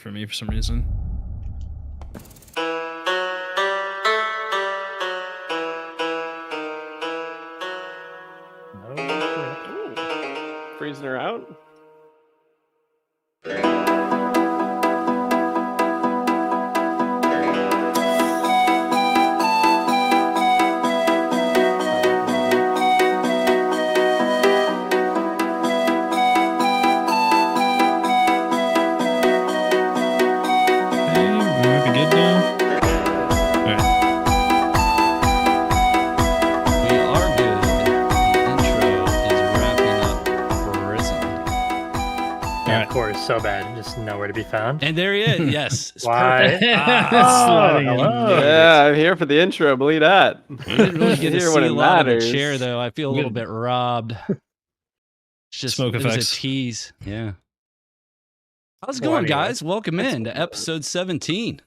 for me for some reason. Freezing her out. So bad, just nowhere to be found. And there he is. Yes. It's Why? perfect. Hello. Yeah, I'm here for the intro. Believe that. We didn't really get to Here see when a it lot of the matters. chair, though. I feel a little bit robbed. It's just Smoke it was effects. a tease. Yeah. How's it Well, going, anyway. guys? Welcome in to episode 17.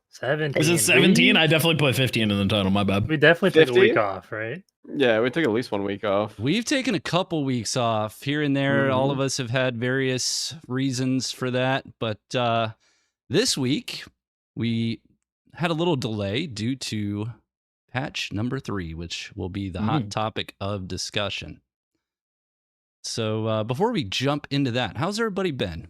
17. Is it 17? I definitely put 15 in the title. My bad. We definitely took a 50? week off, right? Yeah, we took at least 1 week off. We've taken a couple weeks off here and there. All of us have had various reasons for that. But this week, we had a little delay due to patch number 3, which will be the hot topic of discussion. So before we jump into that, how's everybody been?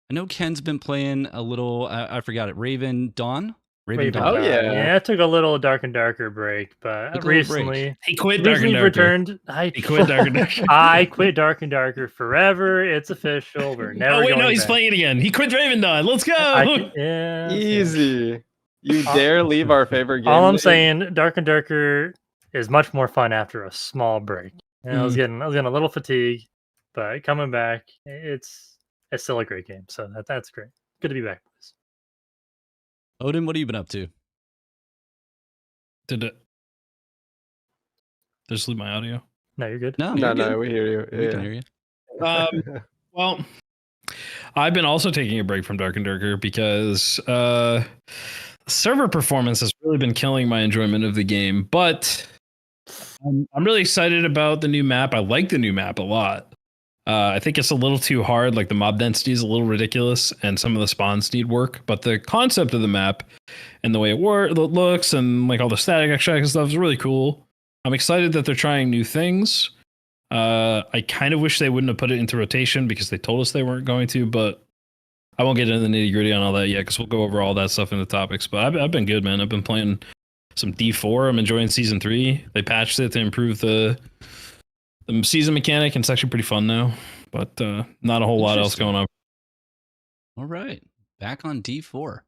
I know Ken's been playing a little, I forgot it, Raven Dawn? Raven Dawn. Dawn. Oh, yeah. Yeah, I took a little Dark and Darker break, but Took a little break. recently, He quit Dark and Darker. returned. He quit Dark and Darker. I quit Dark and Darker forever. It's official. We're never Oh wait, going no, he's back. playing it again. He quit Raven Dawn. Let's go. Yeah. Easy. You dare leave our favorite game? All I'm Nate? saying, Dark and Darker is much more fun after a small break. And I was getting a little fatigued, but coming back, it's still a great game. So that's great. Good to be back, boys. Odin, what have you been up to? Did it? Just leave my audio. No, you're good. No, No, you're good. no, we hear you. We Yeah. can hear you. Well, I've been also taking a break from Dark and Darker because server performance has really been killing my enjoyment of the game. But I'm really excited about the new map. I like the new map a lot. I think it's a little too hard. Like the mob density is a little ridiculous, and some of the spawns need work. But the concept of the map and the way it looks, and like all the static extract and stuff is really cool. I'm excited that they're trying new things. I kind of wish they wouldn't have put it into rotation because they told us they weren't going to. But I won't get into the nitty gritty on all that yet because we'll go over all that stuff in the topics. But I've been good, man. I've been playing some D4. I'm enjoying season 3. They patched it to improve the season mechanic, and it's actually pretty fun now, but not a whole lot else going on. All right. Back on D4.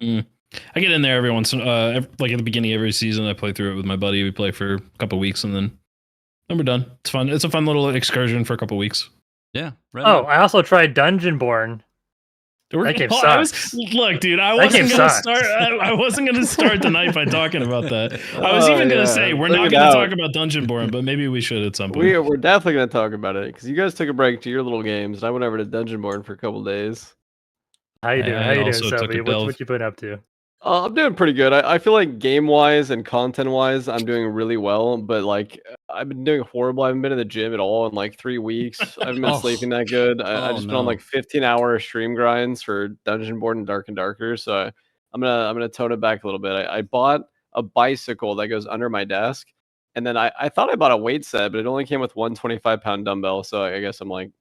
I get in there every once, like at the beginning of every season, I play through it with my buddy. We play for a couple of weeks, and then we're done. It's fun. It's a fun little excursion for a couple of weeks. Yeah. Right Oh, on. I also tried Dungeonborn. That game sucks. Look, dude, I That wasn't game gonna sucks. start. I wasn't gonna start the night by talking about that. I was Oh, even gonna yeah. say we're Bring not it gonna out. talk about Dungeonborn, but maybe we should at some point. We're definitely going to talk about it because you guys took a break to your little games, and I went over to Dungeonborn for a couple days. How you I doing? How you doing, also took a Sophie? delve. What you been up to? I'm doing pretty good. I feel like game-wise and content-wise, I'm doing really well. But like, I've been doing horrible. I haven't been in the gym at all in like 3 weeks. I haven't been Oh. sleeping that good. I Oh, just been on no. like 15-hour stream grinds for Dungeonborn and Dark and Darker. So I'm gonna tone it back a little bit. I bought a bicycle that goes under my desk, and then I thought I bought a weight set, but it only came with 125-pound dumbbell. So I guess I'm like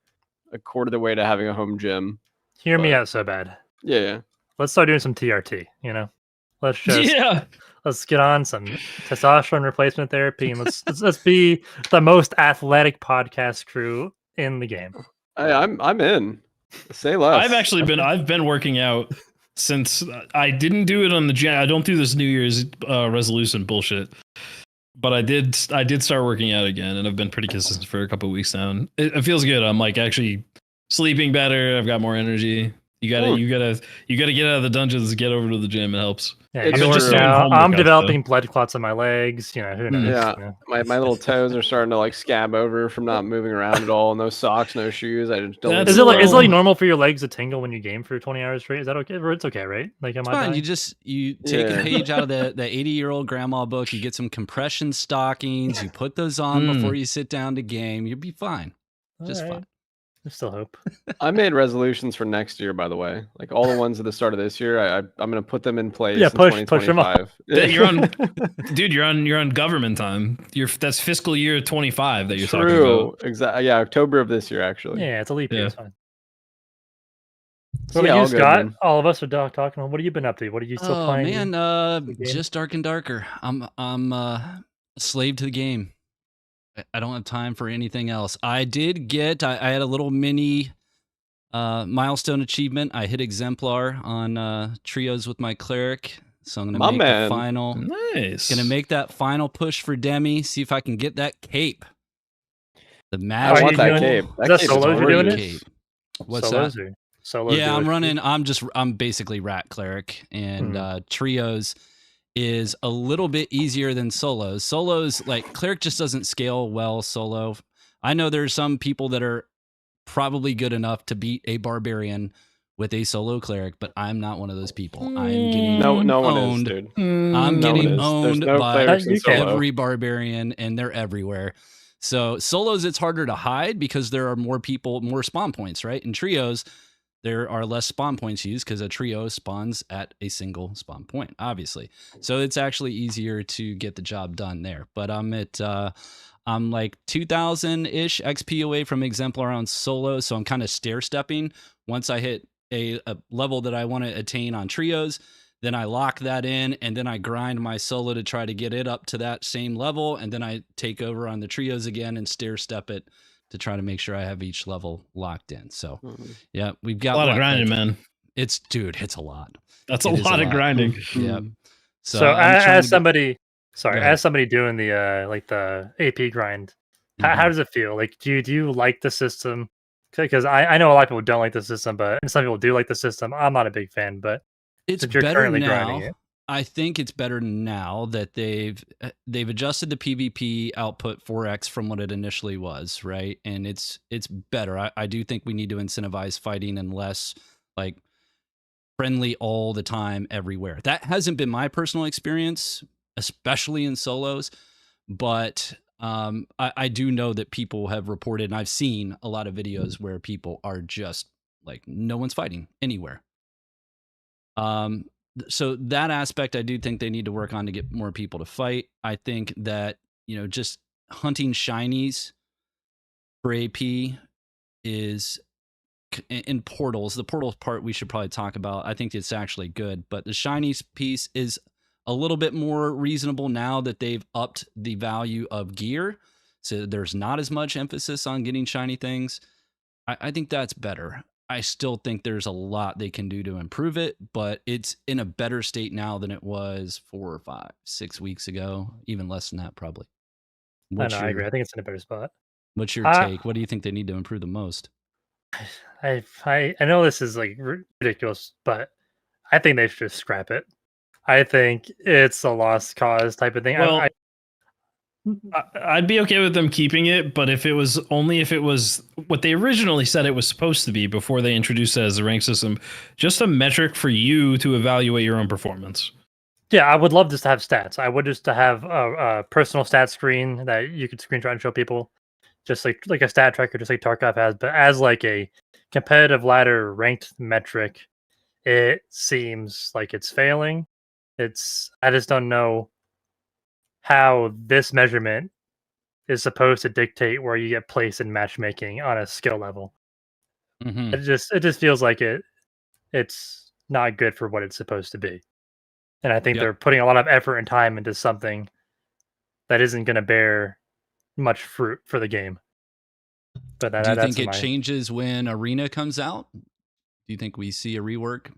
a quarter of the way to having a home gym. Hear me But- out so bad. Yeah. Let's start doing some TRT, you know? Let's just Yeah. let's get on some testosterone replacement therapy, and let's be the most athletic podcast crew in the game. I'm in. Say less. I've been working out since I didn't do it on the I don't do this New Year's resolution bullshit, but I did start working out again, and I've been pretty consistent for a couple of weeks now. And it feels good. I'm like actually sleeping better. I've got more energy. You gotta get out of the dungeons, get over to the gym. It helps. Yeah, It's you're just working doing out. home I'm workouts, developing blood clots on my legs. You know, who knows? Yeah. you know? My little toes are starting to like scab over from not moving around at all. No socks, no shoes. I just don't. That's Is it like Well- normal for your legs to tingle when you game for 20 hours straight? Is that okay? Or it's okay, right? Like, am It's I fine. dying? You take Yeah. a page out of the 80-year-old grandma book. You get some compression stockings. You put those on before you sit down to game. You'll be fine. Just Alright. fine. There's still hope. I made resolutions for next year, by the way. Like all the ones at the start of this year, I'm gonna put them in place. Yeah, in push them up. 2025. You're on, dude. You're on government time. That's fiscal year 25 that you're talking True. about. Exactly. Yeah, October of this year, actually. Yeah, it's a leap year. Yeah. It's fine. So What yeah, about all you, good, Scott? man. All of us are talking. What have you been up to? What are you still Oh playing? man, just Dark and Darker. I'm a slave to the game. I don't have time for anything else. I did get. I had a little mini milestone achievement. I hit Exemplar on trios with my cleric, so I'm gonna make the final. Nice. Gonna make that final push for Demi. See if I can get that cape. The I magic. want that cape. Is That that cape is solos you're doing it? gorgeous. Cape. What's solos that? Or solos? Yeah, do I'm it? running. I'm basically rat cleric, and trios is a little bit easier than solos. Solos, like cleric, just doesn't scale well solo. I know there's some people that are probably good enough to beat a barbarian with a solo cleric, but I'm not one of those people. I'm getting No one is, owned. dude. I'm No one getting is. There's owned no by clerics in You can. solo. every barbarian, and they're everywhere. So solos, it's harder to hide because there are more people, more spawn points, right? In trios, there are less spawn points used because a trio spawns at a single spawn point, obviously. So it's actually easier to get the job done there. But I'm like 2,000-ish XP away from Exemplar on solo, so I'm kind of stair-stepping. Once I hit a level that I want to attain on trios, then I lock that in, and then I grind my solo to try to get it up to that same level, and then I take over on the trios again and stair-step it to try to make sure I have each level locked in. So, yeah, we've got A lot of grinding, man. It's a lot. That's a It is lot of grinding. Yeah. So I'm trying as to get- somebody, Go ahead. as somebody doing the like the AP grind, how does it feel? Like, do you like the system? Because I know a lot of people don't like the system, but some people do like the system. I'm not a big fan, but It's since you're better currently now. grinding it. I think it's better now that they've adjusted the PvP output 4x from what it initially was, right? And it's better. I do think we need to incentivize fighting and less like friendly all the time everywhere. That hasn't been my personal experience, especially in solos, but I do know that people have reported, and I've seen a lot of videos where people are just like, no one's fighting anywhere. So that aspect, I do think they need to work on to get more people to fight. I think that, just hunting shinies for AP is in portals. The portals part we should probably talk about. I think it's actually good, but the shinies piece is a little bit more reasonable now that they've upped the value of gear. So there's not as much emphasis on getting shiny things. I think that's better. I still think there's a lot they can do to improve it, but it's in a better state now than it was 4 or 5, 6 weeks ago, even less than that, probably. I agree. I think it's in a better spot. What's your take? What do you think they need to improve the most? I know this is like ridiculous, but I think they should just scrap it. I think it's a lost cause type of thing. Well, I'd be okay with them keeping it, but if it was what they originally said it was supposed to be before they introduced it as a rank system, just a metric for you to evaluate your own performance. Yeah, I would love just to have stats. I would just to have a personal stat screen that you could screenshot and show people, just like a stat tracker, just like Tarkov has. But as like a competitive ladder ranked metric, it seems like it's failing. I just don't know how this measurement is supposed to dictate where you get placed in matchmaking on a skill level. Mm-hmm. It just feels like it's not good for what it's supposed to be. And I think they're putting a lot of effort and time into something that isn't going to bear much fruit for the game. But do you think it changes when Arena comes out? Do you think we see a rework?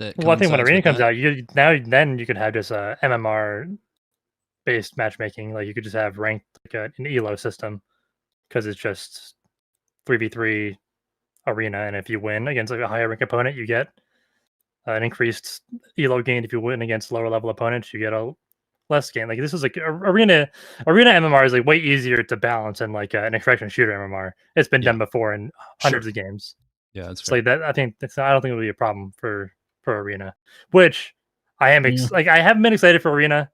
Well, I think when Arena comes out, then you could have just a MMR based matchmaking. Like you could just have ranked like an ELO system because it's just 3v3 Arena, and if you win against like a higher rank opponent, you get an increased ELO gain. If you win against lower level opponents, you get a less gain. Like this is like Arena MMR is like way easier to balance than like an extraction shooter MMR. It's been done before in hundreds of games. Yeah, that's like that. I don't think it'll be a problem for Arena, which I am I haven't been excited for Arena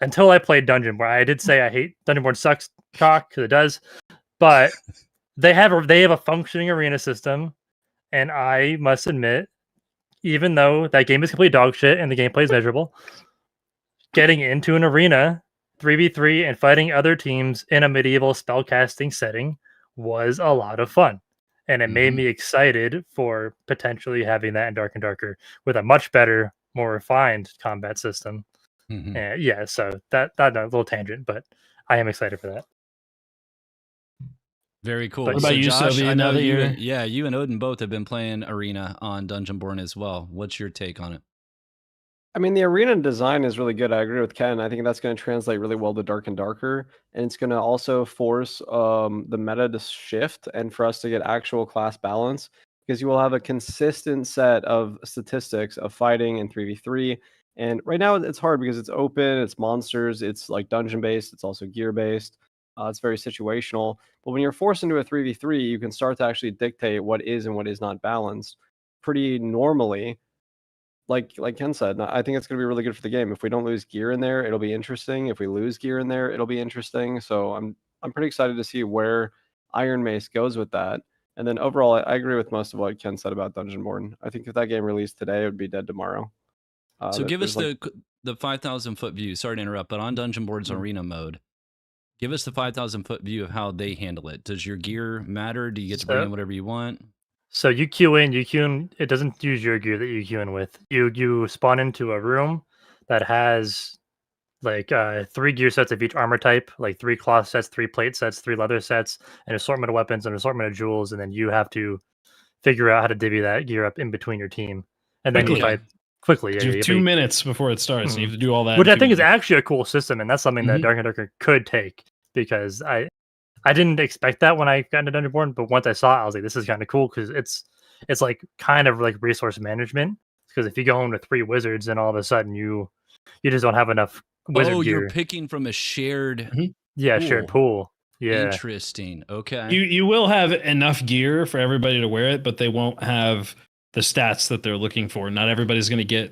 until I played Dungeonborn. I did say I hate Dungeonborn sucks cock because it does, but they have a functioning arena system, and I must admit, even though that game is complete dog shit and the gameplay is miserable, getting into an arena 3v3 and fighting other teams in a medieval spellcasting setting was a lot of fun. And it made me excited for potentially having that in Dark and Darker with a much better, more refined combat system. And yeah, so that a little tangent, but I am excited for that. Very cool. What about So you, Josh, Sylvie, I now know that you, you're- you and Odin both have been playing Arena on Dungeonborn as well. What's your take on it? I mean, the arena design is really good. I agree with Ken. I think that's going to translate really well to Dark and Darker, and it's going to also force the meta to shift and for us to get actual class balance, because you will have a consistent set of statistics of fighting in 3v3. And right now it's hard because it's open, it's monsters, it's like dungeon based, it's also gear based. It's very situational. But when you're forced into a 3v3, you can start to actually dictate what is and what is not balanced pretty normally. Like Ken said, I think it's going to be really good for the game. If we don't lose gear in there, it'll be interesting. If we lose gear in there, it'll be interesting. So I'm pretty excited to see where Iron Mace goes with that. And then overall, I agree with most of what Ken said about Dungeonborn. I think if that game released today, it would be dead tomorrow. So give us there's the 5,000 foot view. Sorry to interrupt, but on Dungeonborn's arena mode, give us the 5,000 foot view of how they handle it. Does your gear matter? Do you get to bring in whatever you want? So you queue in. It doesn't use your gear that you queue in with. You spawn into a room that has like 3 gear sets of each armor type, like 3 cloth sets, 3 plate sets, 3 leather sets, an assortment of weapons, an assortment of jewels, and then you have to figure out how to divvy that gear up in between your team. And then you Quickly. fight quickly. You have 2 minutes before it starts. And you have to do all that. Which in I 2 think is minutes. actually a cool system, and that's something that Dark and Darker could take, because I didn't expect that when I got into Dungeonborn, but once I saw it, I was like, this is kind of cool, because it's like kind of like resource management. Because if you go home to 3 wizards, and all of a sudden you just don't have enough wizard gear. You're picking from a shared shared pool. Yeah. Interesting. Okay. You will have enough gear for everybody to wear it, but they won't have the stats that they're looking for. Not everybody's going to get,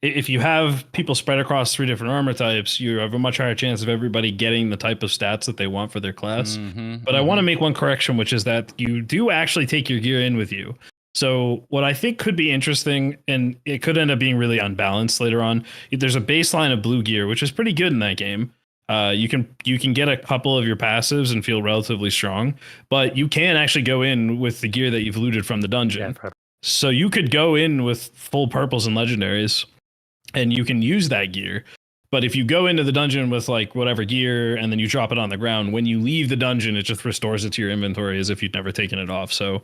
if you have people spread across 3 different armor types, you have a much higher chance of everybody getting the type of stats that they want for their class. But I want to make one correction, which is that you do actually take your gear in with you. So what I think could be interesting, and it could end up being really unbalanced later on, there's a baseline of blue gear, which is pretty good in that game. You can get a couple of your passives and feel relatively strong, but you can actually go in with the gear that you've looted from the dungeon. Yeah, so you could go in with full purples and legendaries, and you can use that gear. But if you go into the dungeon with like whatever gear and then you drop it on the ground, when you leave the dungeon, it just restores it to your inventory as if you'd never taken it off. So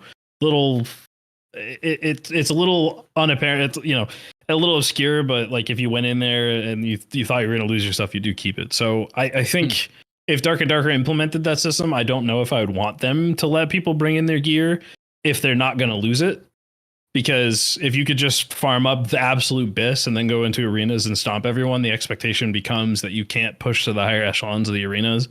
it's a little unapparent. It's, a little obscure, but like if you went in there and you thought you were going to lose your stuff, you do keep it. So I think if Dark and Darker implemented that system, I don't know if I would want them to let people bring in their gear if they're not going to lose it. Because if you could just farm up the absolute BIS and then go into arenas and stomp everyone, the expectation becomes that you can't push to the higher echelons of the arenas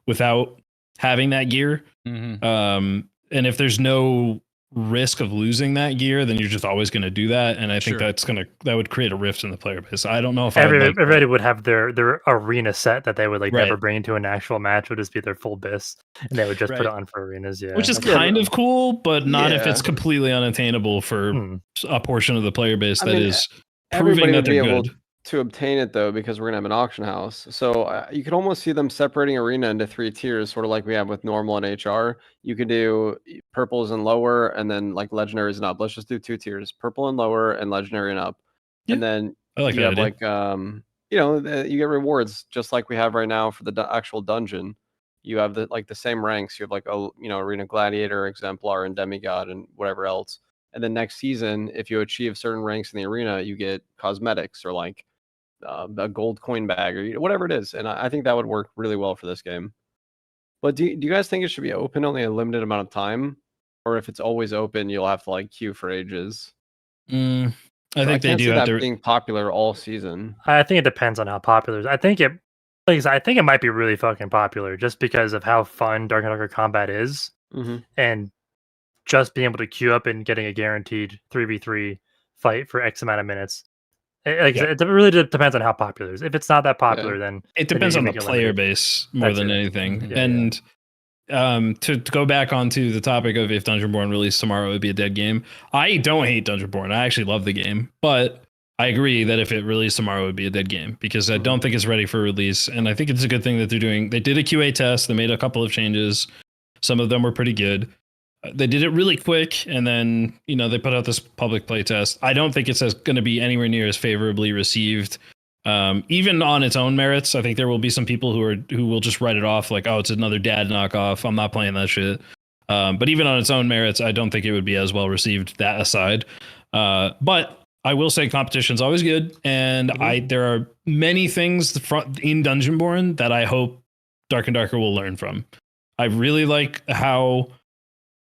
without having that gear. And if there's no risk of losing that gear, then you're just always going to do that. And I think that would create a rift in the player base. I don't know if everybody would have their arena set that they would Right. never bring into an actual match. Would just be their full BIS, and they would just put it on for arenas. Yeah, which is kind of cool, but not if it's completely unattainable for a portion of the player base that is proving that they're good. To obtain it though, because we're gonna have an auction house, so you could almost see them separating arena into 3 tiers, sort of like we have with normal and HR. You could do purples and lower, and then like legendaries and up. Let's just do 2 tiers: purple and lower, and legendary and up. Yeah, and then I like you that have idea. you get rewards just like we have right now for the actual dungeon. You have the same ranks. You have like arena gladiator, exemplar, and demigod, and whatever else. And then next season, if you achieve certain ranks in the arena, you get cosmetics or like a gold coin bag or whatever it is. And I think that would work really well for this game. But do you guys think it should be open only a limited amount of time? Or if it's always open, you'll have to like queue for ages? I think they do have that being popular all season. I think it depends on how popular it is. I think it might be really fucking popular just because of how fun Dark and Darker combat is. And just being able to queue up and getting a guaranteed 3v3 fight for X amount of minutes. It really depends on how popular it is. If it's not that popular, then it depends on the player base more than anything. to go back onto the topic of if Dungeonborn released tomorrow, it would be a dead game. I don't hate Dungeonborn. I actually love the game, but I agree that if it released tomorrow, it would be a dead game because I don't think it's ready for release. And I think it's a good thing that they're doing. They did a QA test. They made a couple of changes. Some of them were pretty good. They did it really quick, and then they put out this public play test. I don't think it's going to be anywhere near as favorably received. Even on its own merits, I think there will be some people who will just write it off like, oh, it's another dad knockoff. I'm not playing that shit. But even on its own merits, I don't think it would be as well received, that aside. But I will say competition's always good. And there are many things in Dungeonborn that I hope Dark and Darker will learn from. I really like how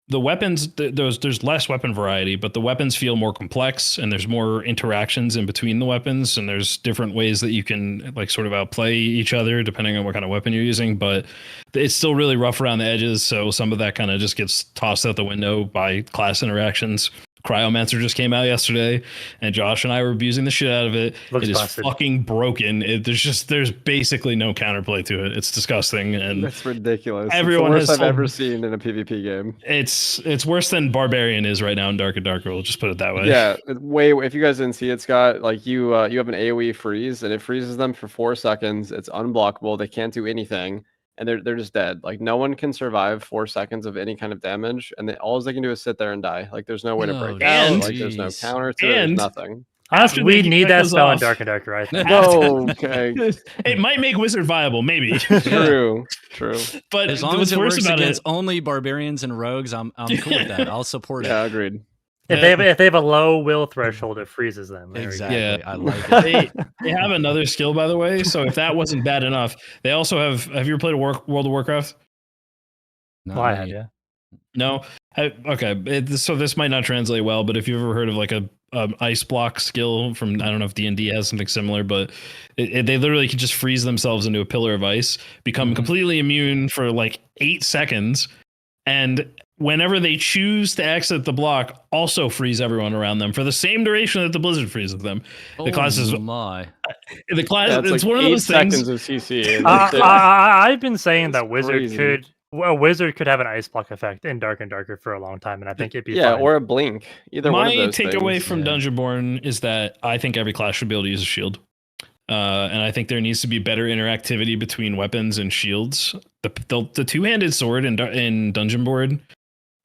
the weapons, there's less weapon variety, but the weapons feel more complex and there's more interactions in between the weapons. And there's different ways that you can like sort of outplay each other depending on what kind of weapon you're using. But it's still really rough around the edges. So some of that kind of just gets tossed out the window by class interactions. Cryomancer just came out yesterday, and Josh and I were abusing the shit out of it. It is fucking broken. There's basically no counterplay to it. It's disgusting, and that's ridiculous. Everyone it's the worst I've ever seen in a PvP game. It's worse than Barbarian is right now in Dark and Darker. We'll just put it that way. Yeah, way. If you guys didn't see it, Scott, like you have an AOE freeze, and it freezes them for 4 seconds. It's unblockable. They can't do anything. And they're just dead. Like no one can survive 4 seconds of any kind of damage, and all they can do is sit there and die. Like there's no way to break out. Like there's no counter to it. There's nothing. Honestly, we need that spell in Dark and Darker, I think. Okay. It might make Wizard viable, maybe. True. But as long as it works against only barbarians and rogues, I'm cool with that. I'll support it. Yeah, agreed. If they have a low will threshold, it freezes them. Exactly. Yeah. I like it. They have another skill, by the way. So if that wasn't bad enough, they also have you ever played World of Warcraft? No, I have, yeah. No? Okay. So this might not translate well, but if you've ever heard of like a ice block skill from, I don't know if D&D has something similar, but they literally can just freeze themselves into a pillar of ice, become completely immune for like 8 seconds, and whenever they choose to exit the block, also freeze everyone around them for the same duration that the blizzard freezes them. The class is my. The class. It's like one of those seconds things. Of CC. I've been saying that a wizard could have an ice block effect in Dark and Darker for a long time, and I think it'd be fine. Or a blink. Either one of those takeaway from Dungeonborn is that I think every class should be able to use a shield. And I think there needs to be better interactivity between weapons and shields. The two-handed sword in Dungeonborn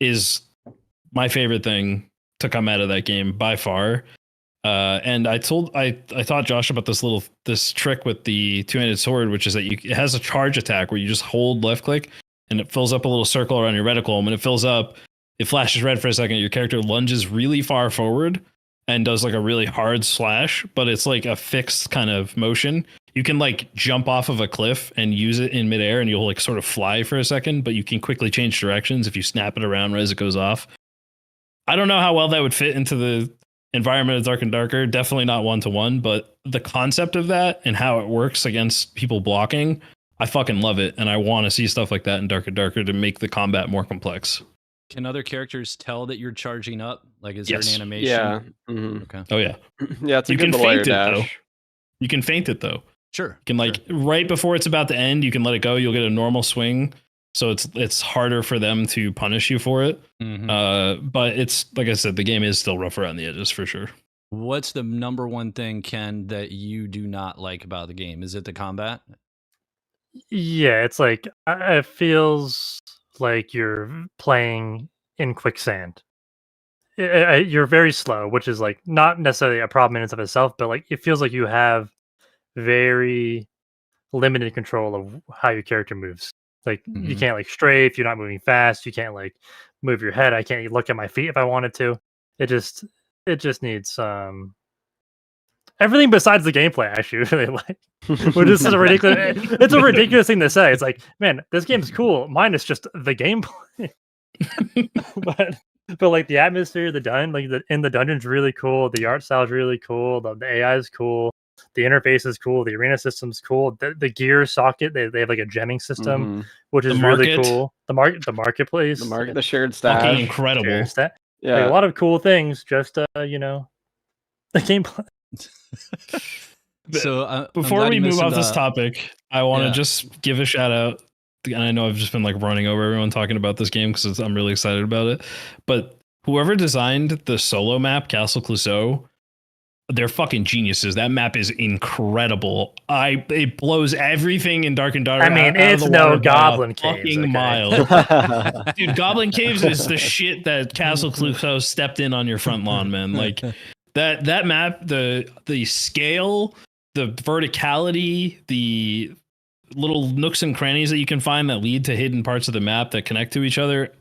is my favorite thing to come out of that game by far. And I taught Josh about this trick with the two-handed sword, which is that it has a charge attack where you just hold left click and it fills up a little circle around your reticle. And when it fills up, it flashes red for a second. Your character lunges really far forward and does like a really hard slash, but it's like a fixed kind of motion. You can like jump off of a cliff and use it in midair, and you'll like sort of fly for a second, but you can quickly change directions if you snap it around right as it goes off. I don't know how well that would fit into the environment of Dark and Darker. Definitely not 1-to-1, but the concept of that and how it works against people blocking, I fucking love it. And I want to see stuff like that in Dark and Darker to make the combat more complex. Can other characters tell that you're charging up? Like, is there an animation? Yeah. Okay. Oh yeah. Yeah, it's a good layer dash. Though. You can feint it though. Sure. You can right before it's about to end, you can let it go. You'll get a normal swing, so it's harder for them to punish you for it. But it's like I said, the game is still rough around the edges for sure. What's the number one thing, Ken, that you do not like about the game? Is it the combat? Yeah, it's like it feels like you're playing in quicksand. You're very slow, which is like not necessarily a problem in and of itself, but like it feels like you have very limited control of how your character moves. Like you can't like strafe, you're not moving fast, you can't like move your head. I can't look at my feet if I wanted to. It just needs everything besides the gameplay. I actually really like, which is a ridiculous. It's a ridiculous thing to say. It's like, man, this game's cool. Mine is just the gameplay. but like the atmosphere, in the dungeon's really cool. The art style's really cool. The AI is cool. The interface is cool. The arena system's cool. The gear socket, they have like a gemming system, which is really cool. The marketplace, the shared stash, fucking incredible. Yeah, like a lot of cool things. Just the gameplay. So before we move off this topic, I want to just give a shout out and I know I've just been like running over everyone talking about this game because I'm really excited about it. But whoever designed the solo map, Castle Clouseau, they're fucking geniuses. That map is incredible. It blows everything in Dark and Dark. I mean, it's no Goblin Caves. Fucking Okay. mile. Dude, Goblin Caves is the shit that Castle Clouseau stepped in on your front lawn, man. Like that map, the scale, the verticality, the little nooks and crannies that you can find that lead to hidden parts of the map that connect to each other.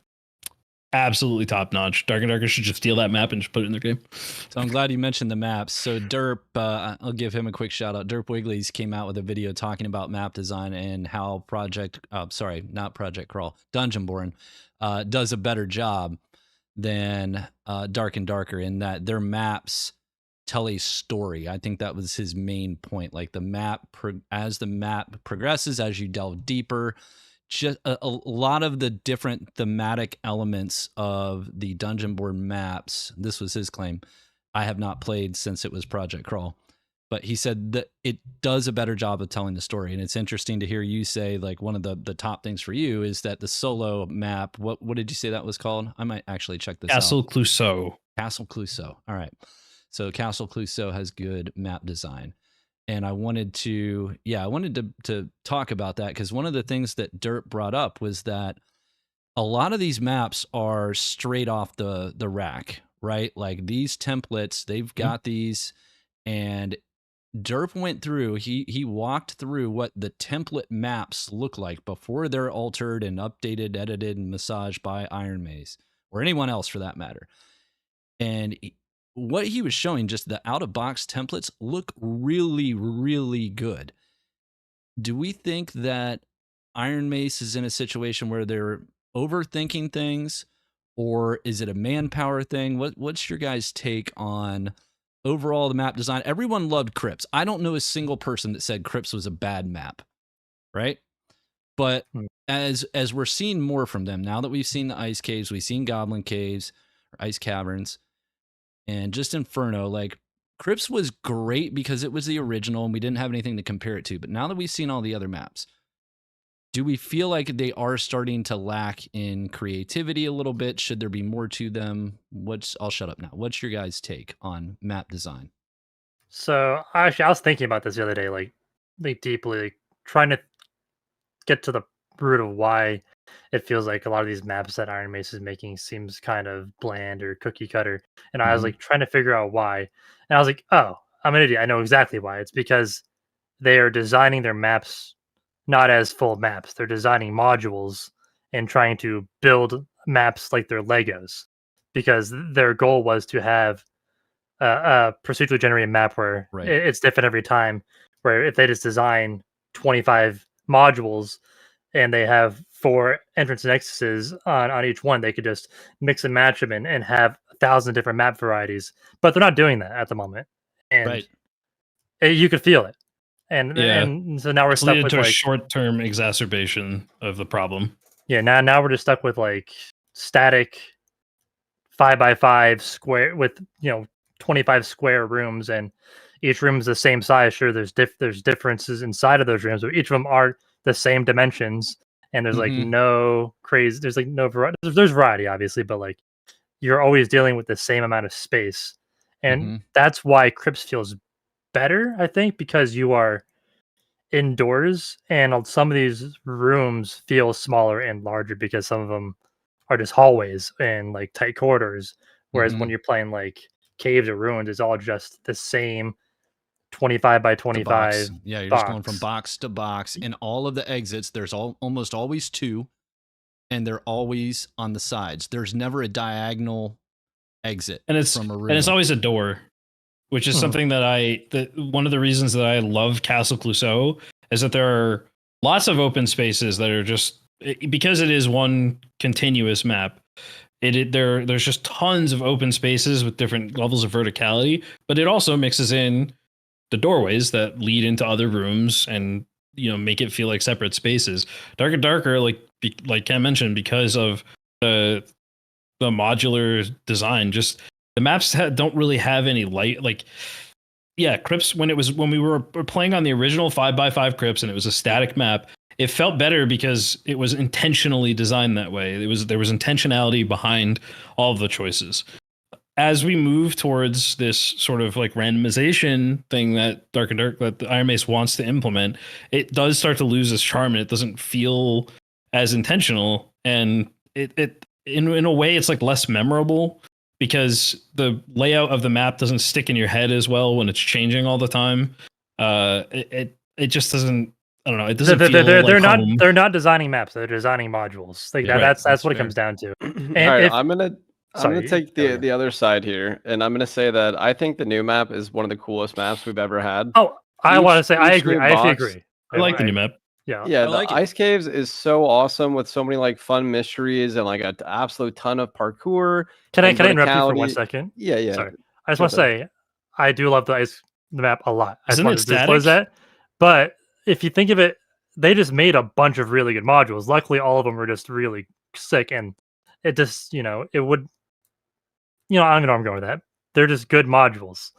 Absolutely top notch. Dark and Darker should just steal that map and just put it in their game. So I'm glad you mentioned the maps. So Derp, I'll give him a quick shout out. Derp Wiggly's came out with a video talking about map design and how Dungeonborn does a better job than Dark and Darker in that their maps tell a story. I think that was his main point. Like the map, as the map progresses, as you delve deeper, just a lot of the different thematic elements of the Dungeonborn maps. This was his claim. I have not played since it was Project Crawl, but he said that it does a better job of telling the story. And it's interesting to hear you say, like, one of the top things for you is that the solo map, what did you say that was called? I might actually check this out. Castle Clouseau. Castle Clouseau. All right. So Castle Clouseau has good map design. And I wanted to talk about that because one of the things that Dirt brought up was that a lot of these maps are straight off the rack, right? Like these templates, they've got these, and Derp went through, he walked through what the template maps look like before they're altered and updated, edited, and massaged by Iron Maze, or anyone else for that matter. And what he was showing, just the out-of-box templates, look really, really good. Do we think that Iron Mace is in a situation where they're overthinking things, or is it a manpower thing? What's your guys' take on overall the map design? Everyone loved Crypts. I don't know a single person that said Crypts was a bad map, right? But as we're seeing more from them, now that we've seen the Ice Caves, we've seen Goblin Caves, or Ice Caverns, and just Inferno, like Crypts was great because it was the original and we didn't have anything to compare it to. But now that we've seen all the other maps, do we feel like they are starting to lack in creativity a little bit? Should there be more to them? I'll shut up now. What's your guys' take on map design? So I was thinking about this the other day, like deeply, like, trying to get to the root of why it feels like a lot of these maps that Iron Mace is making seems kind of bland or cookie cutter. And I was like trying to figure out why. And I was like, oh, I'm an idiot. I know exactly why. It's because they are designing their maps not as full maps. They're designing modules and trying to build maps like they're Legos, because their goal was to have a procedurally generated map where it's different every time, where if they just design 25 modules and they have 4 entrance and exits on each one, they could just mix and match them and have 1,000 different map varieties. But they're not doing that at the moment, and you could feel it. And so now we're stuck with a short-term exacerbation of the problem. Yeah, now we're just stuck with like static 5x5 square with 25 square rooms, and each room is the same size. Sure, there's differences inside of those rooms, but each of them are the same dimensions, and there's like no crazy. There's like no variety. There's variety, obviously, but like you're always dealing with the same amount of space, and that's why Crypts feels better, I think, because you are indoors, and some of these rooms feel smaller and larger because some of them are just hallways and like tight corridors. Whereas when you're playing like Caves or Ruins, it's all just the same 25 by 25. Yeah, you're just going from box to box, and all of the exits, there's almost always 2, and they're always on the sides. There's never a diagonal exit from a room. And it's always a door, which is something that one of the reasons that I love Castle Clouseau is that there are lots of open spaces that are just, because it is one continuous map, there's just tons of open spaces with different levels of verticality, but it also mixes in the doorways that lead into other rooms and make it feel like separate spaces. Dark and Darker, like Ken mentioned, because of the modular design, just the maps don't really have any light. Like, yeah, Crypts, when we were playing on the original 5x5 Crypts and it was a static map, it felt better because it was intentionally designed that way. There was intentionality behind all of the choices. As we move towards this sort of like randomization thing that that the Iron Mace wants to implement, it does start to lose its charm, and it doesn't feel as intentional. And it in a way, it's like less memorable because the layout of the map doesn't stick in your head as well when it's changing all the time. It just doesn't. I don't know. It doesn't feel they're like not home. they're not designing maps. They're designing modules. Like Yeah, that's what fair. it comes down to. And All right, if, I'm gonna take the other side here, and I'm gonna say that I think the new map is one of the coolest maps we've ever had. Oh, I want to say I each agree. new I actually box- agree. I like the new map. Yeah. Yeah, I the like it. Ice Caves is so awesome with so many like fun mysteries and like an absolute ton of parkour. Can I and interrupt you for 1 verticality. second? Yeah, yeah. Sorry. I just want to say I do love the map a lot. I just Isn't wanted it to disclose static? that. But if you think of it, they just made a bunch of really good modules. Luckily, all of them were just really sick, and it just it would I don't know where I'm going with that. They're just good modules.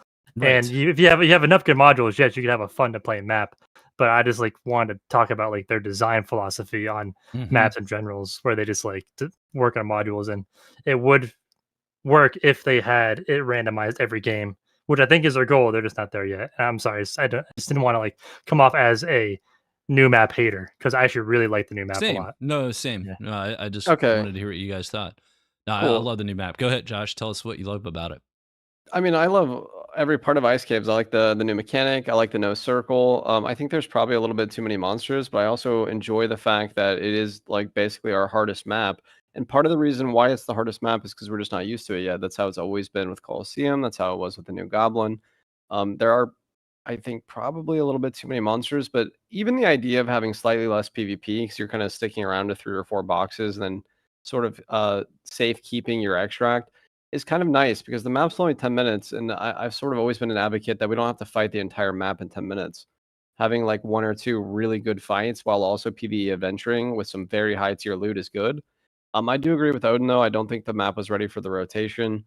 And if you have enough good modules, yes, you can have a fun to play map. But I just like wanted to talk about like their design philosophy on maps and generals, where they just like to work on modules, and it would work if they had it randomized every game, which I think is their goal. They're just not there yet. And I'm sorry, I just didn't want to like come off as a new map hater because I actually really like the new map a lot. No, same. Yeah. No, I just Okay. wanted to hear what you guys thought. No, Cool. I love the new map. Go ahead, Josh. Tell us what you love about it. I mean, I love every part of Ice Caves. I like the new mechanic. I like the no circle. I think there's probably a little bit too many monsters, but I also enjoy the fact that it is like basically our hardest map. And part of the reason why it's the hardest map is because we're just not used to it yet. That's how it's always been with Colosseum. That's how it was with the new Goblin. There are, I think, probably a little bit too many monsters, but even the idea of having slightly less PvP, because you're kind of sticking around to 3 or 4 boxes and then sort of safe keeping your extract is kind of nice because the map's only 10 minutes. And I've sort of always been an advocate that we don't have to fight the entire map in 10 minutes. Having like 1 or 2 really good fights while also PvE adventuring with some very high tier loot is good. I do agree with Odin though. I don't think the map was ready for the rotation.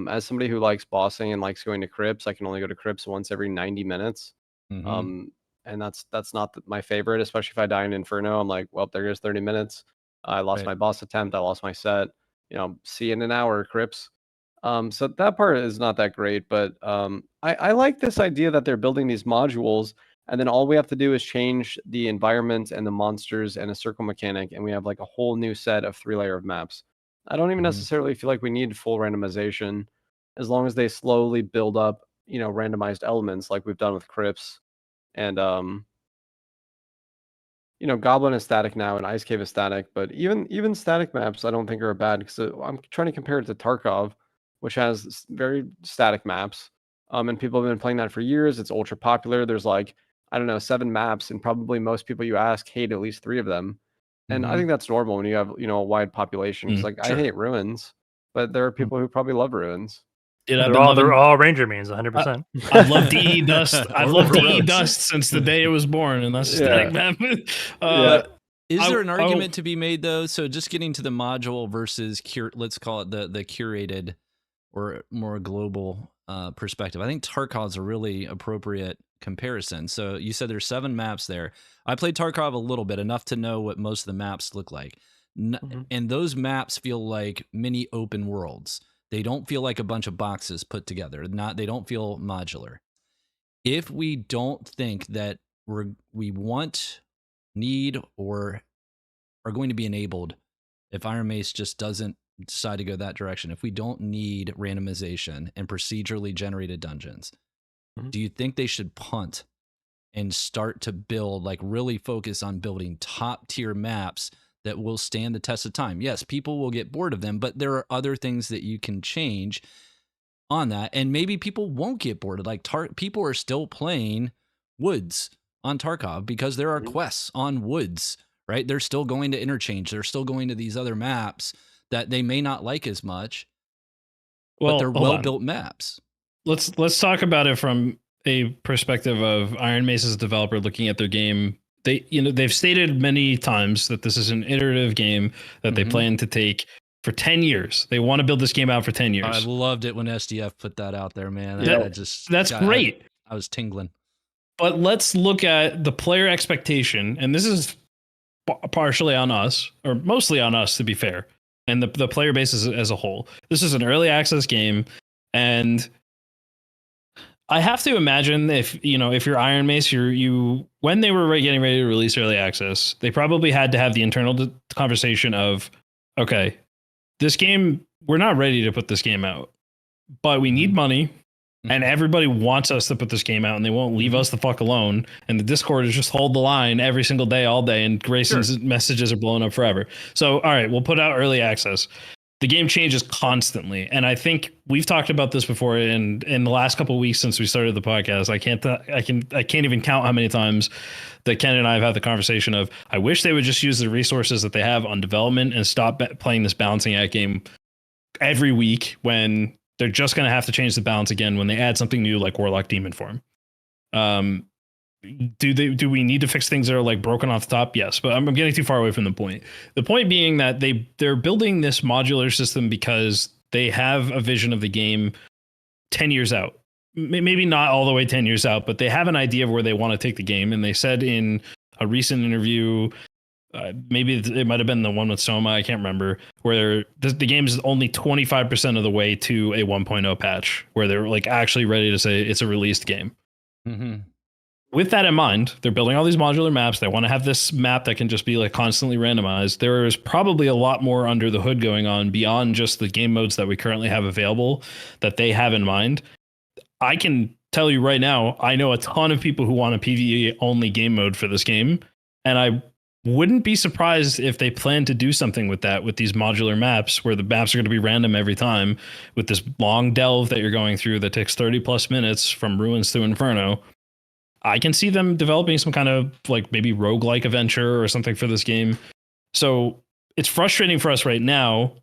As somebody who likes bossing and likes going to crypts, I can only go to crypts once every 90 minutes. And that's not my favorite, especially if I die in Inferno. I'm like, well, there goes 30 minutes. I lost my boss attempt. I lost my set. See you in an hour, crypts. So that part is not that great, but I like this idea that they're building these modules, and then all we have to do is change the environment and the monsters and a circle mechanic, and we have like a whole new set of 3-layer of maps. I don't even necessarily feel like we need full randomization, as long as they slowly build up, randomized elements like we've done with crypts, and Goblin is static now and Ice Cave is static, but even static maps I don't think are bad because I'm trying to compare it to Tarkov, which has very static maps. And people have been playing that for years. It's ultra popular. There's like, I don't know, 7 maps, and probably most people you ask hate at least 3 of them. And I think that's normal when you have, a wide population. Because like sure. I hate ruins, but there are people who probably love ruins. They're all Ranger mains, 100%. I've loved DE Dust. I've loved DE Dust since the day it was born, and that's a static map. Is there an argument to be made though? So just getting to the module versus let's call it the curated or more global perspective. I think Tarkov's a really appropriate comparison. So you said there's 7 maps there. I played Tarkov a little bit, enough to know what most of the maps look like. And those maps feel like mini open worlds. They don't feel like a bunch of boxes put together. They don't feel modular. If we don't think that we want, need, or are going to be enabled, if Iron Mace just doesn't decide to go that direction, if we don't need randomization and procedurally generated dungeons, do you think they should punt and start to build, like really focus on building top tier maps that will stand the test of time? Yes, people will get bored of them, but there are other things that you can change on that. And maybe people won't get bored. Like people are still playing Woods on Tarkov because there are quests on Woods, right? They're still going to Interchange. They're still going to these other maps that they may not like as much, but they're well-built maps. Let's talk about it from a perspective of Iron Mace's developer looking at their game. They've stated many times that this is an iterative game that they plan to take for 10 years. They want to build this game out for 10 years. I loved it when SDF put that out there, man. That's great. I was tingling. But let's look at the player expectation, and this is partially on us, or mostly on us, to be fair, and the player base as a whole. This is an early access game, and I have to imagine if you're Iron Mace, you when they were getting ready to release early access, they probably had to have the internal conversation of, okay, this game, we're not ready to put this game out, but we need money. And everybody wants us to put this game out, and they won't leave us the fuck alone. And the Discord is just hold the line every single day, all day, and Grayson's messages are blowing up forever. So, all right, we'll put out early access. The game changes constantly, and I think we've talked about this before. In the last couple of weeks since we started the podcast, I can't even count how many times that Ken and I have had the conversation of, I wish they would just use the resources that they have on development and stop playing this balancing act game every week when they're just going to have to change the balance again when they add something new like Warlock Demon Form. Do we need to fix things that are like broken off the top? Yes, but I'm getting too far away from the point. The point being that they're building this modular system because they have a vision of the game 10 years out. Maybe not all the way 10 years out, but they have an idea of where they want to take the game. And they said in a recent interview, maybe it might have been the one with Soma, I can't remember, where the game is only 25% of the way to a 1.0 patch, where they're like actually ready to say it's a released game. Mm-hmm. With that in mind, they're building all these modular maps. They want to have this map that can just be like constantly randomized. There is probably a lot more under the hood going on beyond just the game modes that we currently have available that they have in mind. I can tell you right now, I know a ton of people who want a PvE only game mode for this game, and I wouldn't be surprised if they plan to do something with that, with these modular maps where the maps are going to be random every time, with this long delve that you're going through that takes 30 plus minutes from Ruins to Inferno. I can see them developing some kind of like maybe roguelike adventure or something for this game. So it's frustrating for us right now.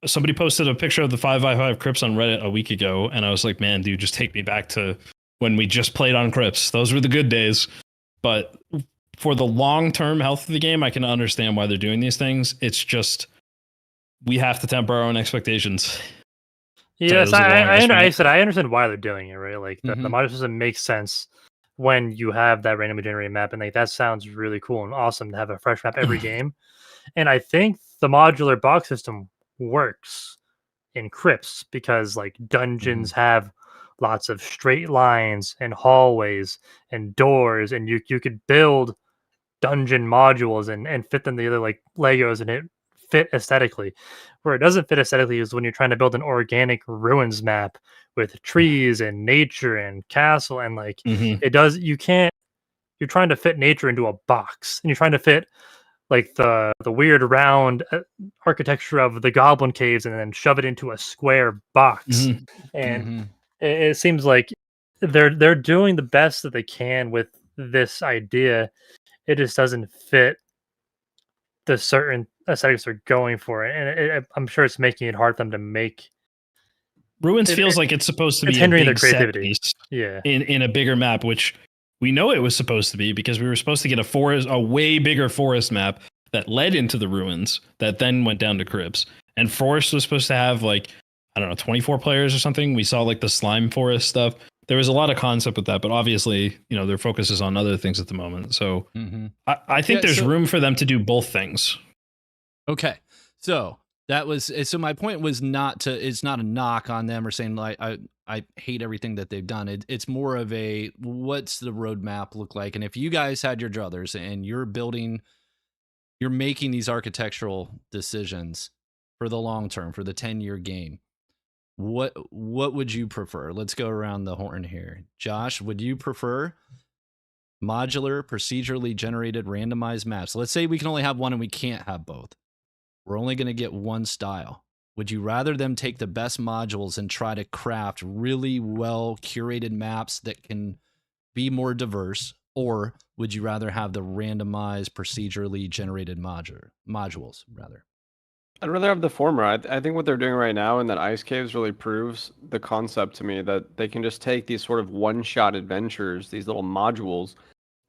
Somebody posted a picture of the 5v5 Crypts on Reddit a week ago, and I was like, man, dude, just take me back to when we just played on Crypts. Those were the good days. But for the long-term health of the game, I can understand why they're doing these things. It's just, we have to temper our own expectations. Yes, I understand why they're doing it, right? Like the modular system makes sense when you have that randomly generated map, and like that sounds really cool and awesome to have a fresh map every game. And I think the modular box system works in Crypts because like dungeons have lots of straight lines and hallways and doors, and you could build dungeon modules and fit them together like Legos, and it fit aesthetically. Where it doesn't fit aesthetically is when you're trying to build an organic ruins map with trees and nature and castle, and like it does, you're trying to fit nature into a box, and you're trying to fit like the weird round architecture of the goblin caves and then shove it into a square box. And it seems like they're doing the best that they can with this idea. It just doesn't fit the certain aesthetics they're going for, and I'm sure it's making it hard for them to make. Ruins feels like it's supposed to be hindering a big their creativity. In a bigger map, which we know it was supposed to be, because we were supposed to get a way bigger forest map that led into the ruins that then went down to Crypts. And forest was supposed to have like, I don't know, 24 players or something. We saw like the slime forest stuff. There was a lot of concept with that, but obviously, their focus is on other things at the moment. So I think there's room for them to do both things. Okay. So my point was it's not a knock on them or saying like, I hate everything that they've done. It's more of a, what's the roadmap look like? And if you guys had your druthers and you're making these architectural decisions for the long term, for the 10-year game, what would you prefer? Let's go around the horn here. Josh, would you prefer modular, procedurally generated, randomized maps? Let's say we can only have one and we can't have both. We're only going to get one style. Would you rather them take the best modules and try to craft really well curated maps that can be more diverse, or would you rather have the randomized, procedurally generated modules rather? I'd rather have the former. I think what they're doing right now in that Ice Caves really proves the concept to me that they can just take these sort of one-shot adventures, these little modules,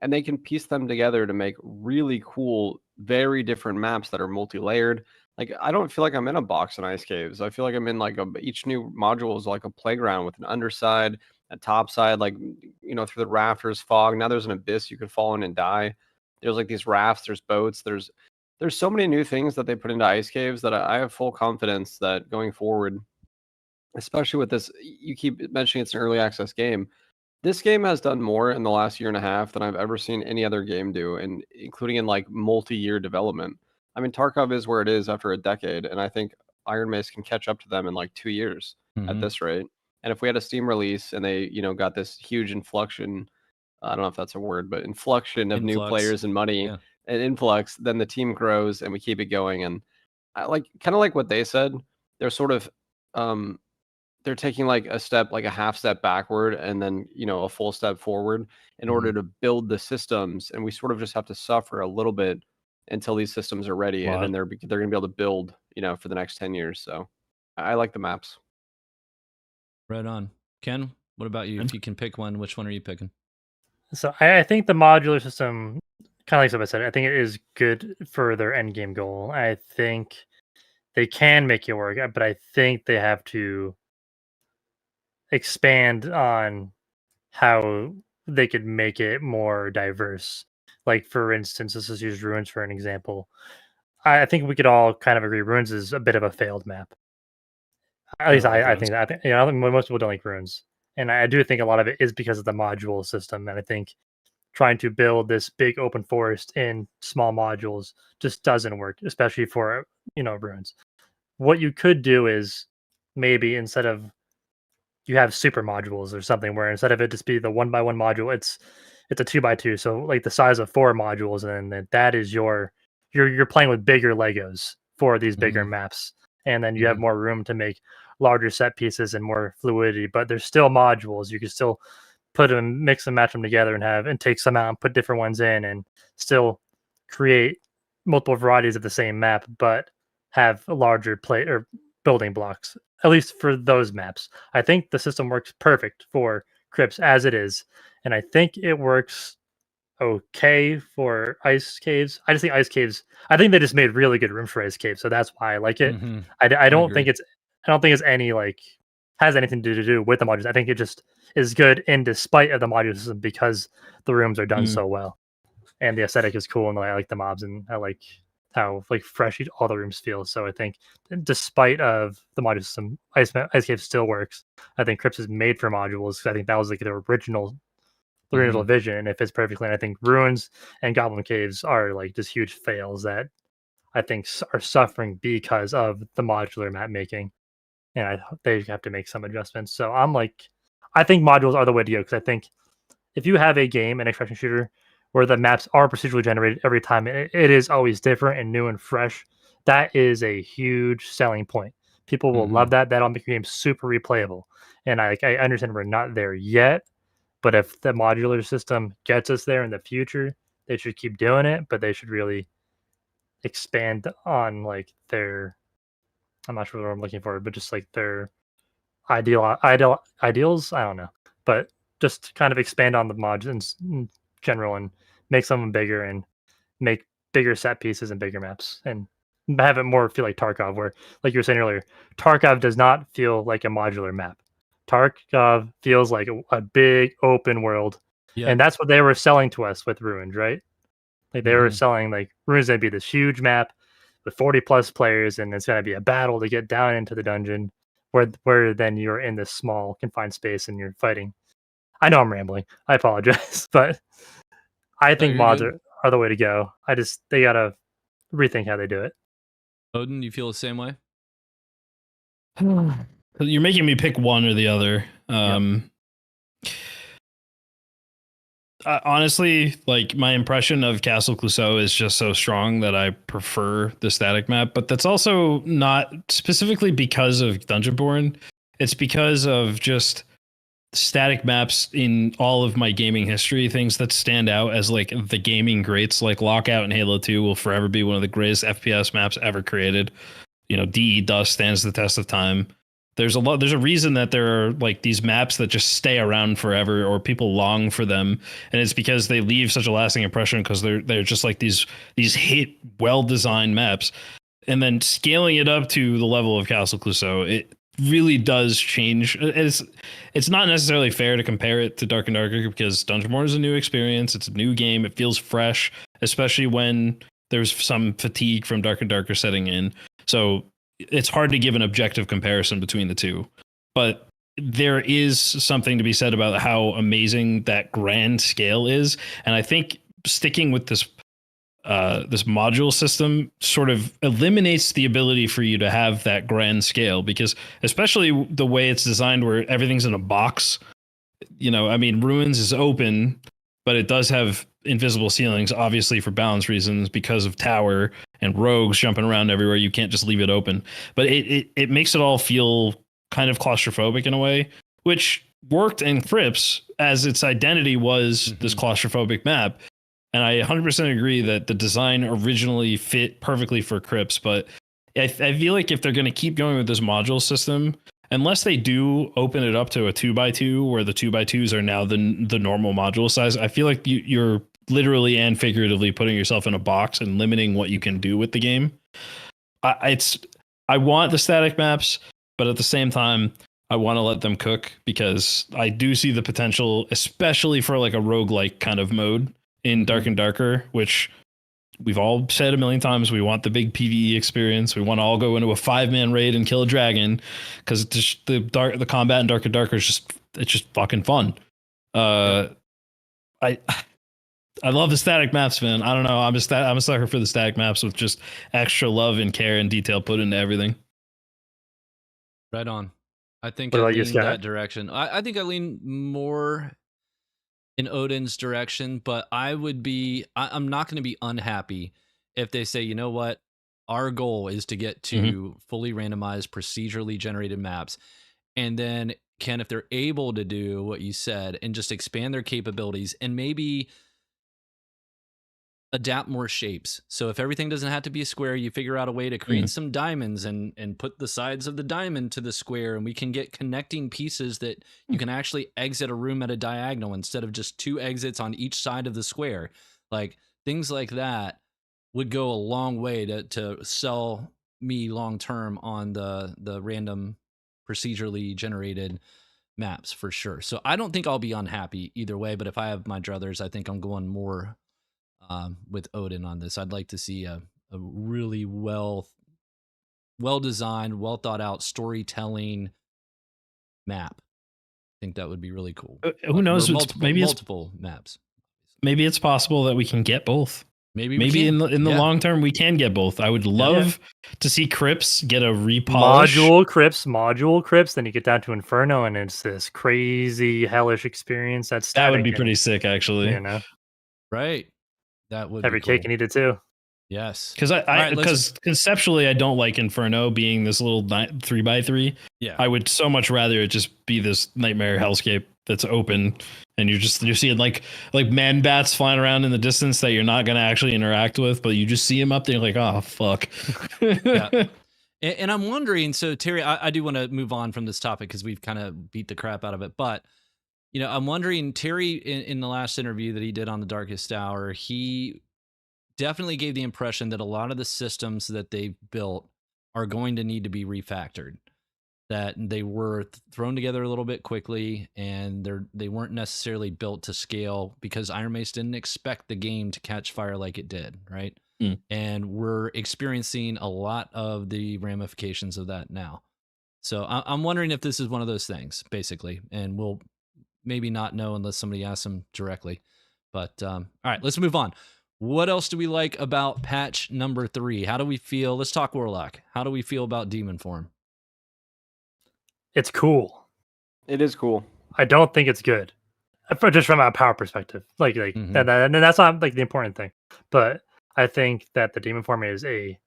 and they can piece them together to make really cool, very different maps that are multi-layered. Like, I don't feel like I'm in a box in Ice Caves. I feel like I'm in like each new module is like a playground with an underside, a top side, like, through the rafters, fog. Now there's an abyss you could fall in and die. There's like these rafts, there's boats, there's so many new things that they put into ice caves that I have full confidence that going forward, especially with this, you keep mentioning it's an early access game. This game has done more in the last year and a half than I've ever seen any other game do, and including in like multi-year development. I mean, Tarkov is where it is after a decade, and I think Iron Mace can catch up to them in like 2 years at this rate. And if we had a Steam release and they, got this huge inflection, I don't know if that's a word, but inflection of new players and money and influx, then the team grows and we keep it going. And I kind of like what they said. They're sort of they're taking like a half step backward and then, a full step forward in order to build the systems. And we sort of just have to suffer a little bit until these systems are ready. And then they're going to be able to build, for the next 10 years. So I like the maps. Right on. Ken, what about you? If you can pick one, which one are you picking? So I think the modular system, kind of like I said, I think it is good for their end game goal. I think they can make it work, but I think they have to expand on how they could make it more diverse. Like, for instance, let's just use Ruins for an example. I think we could all kind of agree Ruins is a bit of a failed map. At least I think that. I think most people don't like Ruins. And I do think a lot of it is because of the module system. And I think trying to build this big open forest in small modules just doesn't work, especially for, Ruins. What you could do is maybe instead of you have super modules or something where instead of it just be the 1x1 module, it's a 2x2. So like the size of 4 modules. And then that is you're playing with bigger Legos for these bigger maps. And then you have more room to make larger set pieces and more fluidity, but there's still modules. You can still put them, mix and match them together and take some out and put different ones in and still create multiple varieties of the same map, but have a larger play or building blocks, at least for those maps. I think the system works perfect for crypts as it is. And I think it works okay for ice caves. I just think ice caves, I think they just made really good rooms for ice caves, so that's why I like it. I don't think it's any has anything to do with the modules. I think it just is good in despite of the module system because the rooms are done so well, and the aesthetic is cool, and I like the mobs, and I like how fresh all the rooms feel. So I think despite of the module system, ice cave still works. I think Crypts is made for modules. I think that was the original vision, and it fits perfectly. And I think Ruins and Goblin Caves are just huge fails that I think are suffering because of the modular map making, and they have to make some adjustments. So I think modules are the way to go, because I think if you have a game, an extraction shooter, where the maps are procedurally generated every time, it is always different and new and fresh, that is a huge selling point. People will love that. That'll make your game super replayable. And I understand we're not there yet, but if the modular system gets us there in the future, they should keep doing it, but they should really expand on their, I'm not sure what I'm looking for, but just their ideals. I don't know, but just kind of expand on the mods in general and make some bigger and make bigger set pieces and bigger maps and have it more feel like Tarkov, where, like you were saying earlier, Tarkov does not feel like a modular map. Tarkov feels like a big open world, and that's what they were selling to us with Ruins, right? They were selling Ruins going to be this huge map with 40 plus players, and it's going to be a battle to get down into the dungeon, where then you're in this small confined space and you're fighting. I know I'm rambling. I apologize, but I think mods are the way to go. They gotta rethink how they do it. Odin, you feel the same way? You're making me pick one or the other. Honestly, my impression of Castle Clouseau is just so strong that I prefer the static map, but that's also not specifically because of Dungeonborn. It's because of just static maps in all of my gaming history, things that stand out as the gaming greats, like Lockout and Halo 2 will forever be one of the greatest FPS maps ever created. DE Dust stands the test of time. There's a reason that there are these maps that just stay around forever, or people long for them, and it's because they leave such a lasting impression, because they're just these hit, well-designed maps. And then scaling it up to the level of Castle Clouseau, it really does change. It's not necessarily fair to compare it to Dark and Darker, because Dungeonborn is a new experience. It's a new game. It feels fresh. especially when there's some fatigue from Dark and Darker setting in. So it's hard to give an objective comparison between the two. But there is something to be said about how amazing that grand scale is. And I think sticking with this module system sort of eliminates the ability for you to have that grand scale, because especially the way it's designed where everything's in a box, I mean, Ruins is open, but it does have invisible ceilings, obviously for balance reasons, because of tower and rogues jumping around everywhere. You can't just leave it open, but it makes it all feel kind of claustrophobic in a way, which worked in Crypts as its identity was this claustrophobic map. And I 100% agree that the design originally fit perfectly for Crypts, but I feel like if they're going to keep going with this module system, unless they do open it up to a 2x2 where the 2x2s are now the normal module size, I feel like you're literally and figuratively putting yourself in a box and limiting what you can do with the game. I want the static maps, but at the same time, I want to let them cook, because I do see the potential, especially for like a roguelike kind of mode in Dark and Darker, which we've all said a million times. We want the big PvE experience. We want to all go into a 5-man raid and kill a dragon, because the combat in Dark and Darker is just fucking fun. I love the static maps, man. I don't know. I'm a sucker for the static maps with just extra love and care and detail put into everything. Right on. I think What I about you, lean Scott? that direction. I think I lean more in Odin's direction, but I'm not going to be unhappy if they say, you know what, our goal is to get to fully randomized, procedurally generated maps. And then if they're able to do what you said and just expand their capabilities and maybe adapt more shapes. So if everything doesn't have to be a square, you figure out a way to create some diamonds and put the sides of the diamond to the square, and we can get connecting pieces that you can actually exit a room at a diagonal instead of just 2 exits on each side of the square. Like things like that would go a long way to sell me long term on the random procedurally generated maps for sure. So I don't think I'll be unhappy either way, but if I have my druthers, I think I'm going more with Odin on this. I'd like to see a really well designed, well thought out storytelling map. I think that would be really cool. Who knows? Multiple maps. Maybe it's possible that we can get both. Maybe in the long term we can get both. I would love to see Crypts get a repolish. Module Crypts. Then you get down to Inferno, and it's this crazy hellish experience. That would be pretty sick, actually. Right. That would every be cool. cake and eat it too. Yes, because conceptually I don't like Inferno being this little 3x3. Yeah, I would so much rather it just be this nightmare hellscape that's open, and you're seeing like man bats flying around in the distance that you're not going to actually interact with, but you just see them up there, you're like, oh fuck. Yeah. And I'm wondering, so Terry, I do want to move on from this topic because we've kind of beat the crap out of it, but I'm wondering, Terry, in the last interview that he did on the Darkest Hour, he definitely gave the impression that a lot of the systems that they've built are going to need to be refactored, that they were thrown together a little bit quickly, and they weren't necessarily built to scale because Iron Mace didn't expect the game to catch fire like it did, right? And we're experiencing a lot of the ramifications of that now. So I'm wondering if this is one of those things, basically, and we'll maybe not know unless somebody asks them directly. But all right, let's move on. What else do we like about patch number 3? How do we feel? Let's talk Warlock. How do we feel about Demon Form? It's cool. It is cool. I don't think it's good, just from a power perspective. Like and that's not like the important thing. But I think that the Demon Form is a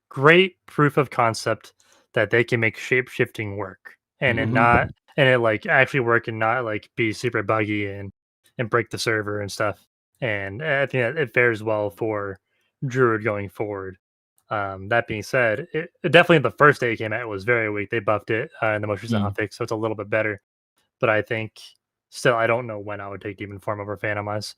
great proof of concept that they can make shape shifting work, and it like actually work and not like be super buggy and break the server and stuff. And I think that it fares well for Druid going forward. That being said, it definitely the first day it came out, it was very weak. They buffed it in the most recent hotfix, so it's a little bit better. But I think still, I don't know when I would take Demon Form over Phantomize.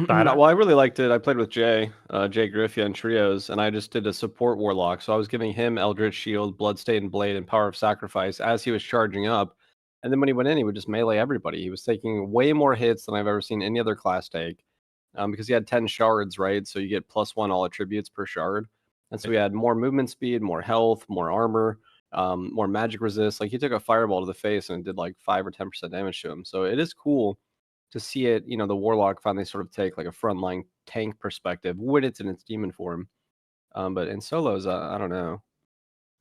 Well, I really liked it. I played with Jay Griffia in trios, and I just did a support Warlock. So I was giving him Eldritch Shield, Bloodstained Blade, and Power of Sacrifice as he was charging up. And then when he went in, he would just melee everybody. He was taking way more hits than I've ever seen any other class take. because he had 10 shards, right? So you get +1 all attributes per shard. And so he had more movement speed, more health, more armor, more magic resist. Like he took a fireball to the face and it did like 5 or 10% damage to him. So it is cool to see it, the warlock finally sort of take like a frontline tank perspective when it's in its demon form. But in solos, I don't know.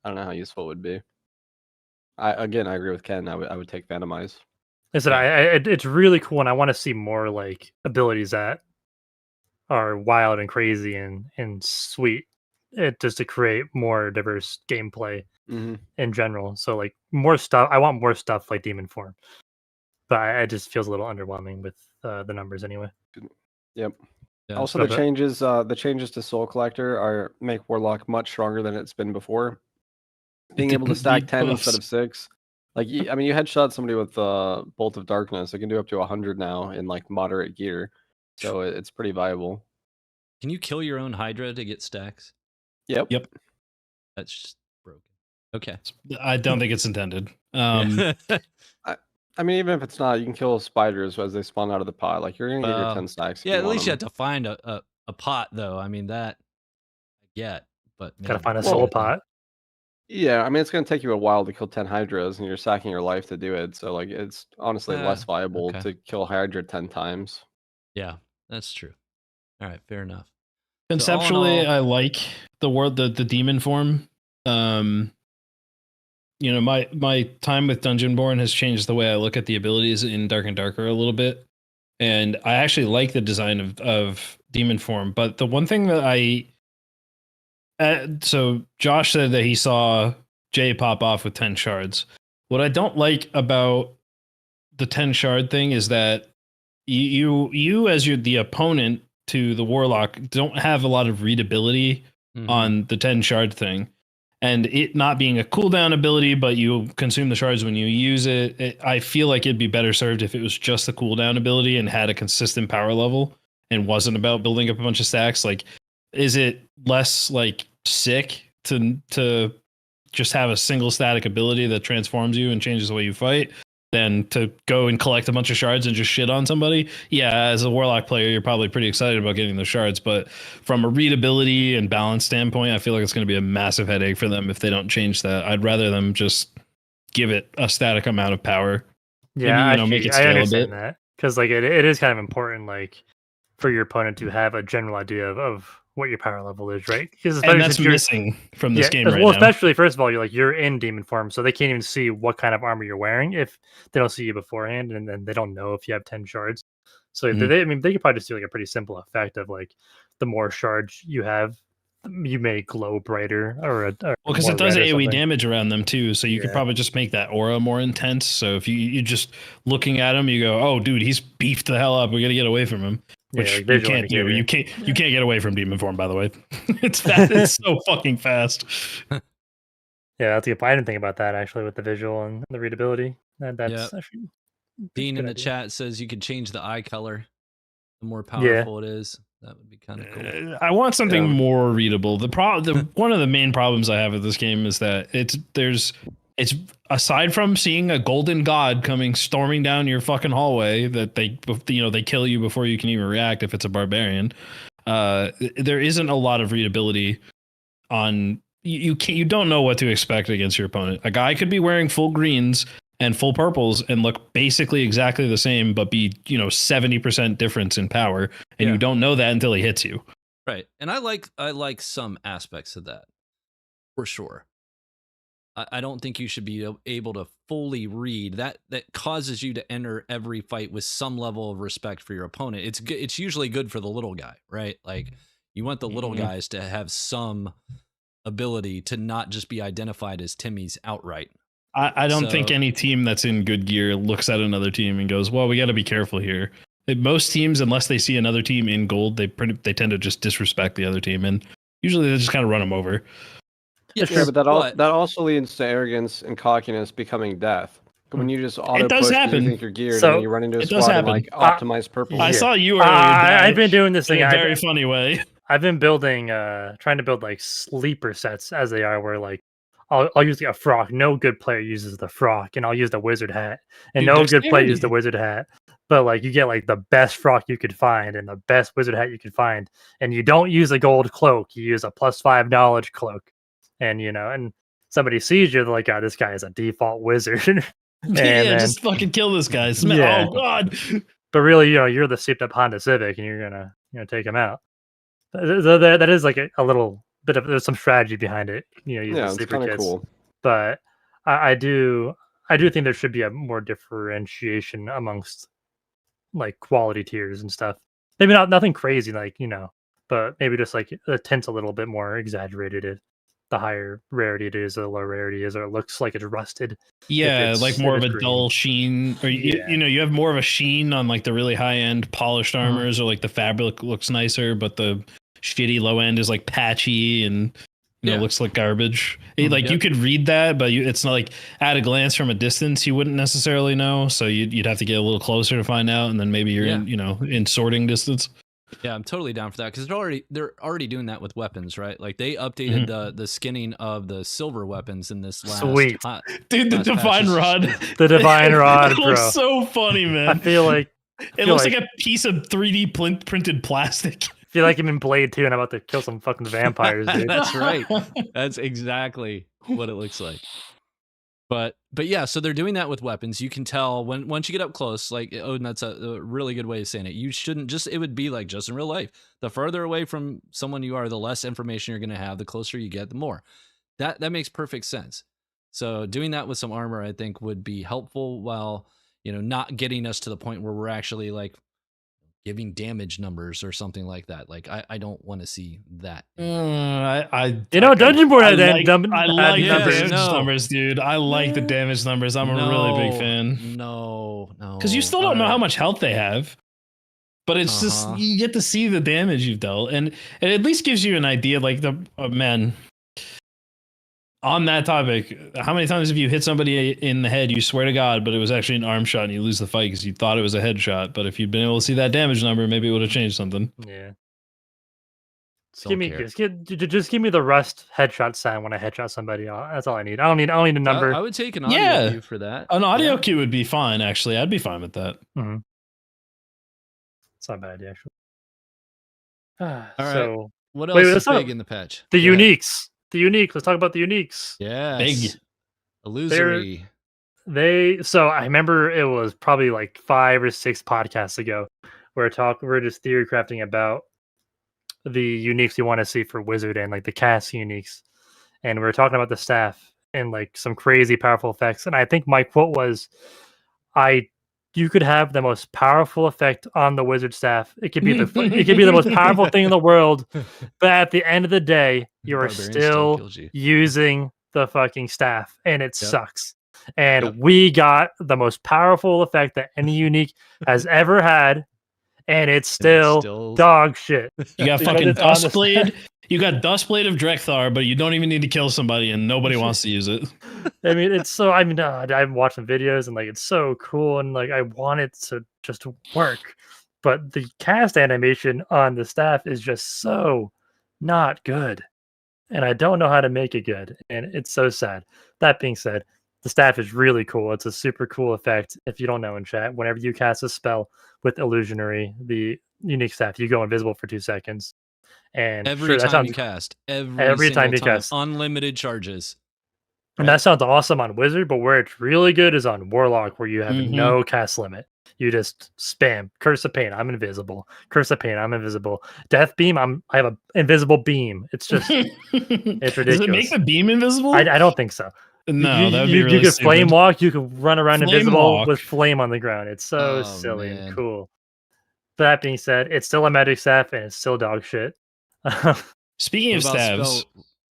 I don't know how useful it would be. I agree with Ken. I would take Phantomize. Listen, it's really cool, and I want to see more like abilities that are wild and crazy and sweet. Just to create more diverse gameplay in general. So like more stuff. I want more stuff like demon form, but it just feels a little underwhelming with the numbers anyway. Yep. Yeah. Also, the changes to Soul Collector make Warlock much stronger than it's been before. Being able to stack 10 instead of 6. Like, you headshot somebody with Bolt of Darkness. It can do up to 100 now in like moderate gear. So it's pretty viable. Can you kill your own Hydra to get stacks? Yep. That's just broken. Okay. I don't think it's intended. I mean, even if it's not, you can kill spiders as they spawn out of the pot. Like, you're going to get your 10 stacks. Yeah, at least you have to find a pot, though. I mean, that I get, but gotta find a soul pot. Yeah, I mean, it's going to take you a while to kill 10 Hydras, and you're sacking your life to do it. So, like, it's honestly less viable to kill Hydra 10 times. Yeah, that's true. All right, fair enough. Conceptually, I like the demon form. My time with Dungeonborn has changed the way I look at the abilities in Dark and Darker a little bit, and I actually like the design of demon form. But the one thing that so Josh said that he saw Jay pop off with 10 shards. What I don't like about the 10 shard thing is that you as the opponent to the warlock don't have a lot of readability on the 10 shard thing, and it not being a cooldown ability, but you consume the shards when you use it. I feel like it'd be better served if it was just the cooldown ability and had a consistent power level and wasn't about building up a bunch of stacks. Like, is it less like sick to just have a single static ability that transforms you and changes the way you fight than to go and collect a bunch of shards and just shit on somebody? Yeah, as a warlock player, you're probably pretty excited about getting those shards, but from a readability and balance standpoint, I feel like it's going to be a massive headache for them if they don't change that. I'd rather them just give it a static amount of power. Yeah, maybe, make it scale I understand a bit. that, because like it is kind of important, like for your opponent to have a general idea of what your power level is, right? And that's missing from this game right now. Especially, first of all, you're in demon form, so they can't even see what kind of armor you're wearing if they don't see you beforehand, and then they don't know if you have 10 shards. So they could probably just do like a pretty simple effect of like the more shards you have, you may glow brighter, or because it does AoE damage around them too, so you could probably just make that aura more intense. So if you just looking at him, you go, "Oh, dude, he's beefed the hell up. We got to get away from him." Which you can't do. You can't get away from demon form, by the way. It's fast. It's so fucking fast. Yeah, that's good. I didn't think about that actually with the visual and the readability. That's actually Dean in the chat says you could change the eye color. The more powerful it is, that would be kind of cool. I want something more readable. One of the main problems I have with this game is that it's aside from seeing a golden god coming storming down your fucking hallway that they kill you before you can even react if it's a barbarian. There isn't a lot of readability on you don't know what to expect against your opponent. A guy could be wearing full greens and full purples and look basically exactly the same, but be 70% difference in power, and you don't know that until he hits you. Right, and I like some aspects of that for sure. I don't think you should be able to fully read that. That causes you to enter every fight with some level of respect for your opponent. It's usually good for the little guy, right? Like you want the little guys to have some ability to not just be identified as Timmy's outright. I don't think any team that's in good gear looks at another team and goes, "Well, we got to be careful here." Most teams, unless they see another team in gold, they tend to just disrespect the other team, and usually they just kind of run them over. Yeah, but that also leads to arrogance and cockiness becoming death. When you just auto push and you think you're geared, and then you run into a squad and like optimize purple. I saw you earlier. I've been doing this thing in a very funny way. I've been building, trying to build like sleeper sets as they are, where like I'll use like a frock. No good player uses the frock, and I'll use the wizard hat. And Dude, no good player uses the dexterity. wizard hat. But like you get like the best frock you could find and the best wizard hat you could find, and you don't use a gold cloak. You use a +5 knowledge cloak, and and somebody sees you, they're like, "Oh, this guy is a default wizard." And Yeah, then, just fucking kill this guy. Yeah. Oh god. but really, you're the souped up Honda Civic, and you're gonna take him out. That is like a little bit of there's some strategy behind it. Using Yeah, it's sleeper kind of kits. cool. But I do think there should be a more differentiation amongst like quality tiers and stuff. Maybe nothing crazy but maybe just like the tint's a little bit more exaggerated. The higher rarity it is, or the low rarity is, or it looks like it's rusted. Yeah, it's- like more if of a it's green. dull sheen, or Yeah. you have more of a sheen on like the really high end polished armors, or like the fabric looks nicer, but the shitty low end is like patchy and Yeah. looks like garbage. Mhm. You could read that, but it's not like at a glance from a distance you wouldn't necessarily know. So you'd have to get a little closer to find out, and then maybe you're in sorting distance. Yeah, I'm totally down for that because they're already doing that with weapons, right? Like they updated the skinning of the silver weapons in this last. Sweet. Dude, the last divine patch is- rod. The divine rod, It bro. looks so funny, man. I feel like it looks like a piece of 3D printed plastic. I'm in Blade 2 and I'm about to kill some fucking vampires, dude. That's right. That's exactly what it looks like. But yeah, so they're doing that with weapons. You can tell once you get up close, like Odin, that's a really good way of saying it. You shouldn't it would be like just in real life. The further away from someone you are, the less information you're going to have. The closer you get, the more. That makes perfect sense. So doing that with some armor, I think, would be helpful while not getting us to the point where we're actually like giving damage numbers or something like that. Like I don't want to see that. Dungeonborn had I like the numbers. damage numbers, dude. I like the damage numbers. I'm a really big fan. No. Because you still don't know how much health they have. But it's just you get to see the damage you've dealt, and it at least gives you an idea. Like man, on that topic, how many times have you hit somebody in the head? You swear to God, but it was actually an arm shot, and you lose the fight because you thought it was a headshot. But if you'd been able to see that damage number, maybe it would have changed something. Yeah. Just give me the rust headshot sign when I headshot somebody. That's all I need. I don't need a number. I would take an audio cue for that. An audio cue would be fine. Actually, I'd be fine with that. Mm-hmm. It's not a bad idea, actually. All right. So what else is big in the patch? The uniques. The unique. Let's talk about the uniques. Yes. Big. Illusory. So I remember it was probably like 5 or 6 podcasts ago where we're just theory crafting about the uniques you want to see for wizard and like the cast uniques, and we were talking about the staff and like some crazy powerful effects. And I think my quote was, you could have the most powerful effect on the wizard staff. It could be the most powerful thing in the world, but at the end of the day, you are Barbarian still kills you. using the fucking staff, and it sucks. And we got the most powerful effect that any unique has ever had, and it's still dog shit. You got fucking Dustblade. You got Dustblade of Drekthar, but you don't even need to kill somebody, and nobody wants to use it. I've watched some videos, and like it's so cool, and like I want it to just work, but the cast animation on the staff is just so not good, and I don't know how to make it good, and it's so sad. That being said, the staff is really cool. It's a super cool effect. If you don't know in chat, whenever you cast a spell with illusionary, the unique staff, you go invisible for 2 seconds. And every time you cast, every time you cast, unlimited charges. And that sounds awesome on wizard, but where it's really good is on warlock, where you have no cast limit. You just spam Curse of Pain. I'm invisible. Curse of Pain. I'm invisible. Death Beam. I have an invisible beam. It's just it's ridiculous. Does it make the beam invisible? I don't think so. No, that would be really you could stupid. flame walk. You could run around invisible walk with flame on the ground. It's so silly and cool. That being said, it's still a magic staff and it's still dog shit. Speaking of staffs,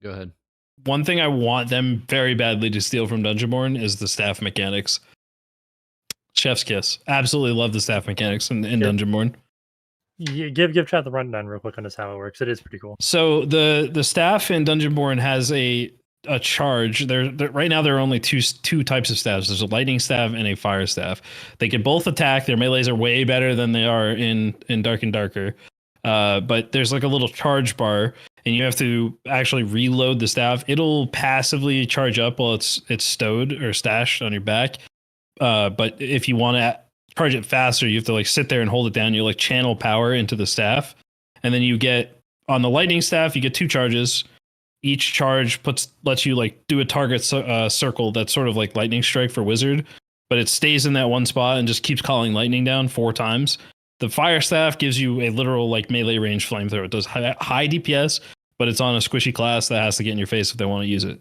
go ahead. One thing I want them very badly to steal from Dungeonborn is the staff mechanics. Chef's kiss. Absolutely love the staff mechanics in Dungeonborn. Give chat the rundown real quick on this how it works. It is pretty cool. So the staff in Dungeonborn has a charge. Right now there are only two types of staffs. There's a lightning staff and a fire staff. They can both attack. Their melees are way better than they are in Dark and Darker. But there's like a little charge bar, and you have to actually reload the staff. It'll passively charge up while it's stowed or stashed on your back. But if you want to charge it faster, you have to like sit there and hold it down. You like channel power into the staff, and then you get on the lightning staff. You get 2 charges. Each charge lets you like do a target circle that's sort of like lightning strike for wizard, but it stays in that one spot and just keeps calling lightning down 4 times. The fire staff gives you a literal like melee range flamethrower. It does high DPS, but it's on a squishy class that has to get in your face if they want to use it.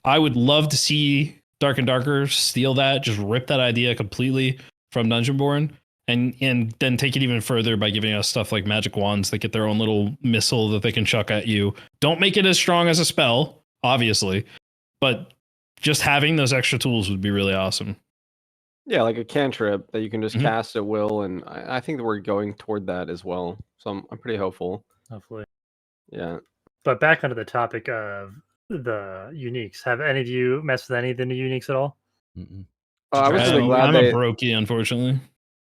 I would love to see Dark and Darker steal that, just rip that idea completely from Dungeonborn, and then take it even further by giving us stuff like magic wands that get their own little missile that they can chuck at you. Don't make it as strong as a spell, obviously, but just having those extra tools would be really awesome. Yeah, like a cantrip that you can just cast at will, and I think that we're going toward that as well. So I'm pretty hopeful. Hopefully. Yeah. But back onto the topic of the uniques. Have any of you messed with any of the new uniques at all? I was really glad I'm a brokey, unfortunately.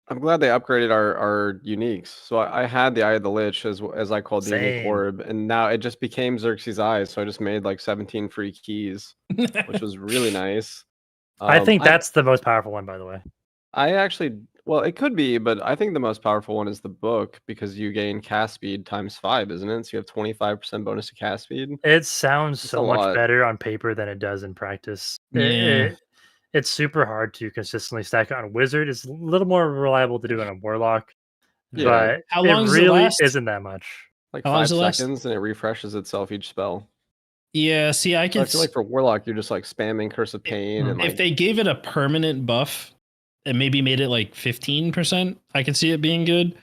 I'm glad they upgraded our uniques. So I had the Eye of the Lich, as I called the unique orb, and now it just became Xerxes' Eyes. So I just made like 17 free keys, which was really nice. I think that's the most powerful one, by the way. Well, it could be, but I think the most powerful one is the book, because you gain cast speed times 5, isn't it? So you have 25% bonus to cast speed. It sounds so much better on paper than it does in practice. Yeah. It's super hard to consistently stack it on Wizard. It's a little more reliable to do it on Warlock. Yeah. But How long it does it really last? isn't that much. Like How long 5 does it last? seconds, and it refreshes itself each spell. Yeah, see, I So can I feel like for Warlock, you're just like spamming Curse of Pain. And if they gave it a permanent buff and maybe made it like 15%, I could see it being good.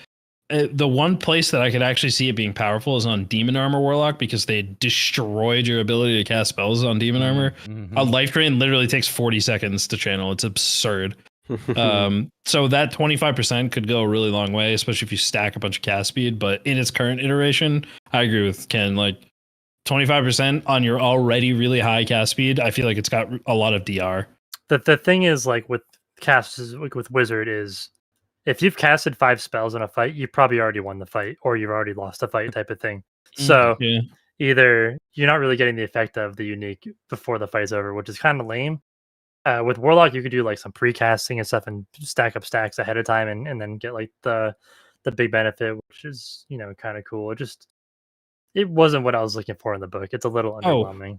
The one place that I could actually see it being powerful is on Demon Armor Warlock, because they destroyed your ability to cast spells on Demon Armor. A life drain literally takes 40 seconds to channel. It's absurd. So that 25% could go a really long way, especially if you stack a bunch of cast speed. But in its current iteration, I agree with Ken. Like 25% on your already really high cast speed, I feel like it's got a lot of DR. The thing is, like with casts, like with Wizard, is if you've casted 5 spells in a fight, you probably already won the fight, or you've already lost the fight, type of thing. So either you're not really getting the effect of the unique before the fight's over, which is kind of lame. With Warlock, you could do like some pre-casting and stuff and stack up stacks ahead of time, and then get like the big benefit, which is, you know, kind of cool. It wasn't what I was looking for in the book. It's a little underwhelming.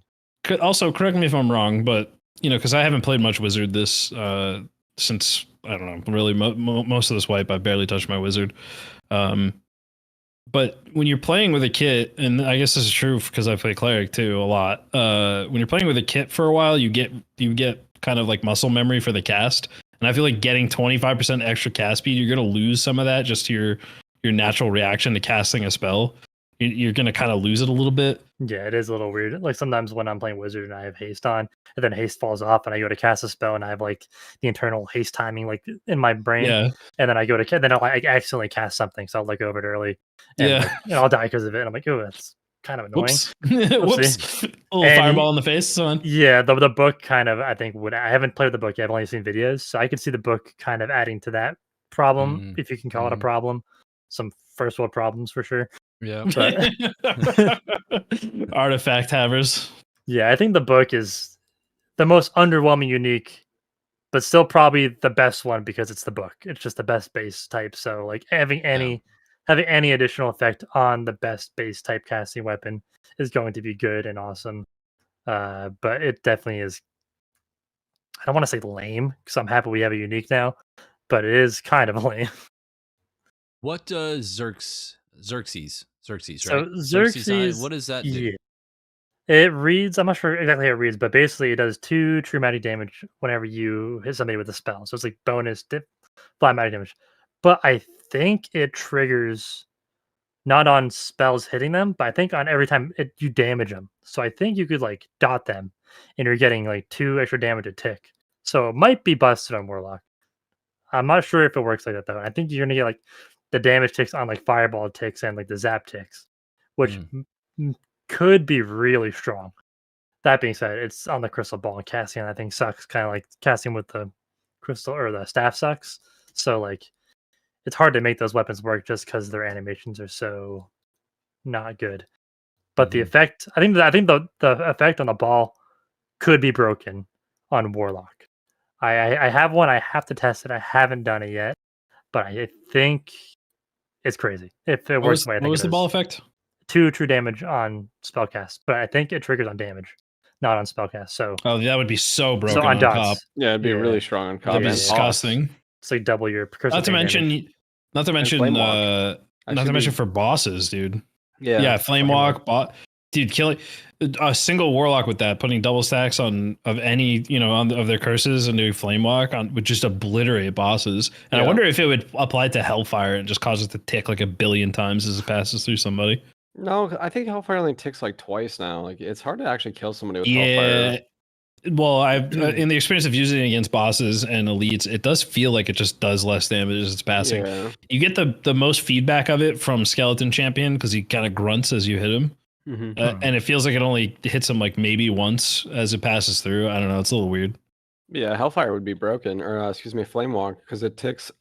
Also, correct me if I'm wrong, but you know, because I haven't played much Wizard this since, I don't know, really most of this wipe, I barely touched my Wizard. But when you're playing with a kit, and I guess this is true because I play Cleric too a lot. When you're playing with a kit for a while, you get kind of like muscle memory for the cast, and I feel like getting 25% extra cast speed, you're gonna lose some of that just to your natural reaction to casting a spell. You're gonna kind of lose it a little bit. Yeah, it is a little weird. Like sometimes when I'm playing Wizard and I have haste on, and then haste falls off, and I go to cast a spell, and I have like the internal haste timing like in my brain, and then I go to then I accidentally cast something, so I'll like go over it early, and I'll die because of it. And I'm like, oh, that's kind of annoying. Whoops! A little fireball in the face, son. Yeah, the book kind of, I think, I haven't played the book yet. I've only seen videos, so I could see the book kind of adding to that problem, if you can call it a problem. Some first world problems for sure. Yeah. But artifact havers. Yeah, I think the book is the most underwhelming unique, but still probably the best one because it's the book. It's just the best base type. So like having any additional effect on the best base type casting weapon is going to be good and awesome. But it definitely is, I don't want to say lame, because I'm happy we have a unique now, but it is kind of lame. What does Xerxes, right? So Xerxes, what does that do? Yeah. It reads, I'm not sure exactly how it reads, but basically it does 2 true magic damage whenever you hit somebody with a spell. So it's like bonus flat magic damage. But I think it triggers not on spells hitting them, but I think on every time you damage them. So I think you could like dot them and you're getting like 2 extra damage a tick. So it might be busted on Warlock. I'm not sure if it works like that though. I think you're gonna get like the damage ticks on like fireball ticks and like the zap ticks, which could be really strong. That being said, it's on the crystal ball, and casting on that thing sucks. Kind of like casting with the crystal or the staff sucks. So like it's hard to make those weapons work just because their animations are so not good. but the effect, I think the effect on the ball could be broken on warlock. I have one. I have to test it. I haven't done it yet, but I think it's crazy if it works the way I think it is. What was the ball effect? 2 true damage on spellcast, but I think it triggers on damage, not on spellcast. So that would be so broken on on dots. cop. Yeah, it'd be really strong on cop. That'd be disgusting. It's like double your precursor. Not to mention damage. for bosses, dude. Yeah, flame walk, dude, killing a single warlock with that, putting double stacks of any of their curses and doing flame walk would just obliterate bosses. And I wonder if it would apply to Hellfire and just cause it to tick like 1 billion times as it passes through somebody. No, I think Hellfire only ticks like twice now. Like it's hard to actually kill somebody with Hellfire. Well, I've in the experience of using it against bosses and elites, it does feel like it just does less damage as it's passing. Yeah. You get the most feedback of it from Skeleton Champion because he kind of grunts as you hit him. And it feels like it only hits him like maybe once as it passes through. I don't know. It's a little weird. Yeah, Hellfire would be broken, or Flame Walk, because it ticks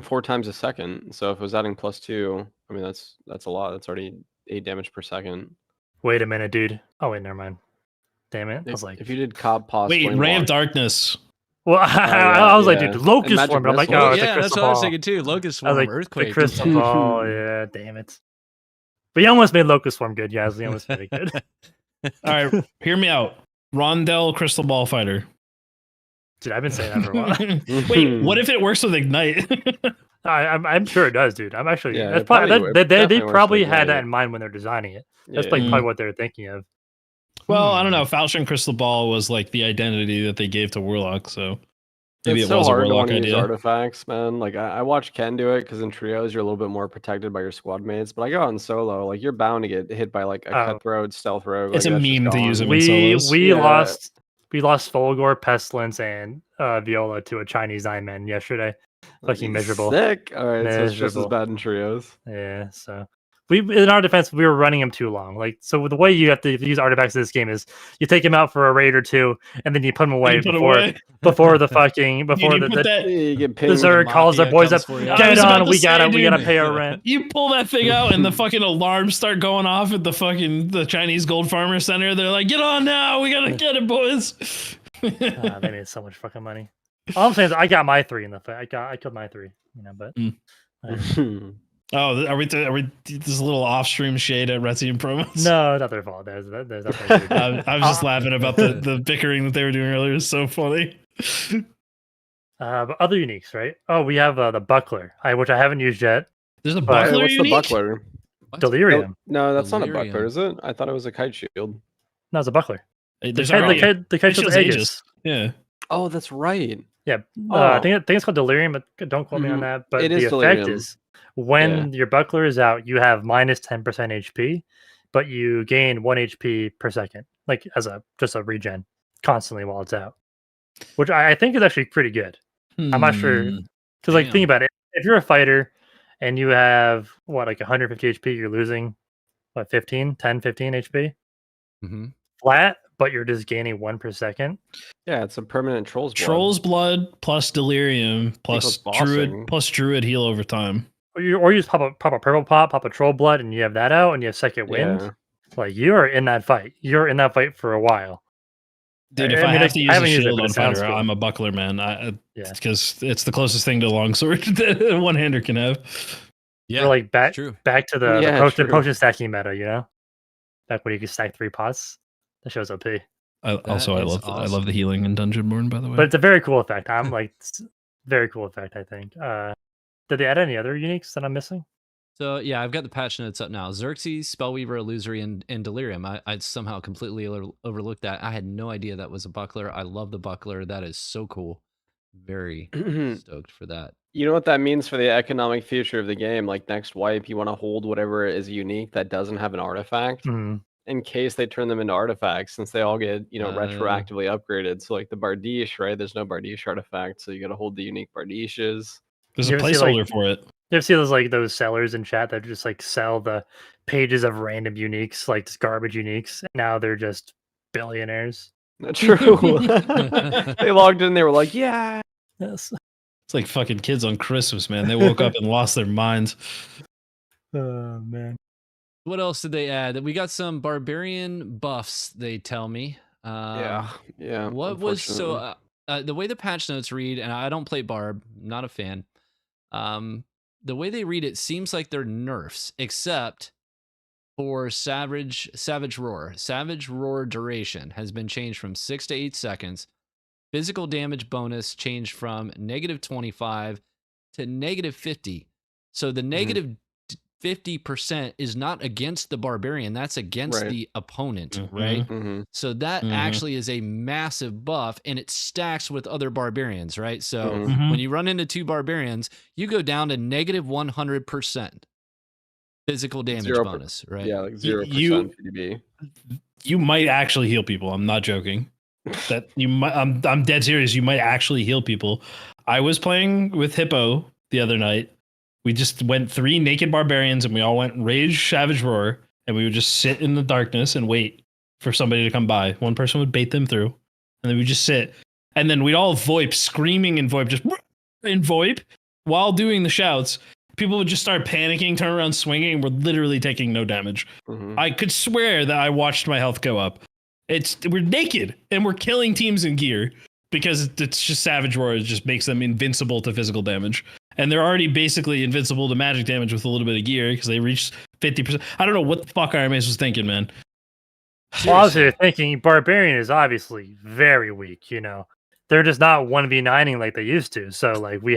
4 times a second. So if it was adding +2, I mean that's a lot. That's already 8 damage per second. Wait a minute, dude. Oh wait, never mind. Damn it! I was like, if you did Cobb Pause. Wait, Ray of Darkness. Well, I was like, dude, Locust Swarm. But I'm like, oh, yeah, that's what I was thinking too. Locust Swarm, like, Earthquake. The Crystal Ball, yeah, damn it. But you almost made Locust Swarm good. Yeah, you almost made it good. All right, hear me out. Rondell Crystal Ball Fighter. Dude, I've been saying that for a while. Wait, what if it works with Ignite? I'm sure it does, dude. I'm actually. Yeah, that's they probably had that in mind when they're designing it. That's probably what they're thinking of. Well, I don't know. Falchion Crystal Ball was like the identity that they gave to Warlock, so maybe it's it was so a hard Warlock to idea. use artifacts, man. Like I watched Ken do it because in trios you're a little bit more protected by your squad mates. But I go out in solo, like you're bound to get hit by like a cutthroat, stealth rogue. It's like, a meme to use them in solos. We lost Fulgor, Pestilence, and Viola to a Chinese Iron Man yesterday. Fucking miserable. Sick. All right, so it's just as bad in trios. Yeah, so in our defense, we were running him too long. Like, so the way you have to use artifacts in this game is you take him out for a raid or 2, and then you put him away before the Zerg calls their boys up. Get on, we gotta pay our rent. You pull that thing out, and the fucking alarms start going off at the Chinese Gold Farmer Center. They're like, "Get on now, we gotta get it, boys." They made so much fucking money. All I'm saying is I got my 3 in the fight. I killed my 3, but. Oh, are we this little off-stream shade at Retzi and Promos? No, not their fault. There's I was just laughing about the bickering that they were doing earlier. It's so funny. But other uniques, right? Oh, we have the Buckler, which I haven't used yet. There's a Buckler. What's the Buckler? Delirium. No, that's not a Buckler, is it? I thought it was a kite shield. No, it's a Buckler. There's the kite shield's Aegis. Yeah. Oh, that's right. Yeah. I think it's called Delirium, but don't quote me on that. But the effect is when your Buckler is out, you have minus 10% HP, but you gain 1 HP per second, like as just a regen constantly while it's out, which I think is actually pretty good. I'm not sure because think about it. If you're a fighter and you have like 150 HP, you're losing 15 HP flat, but you're just gaining 1 per second. Yeah, it's a permanent Troll's Blood. Troll's Blood plus Delirium plus Druid heal over time. Or you just pop a purple pop a Troll Blood, and you have that out, and you have second wind. Yeah. Like you are in that fight. You're in that fight for a while. Dude, if I have to use a shield on fighter, I'm a Buckler man. Because it's the closest thing to longsword that a one-hander can have. Yeah, or like back to the potion stacking meta. Back when you could stack 3 pots. That shows OP. I love the healing in Dungeonborn, by the way. But it's a very cool effect. I'm like, very cool effect. I think. Did they add any other uniques that I'm missing? So yeah, I've got the patch notes up now. Xerxes, Spellweaver, Illusory, and Delirium. I somehow completely overlooked that. I had no idea that was a Buckler. I love the Buckler. That is so cool. Very stoked for that. You know what that means for the economic future of the game? Like next wipe, you want to hold whatever is unique that doesn't have an artifact. In case they turn them into artifacts, since they all get retroactively upgraded. So like the Bardiche, right? There's no Bardiche artifact, so you got to hold the unique Bardiches. There's a placeholder for it. You ever see those sellers in chat that just like sell the pages of random uniques, like just garbage uniques? And now they're just billionaires. Not true. They logged in, they were like, yeah. Yes. It's like fucking kids on Christmas, man. They woke up and lost their minds. Oh man. What else did they add? We got some barbarian buffs, they tell me. Yeah. What was so unfortunately. the way the patch notes read, and I don't play Barb, not a fan. The way they read it seems like they're nerfs, except for Savage Roar. Savage Roar duration has been changed from 6 to 8 seconds. Physical damage bonus changed from -25 to -50. So the negative 50% is not against the barbarian, that's against Right. the opponent, right? Mhm. So that actually is a massive buff, and it stacks with other barbarians, right? So Mhm. when you run into 2 barbarians, you go down to -100% physical damage 0%. bonus, right? Yeah, like 0% You PDB. you might actually heal people. I'm not joking. That you might. I'm dead serious. You might actually heal people. I was playing with Hippo the other night. We just went 3 naked barbarians, and we all went Rage, Savage Roar, and we would just sit in the darkness and wait for somebody to come by. One person would bait them through, and then we just sit, and then we'd all VoIP, screaming in VoIP, just in VoIP while doing the shouts. People would just start panicking, turn around, swinging, and we're literally taking no damage. Mhm. I could swear that I watched my health go up. We're naked and we're killing teams in gear because it's just Savage Roar. It just makes them invincible to physical damage, and they're already basically invincible to magic damage with a little bit of gear because they reached 50%. I don't know what the fuck Iron Mace was thinking, man. Well, obviously, you're thinking Barbarian is obviously very weak. They're just not 1v9ing like they used to. So like we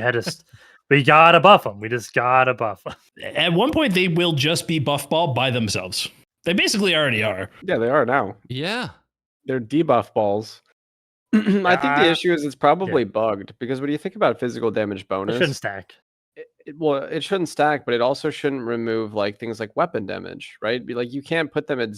gotta buff them. We just gotta buff them. At one point, they will just be buff ball by themselves. They basically already are. Yeah, they are now. Yeah. They're debuff balls. I think the issue is it's probably bugged because when you think about physical damage It bonus, shouldn't stack. it shouldn't stack, but it also shouldn't remove like things like weapon damage, right? Be like you can't put them at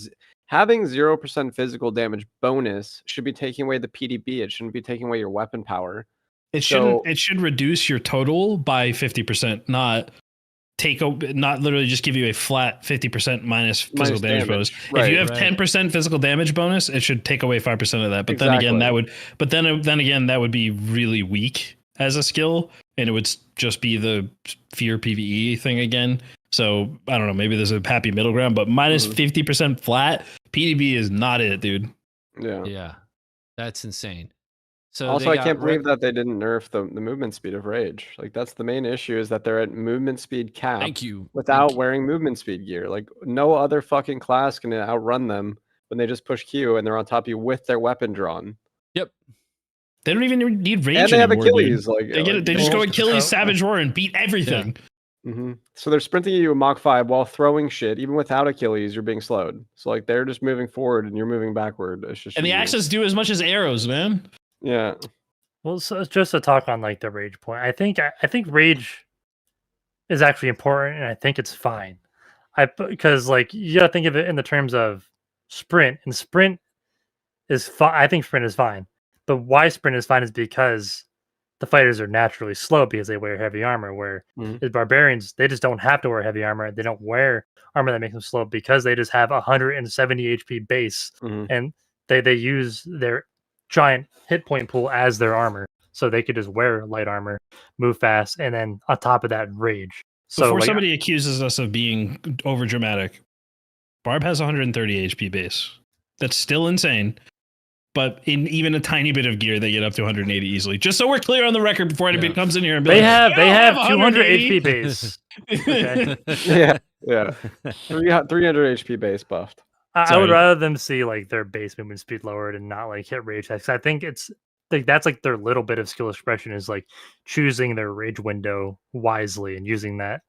having 0% physical damage bonus should be taking away the PDB. It shouldn't be taking away your weapon power. It should reduce your total by 50%, not literally just give you a flat 50% minus physical damage bonus. Right, if you have right. 10% physical damage bonus, it should take away 5% of that. But Exactly. then again that would be really weak as a skill, and it would just be the fear PvE thing again. So I don't know, maybe there's a happy middle ground, but minus 50% flat PDB is not it, dude. Yeah. That's insane. So Also, I can't believe that they didn't nerf the movement speed of Rage. Like that's the main issue is that they're at movement speed cap. Thank you. Without wearing movement speed gear. Like no other fucking class can outrun them when they just push Q and they're on top of you with their weapon drawn. Yep. They don't even need Rage and they anymore, have Achilles. dude. Like they get it. They just go Achilles, Savage Roar, and beat everything. So they're sprinting you Mach 5 while throwing shit. Even without Achilles, you're being slowed. So like they're just moving forward and you're moving backward. It's just and the axes do as much as arrows, man. Yeah. Well, so just to talk on like the Rage point, I think Rage is actually important, and I think it's fine. Because like you gotta think of it in the terms of sprint, and sprint is fine. I think sprint is fine, but why sprint is fine is because the fighters are naturally slow because they wear heavy armor. Where the barbarians, they just don't have to wear heavy armor. They don't wear armor that makes them slow because they just have 170 HP base, and they use their giant hit point pool as their armor, so they could just wear light armor, move fast, and then on top of that, Rage. So before somebody accuses us of being over dramatic, Barb has 130 HP base. That's still insane. But in even a tiny bit of gear, they get up to 180 easily. Just so we're clear on the record before anybody comes in here and be they like, have 200 HP base. Yeah. 300 HP base buffed. I would rather them see like their base movement speed lowered and not like hit rage attacks. I think it's like that's like their little bit of skill expression is like choosing their rage window wisely and using that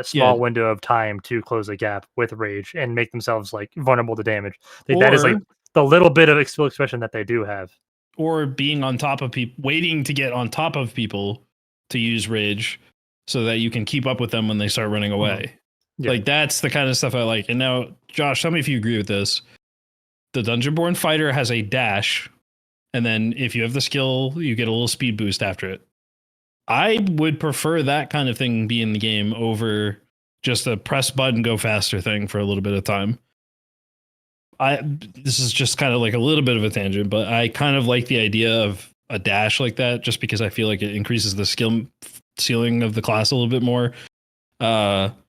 small window of time to close a gap with rage and make themselves like vulnerable to damage. That is like the little bit of skill expression that they do have. Or being on top of people, waiting to get on top of people to use rage so that you can keep up with them when they start running away. Yeah. Like that's the kind of stuff I like. And now, Josh, tell me if you agree with this. The Dungeonborn fighter has a dash, and then if you have the skill, you get a little speed boost after it. I would prefer that kind of thing be in the game over just a press button, go faster thing for a little bit of time. This is just kind of like a little bit of a tangent, but I kind of like the idea of a dash like that just because I feel like it increases the skill ceiling of the class a little bit more.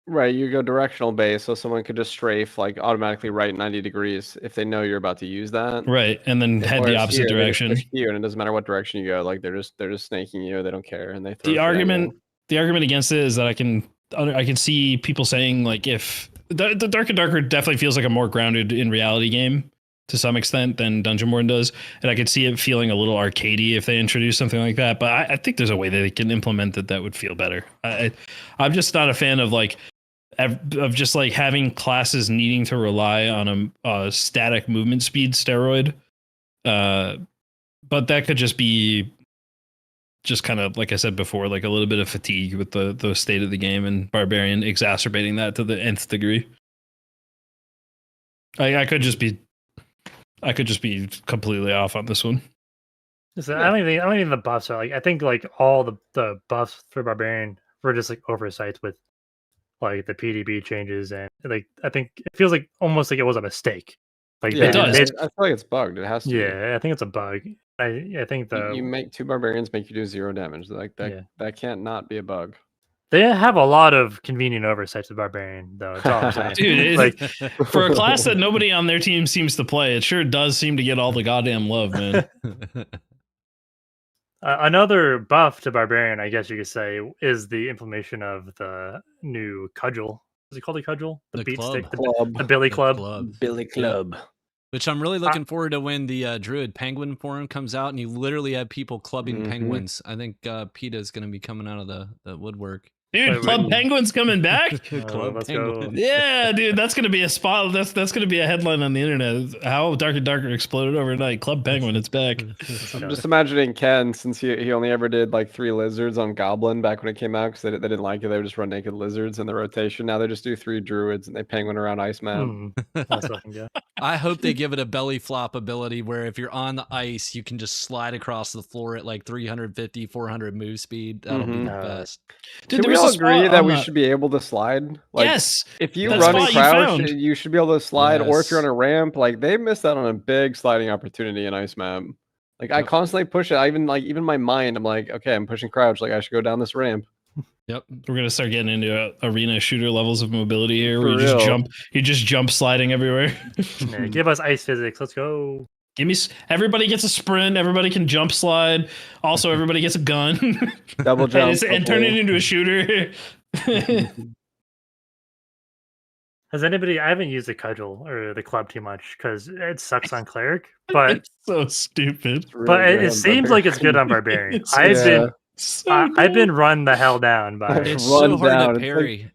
Right, you go directional base, so someone could just strafe like automatically right 90 degrees if they know you're about to use that. Right, and then head the Whereas opposite here, they just direction. push Q, and it doesn't matter what direction you go. Like they're just snaking you. They don't care, and they throw. The argument triangle. the argument against it is that I can see people saying like if the Dark and Darker definitely feels like a more grounded in reality game to some extent than Dungeonborn does, and I could see it feeling a little arcadey if they introduce something like that. But I think there's a way that they can implement it that would feel better. I'm just not a fan of like of just like having classes needing to rely on a static movement speed steroid. But that could just be just kind of like I said before, like a little bit of fatigue with the state of the game, and Barbarian exacerbating that to the nth degree. I could just be completely off on this one. So I don't even think the buffs are like. I think like all the buffs for Barbarian were just like oversights with like the PDB changes, and like I think it feels like almost like it was a mistake. Like it does. I feel like it's bugged. It has to. Yeah, I think it's a bug. I think you make 2 barbarians make you do 0 damage. Like that. Yeah. That can't not be a bug. They have a lot of convenient oversights with Barbarian, though. It's all I'm saying. Dude, like for a class that nobody on their team seems to play, it sure does seem to get all the goddamn love, man. Another buff to Barbarian, I guess you could say, is the implementation of the new cudgel. Is it called a cudgel? The beat club. stick, Club. the Billy Club. Billy Club. Which I'm really looking forward to when the Druid Penguin form comes out, and you literally have people clubbing penguins. I think PETA is going to be coming out of the woodwork. Dude, Club Penguin's coming back. Club let's Penguin. go. Yeah, dude, that's gonna be a spot. That's gonna be a headline on the internet. How Dark and Darker exploded overnight. Club Penguin, it's back. I'm just imagining Ken, since he only ever did like 3 lizards on Goblin back when it came out, because they didn't like it. They would just run naked lizards in the rotation. Now they just do 3 druids and they penguin around ice map. That's fucking good. I hope they give it a belly flop ability where if you're on the ice, you can just slide across the floor at like 350, 400 move speed. That'll be the best. Dude, Can we all agree that we should be able to slide? Like, yes. If you That's run and what you crouch, found. you should be able to slide. Or if Yes. you're on a ramp, like they missed out on a big sliding opportunity in ice map. Like I constantly push it. I even my mind, I'm like, okay, I'm pushing crouch. Like I should go down this ramp. Yep. We're gonna start getting into arena shooter levels of mobility here, For where real. you just jump sliding everywhere. Yeah, give us ice physics. Let's go. Give me. Everybody gets a sprint. Everybody can jump slide. Also, everybody gets a gun. Double jump and turn it into a shooter. Has anybody? I haven't used the cudgel or the club too much because it sucks on cleric, but It's so stupid. It's really but good it on seems like it's good on barbarian. It's I've been run the hell down by it. It's Run so hard down. to It's parry.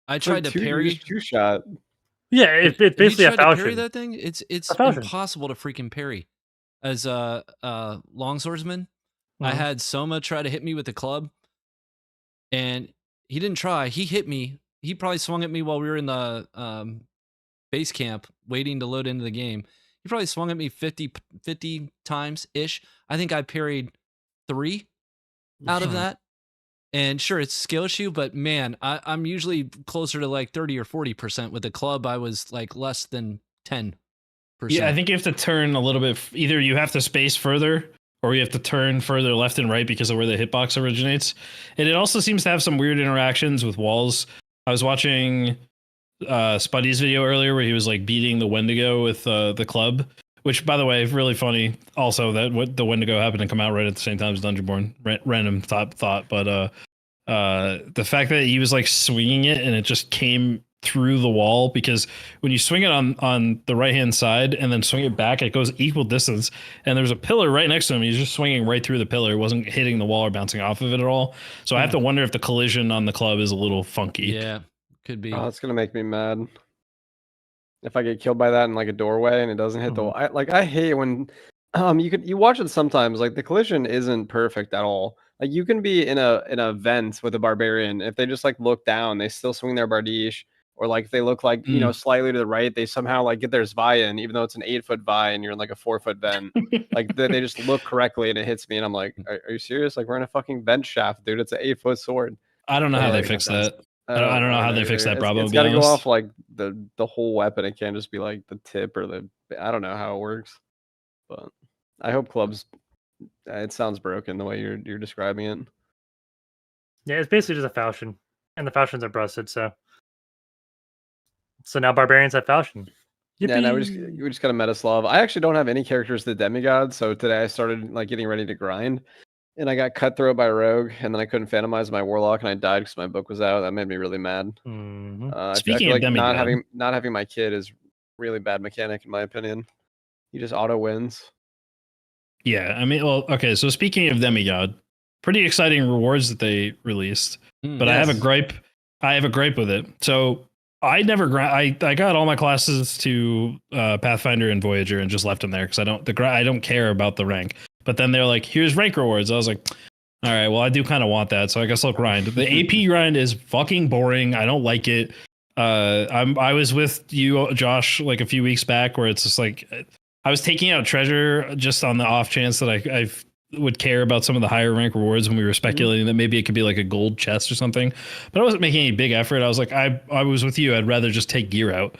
I It's like tried to two- parry. two shot. Yeah, it's Have you basically a tried to parry falchion. that thing? It's A falchion. impossible to freaking parry. As a longswordsman, I Mhm. had Soma try to hit me with the club, and he didn't try. He hit me. He probably swung at me while we were in the base camp waiting to load into the game. He probably swung at me 50 times ish. I think I parried 3 out of that. And sure, it's a skill issue, but man, I'm usually closer to like 30 or 40% with the club. I was like less than 10%. Yeah, I think you have to turn a little bit. Either you have to space further, or you have to turn further left and right because of where the hitbox originates. And it also seems to have some weird interactions with walls. I was watching Spuddy's video earlier where he was like beating the Wendigo with the club, which, by the way, really funny. Also, that what the Wendigo happened to come out right at the same time as Dungeonborn. Random thought, but the fact that he was like swinging it and it just came through the wall, because when you swing it on the right hand side and then swing it back, it goes equal distance, and there's a pillar right next to him. He's just swinging right through the pillar. It wasn't hitting the wall or bouncing off of it at all. So I have to wonder if the collision on the club is a little funky. Yeah, could be. Oh, it's gonna make me mad. If I get killed by that in like a doorway and it doesn't hit the wall. I hate when you watch it sometimes, like the collision isn't perfect at all. Like you can be in a vent with a barbarian. If they just like look down, they still swing their bardiche. Or like if they look like, you know, slightly to the right, they somehow like get their Zvi in, even though it's an 8-foot Vi and you're in like a 4-foot vent. Like they just look correctly and it hits me and I'm like, are you serious? Like we're in a fucking vent shaft, dude. It's an 8-foot sword. I don't know how they fix that. I don't know how they fix that problem. It's got to go off like the whole weapon. It can't just be like the tip or the. I don't know how it works, but I hope clubs. It sounds broken the way you're describing it. Yeah, it's basically just a falchion, and the falchions are busted. So So now barbarians have Falchion. Yeah, now we Yippee! just got a Metaslav. I actually don't have any characters to demigod, so today I started like getting ready to grind, and I got cutthroat by rogue, and then I couldn't phantomize my warlock, and I died because my book was out. That made me really mad. I Speaking feel of like demigod, not having my kid is really bad mechanic in my opinion. He just auto wins. yeah, I mean, well, okay. So speaking of demigod, pretty exciting rewards that they released, but I have a Yes. gripe. I have a gripe with it. So I never I got all my classes to Pathfinder and Voyager and just left them there because I don't care about the rank. But then they're like, here's rank rewards. I was like, all right, well, I do kind of want that, so I guess I'll grind. The AP grind is fucking boring. I don't like it. I was with you, Josh, like a few weeks back, where it's just like I was taking out treasure just on the off chance that I would care about some of the higher rank rewards when we were speculating that maybe it could be like a gold chest or something. But I wasn't making any big effort. I was like, I was with you. I'd rather just take gear out.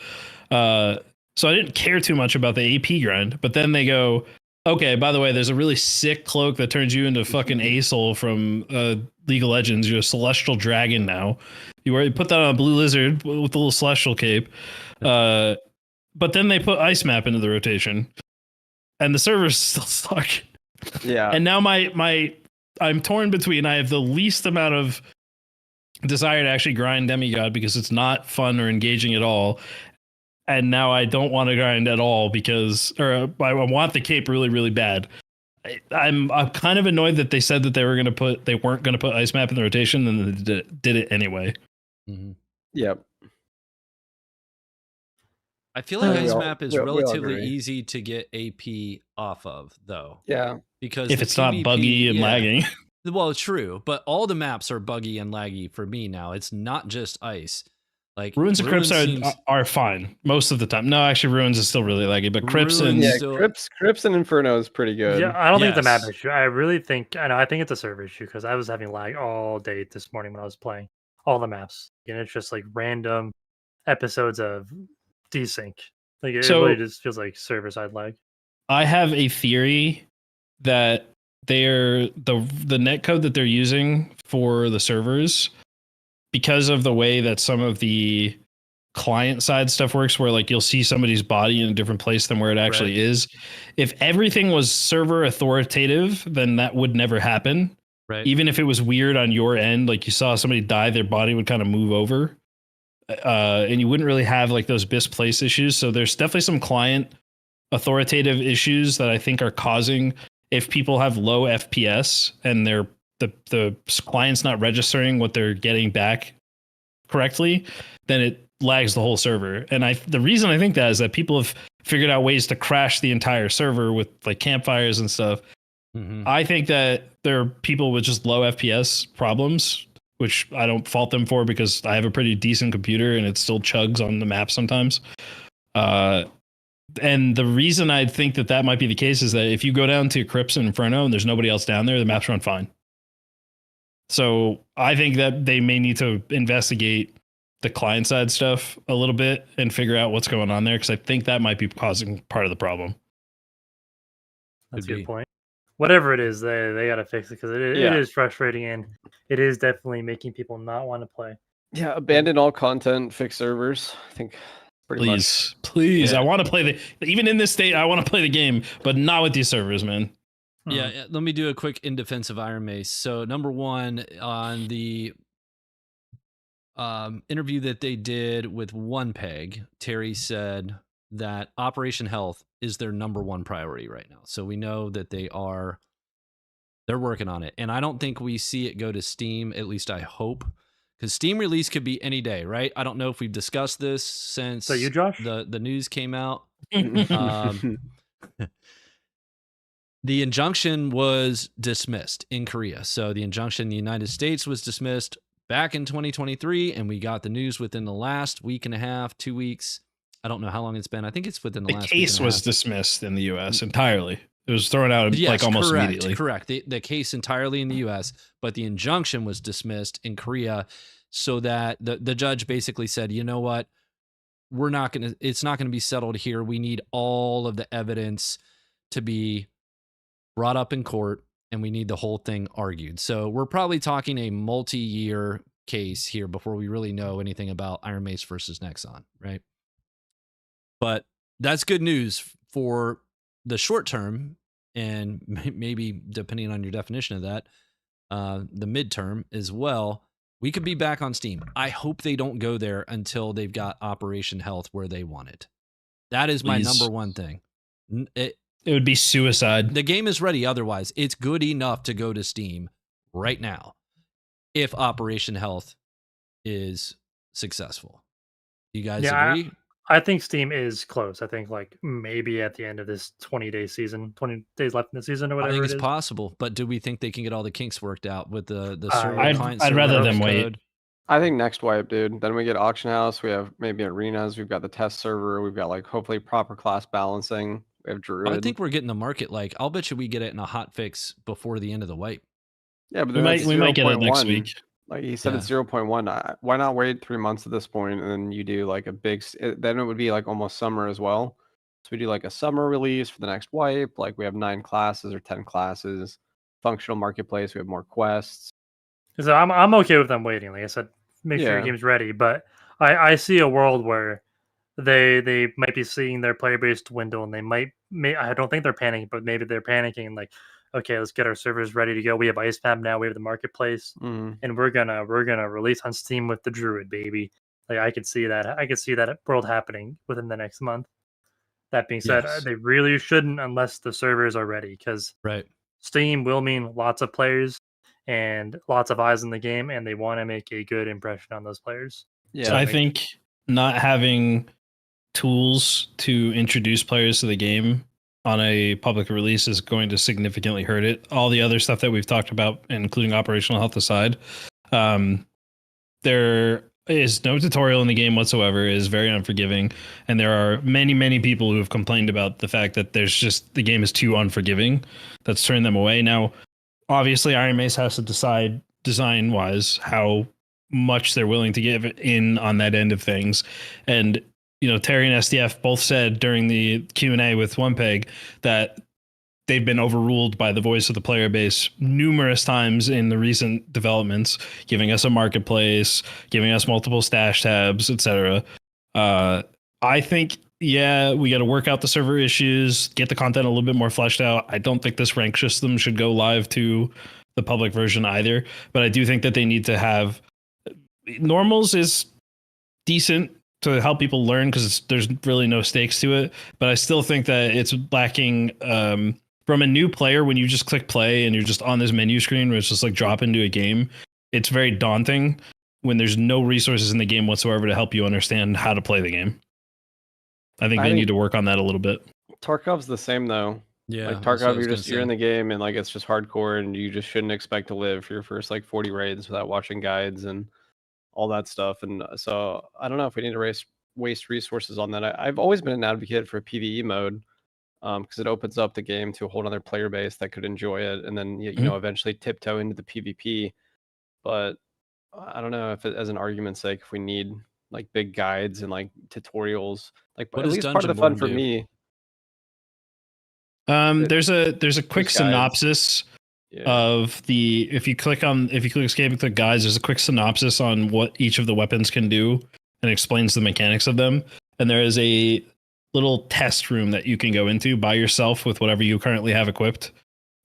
So I didn't care too much about the AP grind. But then they go, okay, by the way, there's a really sick cloak that turns you into fucking Aesol from League of Legends. You're a celestial dragon now. You put that on a blue lizard with a little celestial cape. But then they put Ice Map into the rotation, and the servers still suck. Yeah. And now I'm torn between, I have the least amount of desire to actually grind demigod because it's not fun or engaging at all. And now I don't want to grind at all I want the cape really, really bad. I'm kind of annoyed that they said that they weren't going to put Ice Map in the rotation, and they did it anyway. Mm-hmm. Yep. I feel like We Ice all- Map is we all relatively agree. easy to get AP off of, though. Yeah. Because If the it's not PvP buggy and lagging. Well, true, but all the maps are buggy and laggy for me now. It's not just ice. Like Ruins and Crypts seems- are fine most of the time. No, actually, Ruins is still really laggy, but Crypts and Ruins- Yeah, So- Crypts and Inferno is pretty good. Yeah, I don't think it's a map Yes. issue. I really think, I think it's a server issue because I was having lag all day this morning when I was playing all the maps, and it's just like random episodes of desync. Like it So- really just feels like server side lag. I have a theory that they're the netcode that they're using for the servers, because of the way that some of the client side stuff works, where like you'll see somebody's body in a different place than where it actually Right. is. If everything was server authoritative, then that would never happen. right. Even if it was weird on your end, like you saw somebody die, their body would kind of move over. And you wouldn't really have like those BIS place issues. So there's definitely some client authoritative issues that I think are causing, if people have low FPS and the client's not registering what they're getting back correctly, then it lags the whole server. And the reason I think that is that people have figured out ways to crash the entire server with like campfires and stuff. Mhm. I think that there are people with just low FPS problems, which I don't fault them for because I have a pretty decent computer and it still chugs on the map sometimes. And the reason I think that might be the case is that if you go down to Crypts and Inferno and there's nobody else down there, the maps run fine. So I think that they may need to investigate the client side stuff a little bit and figure out what's going on there, because I think that might be causing part of the problem. That's a Could good be. point. Whatever it is, they got to fix it because it Yeah. is frustrating and it is definitely making people not want to play. Yeah, abandon all content, fix servers. I think pretty much. Please. Yeah. I want to play even in this state, I want to play the game, but not with these servers, man. Yeah, let me do a quick in defense of Iron Mace. So number one, on the interview that they did with One Peg, Terry said that Operation Health is their number one priority right now. So we know that they're working on it. And I don't think we see it go to Steam, at least I hope. Because Steam release could be any day, right? I don't know if we've discussed this since So you, Josh? the news came out. Um, The injunction was dismissed in Korea. So the injunction in the United States was dismissed back in 2023, and we got the news within the last week and a half, 2 weeks. I don't know how long it's been. I think it's within the The last case week and a was half. dismissed in the US entirely. It was thrown out Yes, like almost correct, immediately. Correct. The case entirely in the U.S., but the injunction was dismissed in Korea, so that the judge basically said, you know what, it's not gonna be settled here. We need all of the evidence to be brought up in court, and we need the whole thing argued. So we're probably talking a multi-year case here before we really know anything about Iron Mace versus Nexon, right? But that's good news for the short term, and maybe depending on your definition of that, the midterm as well. We could be back on Steam. I hope they don't go there until they've got Operation Health where they want it. That is my number one thing. It would be suicide. The game is ready otherwise. It's good enough to go to Steam right now if Operation Health is successful. You guys agree? I think Steam is close. I think like maybe at the end of this 20-day season, 20 days left in the season or whatever. I think it's possible, but do we think they can get all the kinks worked out with the server? I'd rather them wait. I think next wipe, dude. Then we get Auction House. We have maybe arenas. We've got the test server. We've got like hopefully proper class balancing. We have Druid. I think we're getting the market. Like, I'll bet you we get it in a hot fix before the end of the wipe. Yeah, but we might get it next week. Like he said, it's 0.1. Why not wait 3 months at this point, and then you do like a big? Then it would be like almost summer as well. So we do like a summer release for the next wipe. Like we have 9 classes or 10 classes. Functional marketplace. We have more quests. So I'm okay with them waiting. Like I said, make sure your game's ready. But I see a world where they might be seeing their player base dwindle, and they might I don't think they're panicking, but maybe they're panicking. Like, okay, let's get our servers ready to go. We have Ice Map now. We have the marketplace, and we're gonna release on Steam with the Druid, baby. Like I could see that. I could see that world happening within the next month. That being said, they really shouldn't unless the servers are ready, because Steam will mean lots of players and lots of eyes in the game, and they want to make a good impression on those players. Yeah, so I think not having tools to introduce players to the game on a public release is going to significantly hurt it. All the other stuff that we've talked about, including operational health aside, there is no tutorial in the game whatsoever. It is very unforgiving, and there are many people who have complained about the fact that the game is too unforgiving. That's turned them away. Now, obviously, Iron Mace has to decide design-wise how much they're willing to give in on that end of things, and Terry and SDF both said during the Q&A with One Peg that they've been overruled by the voice of the player base numerous times in the recent developments, giving us a marketplace, giving us multiple stash tabs, etc. I think, we got to work out the server issues, get the content a little bit more fleshed out. I don't think this rank system should go live to the public version either, but I do think that they need to have normals is decent to help people learn because there's really no stakes to it. But I still think that it's lacking from a new player. When you just click play and you're just on this menu screen where it's just like drop into a game, it's very daunting when there's no resources in the game whatsoever to help you understand how to play the game. I think they need to work on that a little bit. Tarkov's the same though. Yeah, like Tarkov, you're in the game and like it's just hardcore, and you just shouldn't expect to live for your first like 40 raids without watching guides and all that stuff. And so I don't know if we need to waste resources on that. I've always been an advocate for a PvE mode because it opens up the game to a whole other player base that could enjoy it, and then eventually tiptoe into the PvP. But I don't know if as an argument's sake, if we need like big guides and like tutorials, like at least part of the fun for me. There's a quick synopsis of the if you click escape and click guides, there's a quick synopsis on what each of the weapons can do and explains the mechanics of them. And there is a little test room that you can go into by yourself with whatever you currently have equipped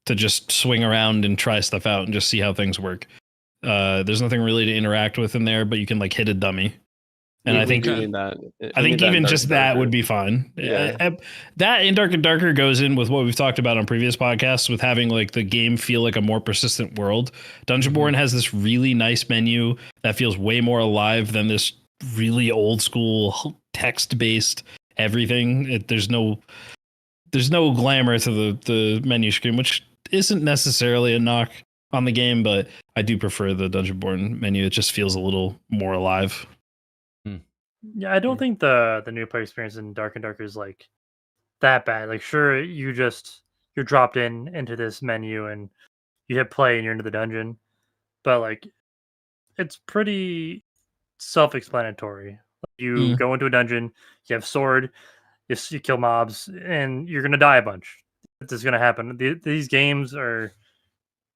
to just swing around and try stuff out and just see how things work. There's nothing really to interact with in there, but you can like hit a dummy. And I think even just that would be fine. Yeah. That in Dark and Darker goes in with what we've talked about on previous podcasts with having like the game feel like a more persistent world. Dungeonborn has this really nice menu that feels way more alive than this really old school text-based everything. There's no glamour to the menu screen, which isn't necessarily a knock on the game, but I do prefer the Dungeonborn menu. It just feels a little more alive. Yeah, I don't think the new player experience in Dark and Darker is like that bad. Like, sure, you're dropped into this menu and you hit play and you're into the dungeon, but like it's pretty self-explanatory. You go into a dungeon, you have sword, you kill mobs, and you're gonna die a bunch. It's just gonna happen. These games they're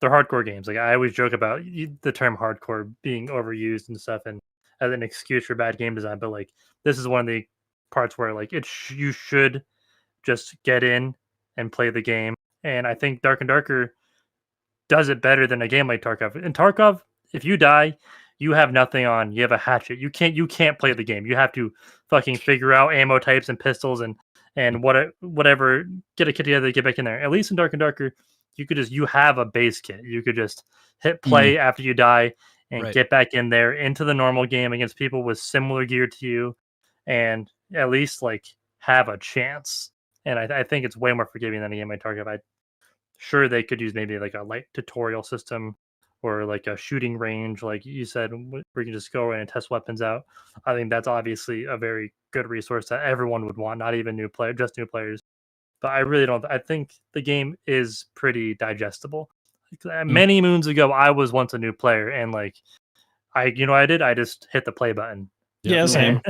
hardcore games. Like I always joke about the term hardcore being overused and stuff, and as an excuse for bad game design, but like this is one of the parts where like you should just get in and play the game. And I think Dark and Darker does it better than a game like Tarkov. In Tarkov, if you die, you have nothing on. You have a hatchet. You can't play the game. You have to fucking figure out ammo types and pistols and whatever. Get a kit together to get back in there. At least in Dark and Darker, you have a base kit. You could just hit play after you die and get back in there into the normal game against people with similar gear to you, and at least like have a chance. And I think it's way more forgiving than a game like Tarkov. Sure, they could use maybe like a light tutorial system or like a shooting range, like you said, where you can just go in and test weapons out. I think that's obviously a very good resource that everyone would want, not even just new players. But I really don't. I think the game is pretty digestible. Many moons ago, I was once a new player, and like I just hit the play button. Yeah, same.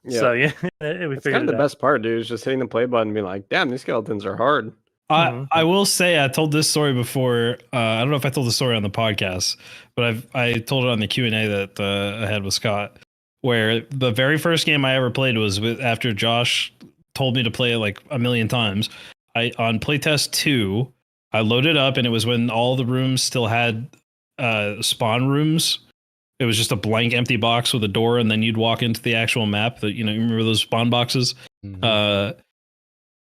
So yeah, it's kind of the best part, dude. Is just hitting the play button and being like, "Damn, these skeletons are hard." I will say I told this story before. I don't know if I told the story on the podcast, but I told it on the Q&A that I had with Scott, where the very first game I ever played was after Josh told me to play it like a million times. On playtest 2, I loaded up, and it was when all the rooms still had spawn rooms. It was just a blank empty box with a door, and then you'd walk into the actual map. That you remember those spawn boxes? Mm-hmm.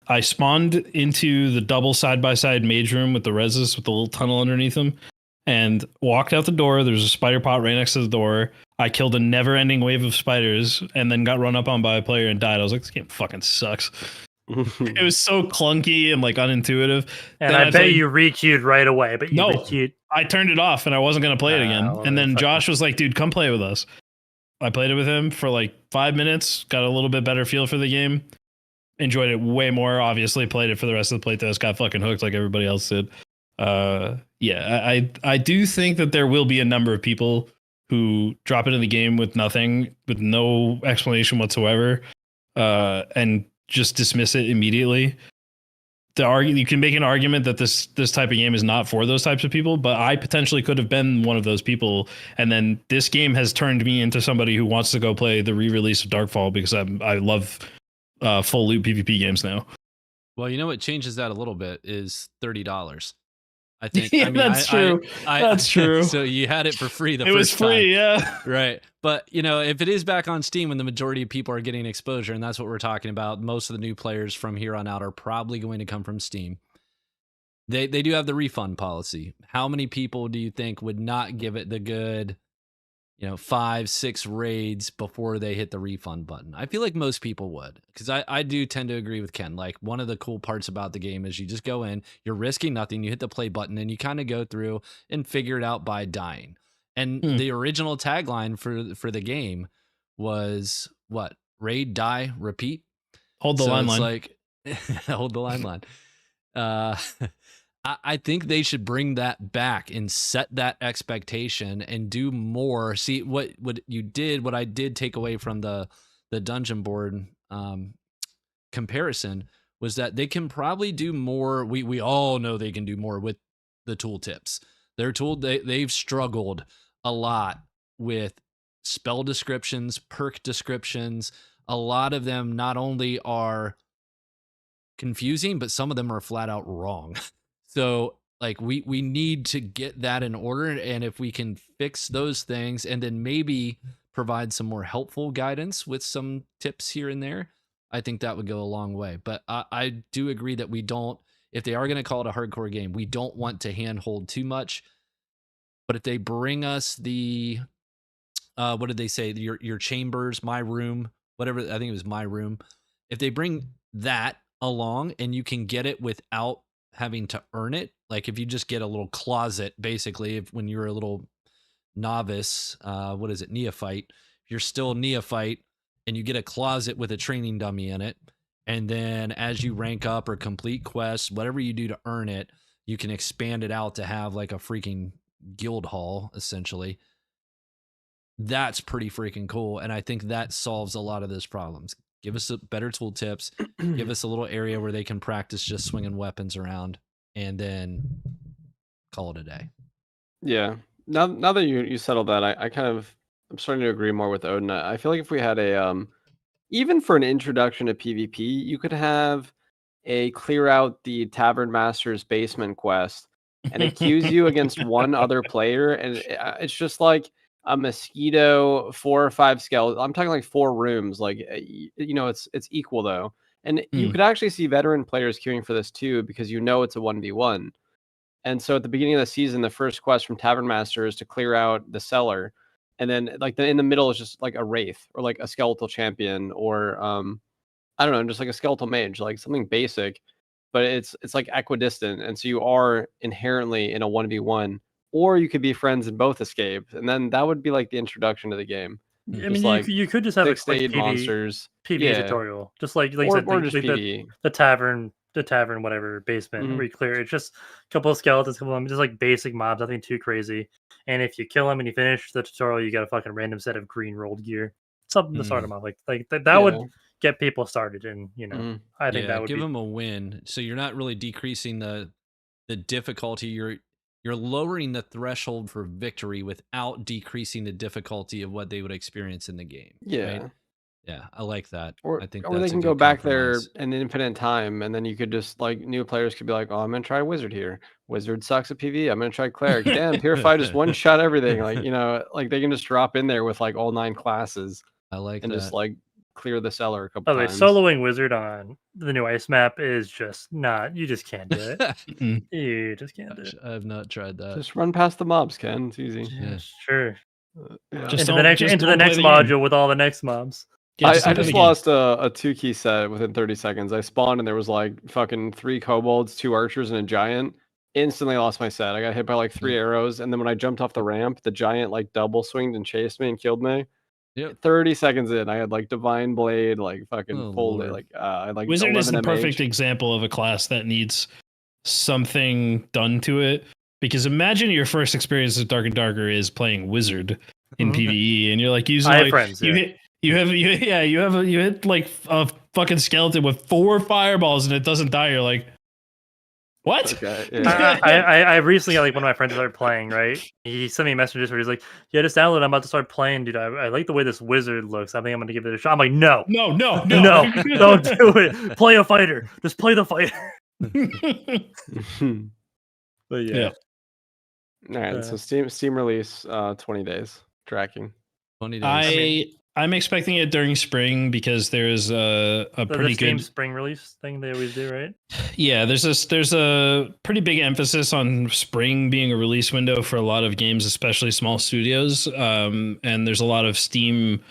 I spawned into the double side-by-side mage room with the reses with the little tunnel underneath them, and walked out the door. There's a spider pot right next to the door. I killed a never-ending wave of spiders and then got run up on by a player and died. I was like, this game fucking sucks. It was so clunky and like unintuitive. And I bet you re-queued right away, but you re-queued. I turned it off and I wasn't going to play it again. And then Josh was like, dude, come play with us. I played it with him for like 5 minutes, got a little bit better feel for the game. Enjoyed it way more. Obviously, played it for the rest of the playtest. Got fucking hooked like everybody else did. I do think that there will be a number of people who drop into the game with nothing, with no explanation whatsoever, and just dismiss it immediately. You can make an argument that this type of game is not for those types of people, but I potentially could have been one of those people. And then this game has turned me into somebody who wants to go play the re-release of Darkfall because I love full loot PvP games now. Well, you know what changes that a little bit is $30. I think. Yeah, that's true. That's true. So you had it for free the first time. It was free, yeah. Right. But, if it is back on Steam when the majority of people are getting exposure, and that's what we're talking about, most of the new players from here on out are probably going to come from Steam. They do have the refund policy. How many people do you think would not give it the good 5-6 raids before they hit the refund button? I feel like most people would, because I do tend to agree with Ken. Like, one of the cool parts about the game is you just go in, you're risking nothing, you hit the play button, and you kind of go through and figure it out by dying. And the original tagline for the game was what? Raid, die, repeat. Hold the line. Like, hold the line. I think they should bring that back and set that expectation and do more. See what you did. What I did take away from the Dungeonborn comparison was that they can probably do more. We all know they can do more with the tooltips. They've struggled a lot with spell descriptions, perk descriptions. A lot of them not only are confusing, but some of them are flat out wrong. So like we need to get that in order, and if we can fix those things and then maybe provide some more helpful guidance with some tips here and there, I think that would go a long way. But I do agree that we don't, if they are going to call it a hardcore game, we don't want to handhold too much. But if they bring us the, what did they say? Your chambers, my room, whatever, I think it was my room. If they bring that along and you can get it without having to earn it, like if you just get a little closet, basically, when you're a little novice, neophyte, if you're still neophyte and you get a closet with a training dummy in it, and then as you rank up or complete quests, whatever you do to earn it, you can expand it out to have like a freaking guild hall, essentially. That's pretty freaking cool, and I think that solves a lot of those problems. Give us better tool tips. Give us a little area where they can practice just swinging weapons around, and then call it a day. Yeah. Now that you settled that, I'm starting to agree more with Odin. I feel like if we had a even for an introduction to PvP, you could have a clear out the Tavern Master's basement quest and it queues you against one other player, and it's just like a mosquito, 4 or 5 skeletons. I'm talking like 4 rooms. Like it's equal though, and you could actually see veteran players queuing for this too because it's a 1v1. And so at the beginning of the season, the first quest from Tavern Master is to clear out the cellar, and then in the middle is just like a wraith or like a skeletal champion or I don't know, just like a skeletal mage, like something basic, but it's like equidistant, and so you are inherently in a 1v1, or you could be friends and both escape, and then that would be like the introduction to the game. I mean, you could just have a quick monsters, PvE tutorial, just like you said, or just PvE. The tavern, whatever basement where you clear. It's just a couple of skeletons, just like basic mobs, nothing too crazy. And if you kill them and you finish the tutorial, you get a fucking random set of green rolled gear, something to start them off. Like that would get people started, and I think that would give them a win. So you're not really decreasing the difficulty. You're lowering the threshold for victory without decreasing the difficulty of what they would experience in the game. Yeah. Right? Yeah, I like that. Or I think or they can go back there an infinite time, and then you could just like new players could be like, oh, I'm gonna try wizard here. Wizard sucks at PvE. I'm gonna try cleric. Damn, purify just one shot everything. Like like they can just drop in there with like all 9 classes. I like and that. just like clear the cellar a couple times. Soloing wizard on the new ice map is just not. You just can't do it. You just can't do it. I've not tried that. Just run past the mobs, Ken. It's easy. Yeah, sure. Just into the next module with all the next mobs. Yeah, I just lost a 2-key set within 30 seconds. I spawned and there was like fucking 3 kobolds, 2 archers, and a giant. Instantly lost my set. I got hit by like 3 arrows, and then when I jumped off the ramp, the giant like double swinged and chased me and killed me. Yep. 30 seconds in, I had like divine blade, like fucking pulled it. Like I like wizard is the perfect example of a class that needs something done to it. Because imagine your first experience with Dark and Darker is playing wizard in PvE, and you're like using like friends, you hit like a fucking skeleton with 4 fireballs and it doesn't die. You're like, what? Okay, yeah. I recently got like one of my friends started playing, right? He sent me messages where he's like, yeah, just download it. I'm about to start playing, dude. I like the way this wizard looks. I think I'm going to give it a shot. I'm like, no, don't do it. Play a fighter. Just play the fighter. But yeah. All right, so Steam release 20 days tracking. 20 days. I'm expecting it during spring because there's a pretty good spring release thing they always do, right? Yeah, there's a pretty big emphasis on spring being a release window for a lot of games, especially small studios. And there's a lot of Steam.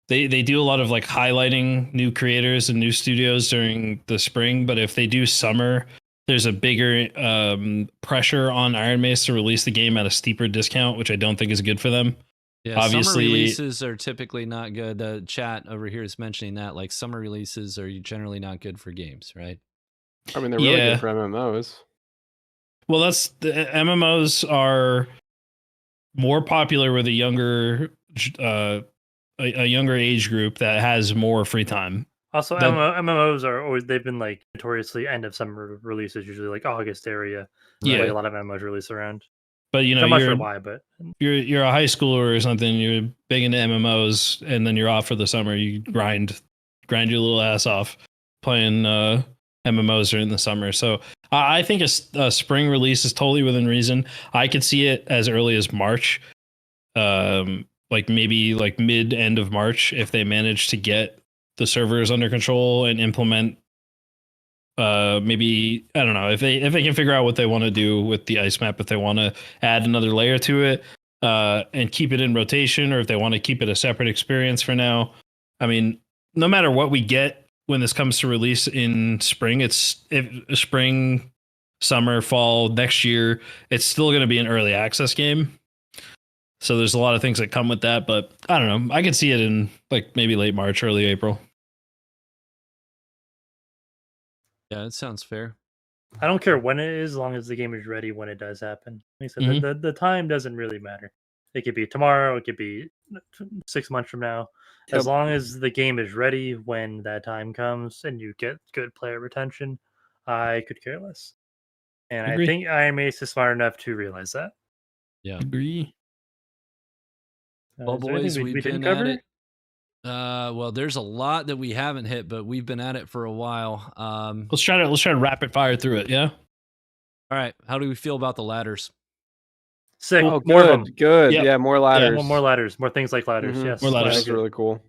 They do a lot of like highlighting new creators and new studios during the spring, but if they do summer, there's a bigger pressure on Iron Mace to release the game at a steeper discount, which I don't think is good for them. Yeah, obviously, summer releases are typically not good. The chat over here is mentioning that, like, summer releases are generally not good for games, right? I mean, they're really good for MMOs. Well, the MMOs are more popular with a younger age group that has more free time. Also, MMOs are they've been like notoriously end of summer releases, usually like August area. Yeah, like a lot of MMOs release around. But I'm not sure why, but you're a high schooler or something. You're big into MMOs, and then you're off for the summer. You grind your little ass off playing MMOs during the summer. So I think a spring release is totally within reason. I could see it as early as March, like maybe like end of March if they manage to get the servers under control and implement. Maybe I don't know if they can figure out what they want to do with the ice map, if they want to add another layer to it and keep it in rotation, or if they want to keep it a separate experience for now. I mean, no matter what we get when this comes to release in spring, spring, summer, fall next year, it's still going to be an early access game. So there's a lot of things that come with that, but I don't know. I could see it in like maybe late March, early April. Yeah, that sounds fair. I don't care when it is, as long as the game is ready when it does happen. Like I said, the time doesn't really matter. It could be tomorrow, it could be 6 months from now. Yep. As long as the game is ready when that time comes and you get good player retention, I could care less. And I think Iron Mace is smart enough to realize that. Yeah. Agree. Well, boys, we've been at it. Well, there's a lot that we haven't hit, but we've been at it for a while. Let's try to rapid fire through it. Yeah. All right. How do we feel about the ladders? Sick. Oh, More of them. good. Yep. Yeah, more ladders. More ladders. More things like ladders. Mhm. Yes. More ladders. That's really cool.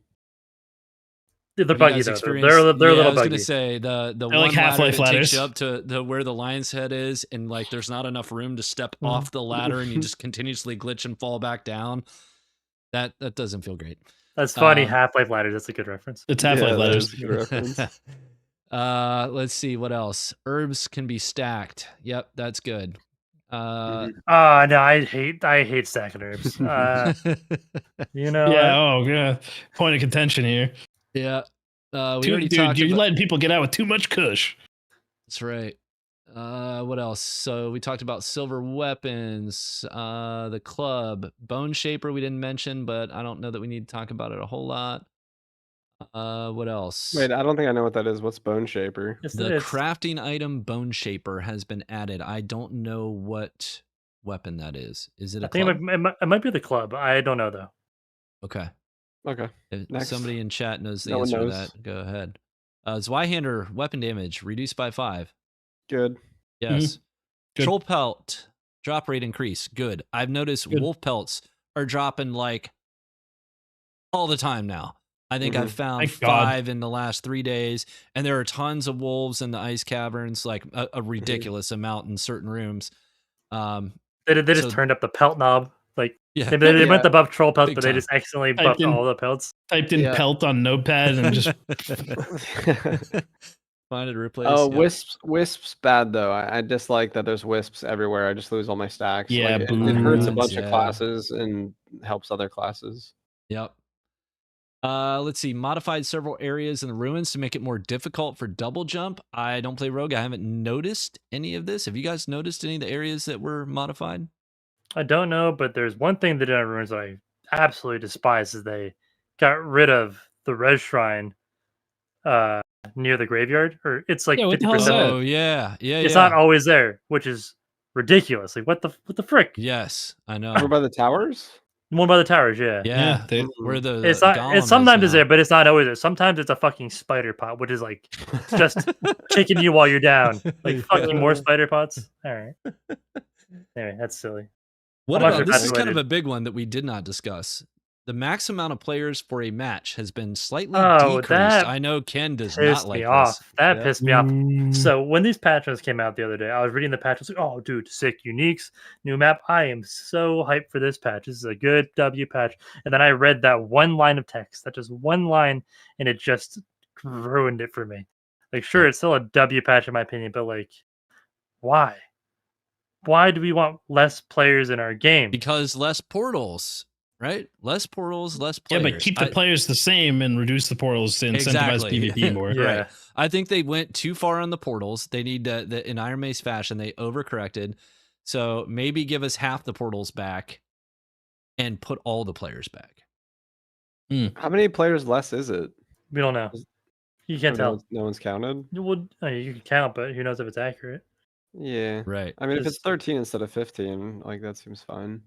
They're Have you buggy guys though. experienced- They're a yeah, little I was buggy. gonna say the They're one like Half-Life ladder that takes you ladders. up to where the lion's head is, and like there's not enough room to step Mhm. off the ladder, and you just continuously glitch and fall back down. That doesn't feel great. That's funny. Um, Half-Life ladders. That's a good reference. It's Half-Life Yeah, that ladders. is a good reference. Let's see what else. Herbs can be stacked. Yep, that's good. No, I hate stacking herbs. You know. Yeah. Oh, yeah. Point of contention here. yeah. We Dude, already talked you're about. letting people get out with too much kush. That's right. What else? So we talked about silver weapons, the club, bone shaper we didn't mention, but I don't know that we need to talk about it a whole lot. What else? Wait, I don't think I know what that is. What's Bone Shaper? The crafting item bone shaper has been added. I don't know what weapon that is. Is it a I think club? it might be the club. I don't know though. Okay. Okay. If Next. somebody in chat knows the No one answer to knows. that, go ahead. Zweihander weapon damage reduced by 5. Good. Yes. Good. Troll pelt drop rate increase. Good. I've noticed Good. wolf pelts are dropping like all the time now. I think I've found Thank God. 5 in the last 3 days, and there are tons of wolves in the ice caverns, like a ridiculous amount in certain rooms. They just So- turned up the pelt knob. Like Yeah. they Yeah. went above troll pelts, Big but they time. just accidentally Typed buffed in- all the pelts. Typed in Yeah. pelt on Notepad and just Find it to replace. Oh, yeah. wisps bad though. I dislike that there's wisps everywhere. I just lose all my stacks. Yeah, Like, it hurts a boo. bunch Yeah. of classes and helps other classes. Yep. Let's see. Modified several areas in the ruins to make it more difficult for double jump. I don't play rogue. I haven't noticed any of this. Have you guys noticed any of the areas that were modified? I don't know, but there's one thing that did on ruins I absolutely despise is they got rid of the res shrine near the graveyard, or it's like Yeah, what the hell is 50%. that? Oh yeah, yeah. It's yeah. not always there, which is ridiculous. Like what the frick? Yes, I know. Over by the towers? One by the towers, yeah. Yeah, they- where the It's not. golem It's sometimes is it's there, now. but it's not always there. Sometimes it's a fucking spider pot, which is like just kicking you while you're down. Like fucking more spider pots. All right. Anyway, that's silly. What How much about are this? Is kind of calculated? a big one that we did not discuss. The max amount of players for a match has been slightly Oh, decreased. that I know Ken does Pissed not like me this. off. That Yeah. pissed me off. Mm. So when these patches came out the other day, I was reading the patch. I was like, "Oh, dude, sick uniques, new map. I am so hyped for this patch. This is a good W patch." And then I read that one line of text, that just one line, and it just ruined it for me. Like, sure, it's still a W patch in my opinion, but like, why? Why do we want less players in our game? Because less portals, right? Less portals, less Yeah, players. but keep the players the same and reduce the portals to incentivize Exactly. PvP more. Yeah. Right. I think they went too far on the portals. They need to, in Iron Mace fashion, they overcorrected. So maybe give us half the portals back and put all the players back. How many players less is it? We don't know. You can't Or tell. No one's counted? Well, you can count, but who knows if it's accurate? Yeah. Right. I mean, if it's Just- 13 instead of 15, like that seems fine.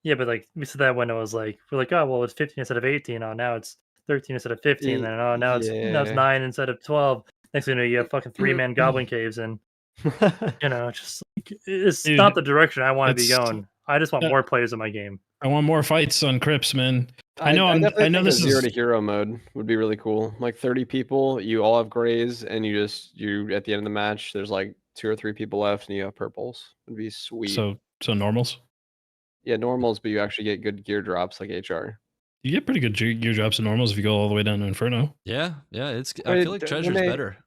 Yeah, but like we said that when it was like we're like, oh well, it's 15 instead of 18. Oh, now it's 13 instead of 15. Ye- Then now it's yeah. 9 instead of 12. Next thing you know, you have fucking 3-man goblin caves, and you know, just like, it's Dude, not the direction I want to be that's- going. I just want that- more players in my game. I want more fights on Crypts, man. I know I'm- definitely I know think this a zero is- to hero mode would be really cool. Like 30 people, you all have grays, and you at the end of the match, there's like 2 or 3 people left, and you have purples. It'd be sweet. So normals. Yeah, normals, but you actually get good gear drops like HR. You get pretty good gear drops in normals if you go all the way down to Inferno. Yeah. Yeah. I Wait, feel like when treasure's they- better.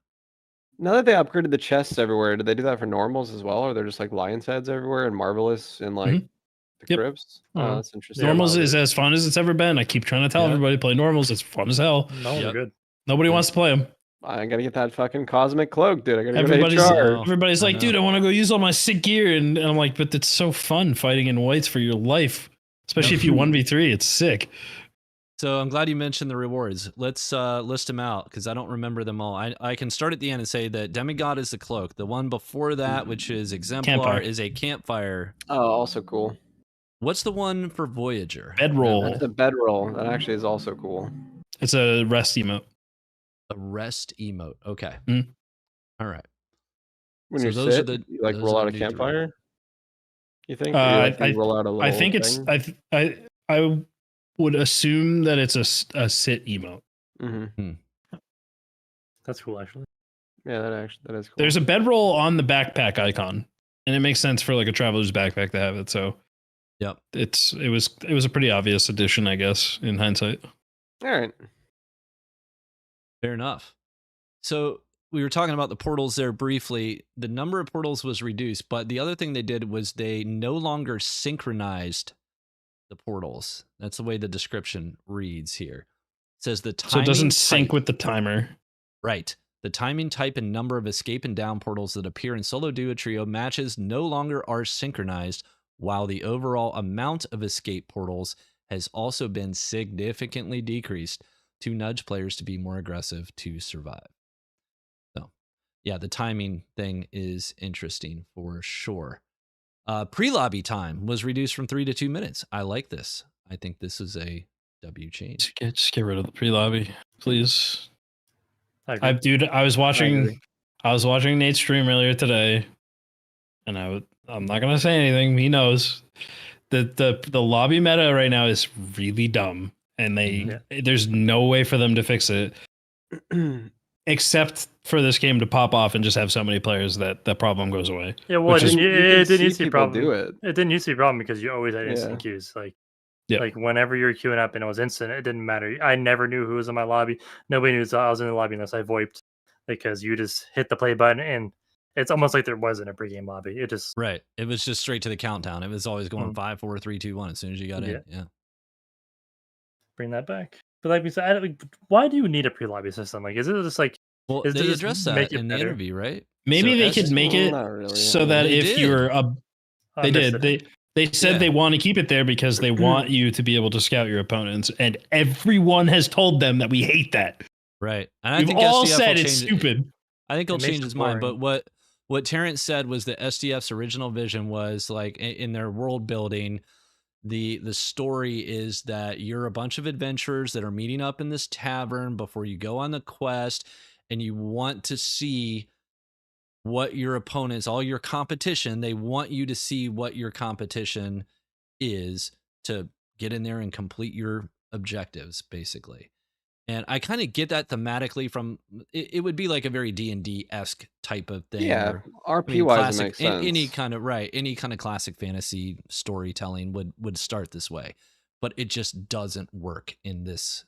Now that they upgraded the chests everywhere, did they do that for normals as well, or they're just like lion's heads everywhere and marvelous and like the Yep. crypts? Mhm. Oh, that's interesting. Normals is as fun as it's ever been. I keep trying to tell Yeah. everybody play normals. It's fun as hell. No, Yep. we're good. Nobody Yeah. wants to play them. I gotta get that fucking cosmic cloak, dude. I gotta Everybody's go to HR. Oh, everybody's I like, know. dude, I want to go use all my sick gear, and I'm like, but it's so fun fighting in whites for your life, especially if you 1v3. It's sick. So I'm glad you mentioned the rewards. Let's list them out because I don't remember them all. I can start at the end and say that Demigod is the cloak. The one before that, which is Exemplar, Campfire. is a campfire. Oh, also cool. What's the one for Voyager? Bedroll. That's a bedroll. That actually is also cool. It's a rest emote. A rest emote. Okay. Mhm. All right. When So you those are sit, the- you like those roll are out a the new campfire. You think? Or you roll out a little I think it's thing? I would assume that it's a sit emote. Mm-hmm. That's cool, actually. Yeah, that is cool. There's a bedroll on the backpack icon, and it makes sense for like a traveler's backpack to have it. So, Yep. it was a pretty obvious addition, I guess, in hindsight. All right. Fair enough. So we were talking about the portals there briefly. The number of portals was reduced, but the other thing they did was they no longer synchronized the portals. That's the way the description reads here. It says the timing So it doesn't sync type- with the timer. Right. The timing, type, and number of escape and down portals that appear in solo, duo, trio matches no longer are synchronized, while the overall amount of escape portals has also been significantly decreased to nudge players to be more aggressive to survive. So, yeah, the timing thing is interesting for sure. Pre-lobby time was reduced from 3 to 2 minutes. I like this. I think this is a W change. Just get rid of the pre-lobby, please. I agree. I was agree. watching Nate's stream earlier today, and I'm not gonna say anything. He knows that the lobby meta right now is really dumb, and there's no way for them to fix it, except for this game to pop off and just have so many players that the problem goes away. Yeah, well, it Which is- didn't used to be a people problem. do it. It didn't used to be a problem because you always had instant Yeah. queues. Yeah. Like whenever you're queuing up and it was instant, it didn't matter. I never knew who was in my lobby. Nobody knew I was in the lobby unless I VoIPed, because you just hit the play button and it's almost like there wasn't a pregame lobby. It just Right. It was just straight to the countdown. It was always going Mhm. 5, 4, 3, 2, 1 as soon as you got in. Yeah. bring that back. But like we said, why do you need a pre-lobby system? Like, is it just like Well, Is they to just addressed make that it in the better? interview, right? Maybe So they S- could make it Not really. so that They if did. you're I they missed did it. they said Yeah. they want to keep it there because they want you to be able to scout your opponents, and everyone has told them that we hate that. Right. And I We've think all SDF said will it's change it. stupid. I think he'll It makes change it his mind. But boring. what Terrence said was that SDF's original vision was like in their world building, the story is that you're a bunch of adventurers that are meeting up in this tavern before you go on the quest, and you want to see what your opponents, all your competition, they want you to see what your competition is to get in there and complete your objectives, basically. And I kind of get that thematically from it would be like a very D&D-esque type of thing. Yeah, or, RP wise, it makes sense. any kind of classic fantasy storytelling would start this way, but it just doesn't work in this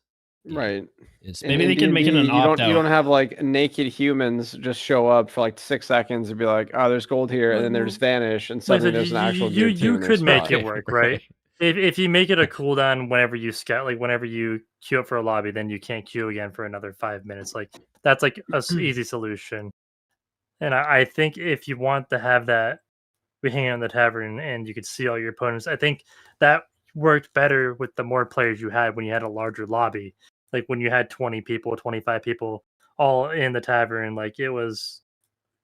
game. Right. It's In- Maybe in they can make it D&D, an you don't opt-out. have like naked humans just show up for like 6 seconds and be like, oh, there's gold here, and then they just vanish, and Like I suddenly said, there's an actual you good team in their could make spot. it work, right? If you make it a cooldown whenever you scout, like whenever you queue up for a lobby, then you can't queue again for another 5 minutes. Like that's like a easy solution. And I think if you want to have that, we hang out in the tavern and you could see all your opponents. I think that worked better with the more players you had when you had a larger lobby. Like when you had 20 people, 25 people all in the tavern, like it was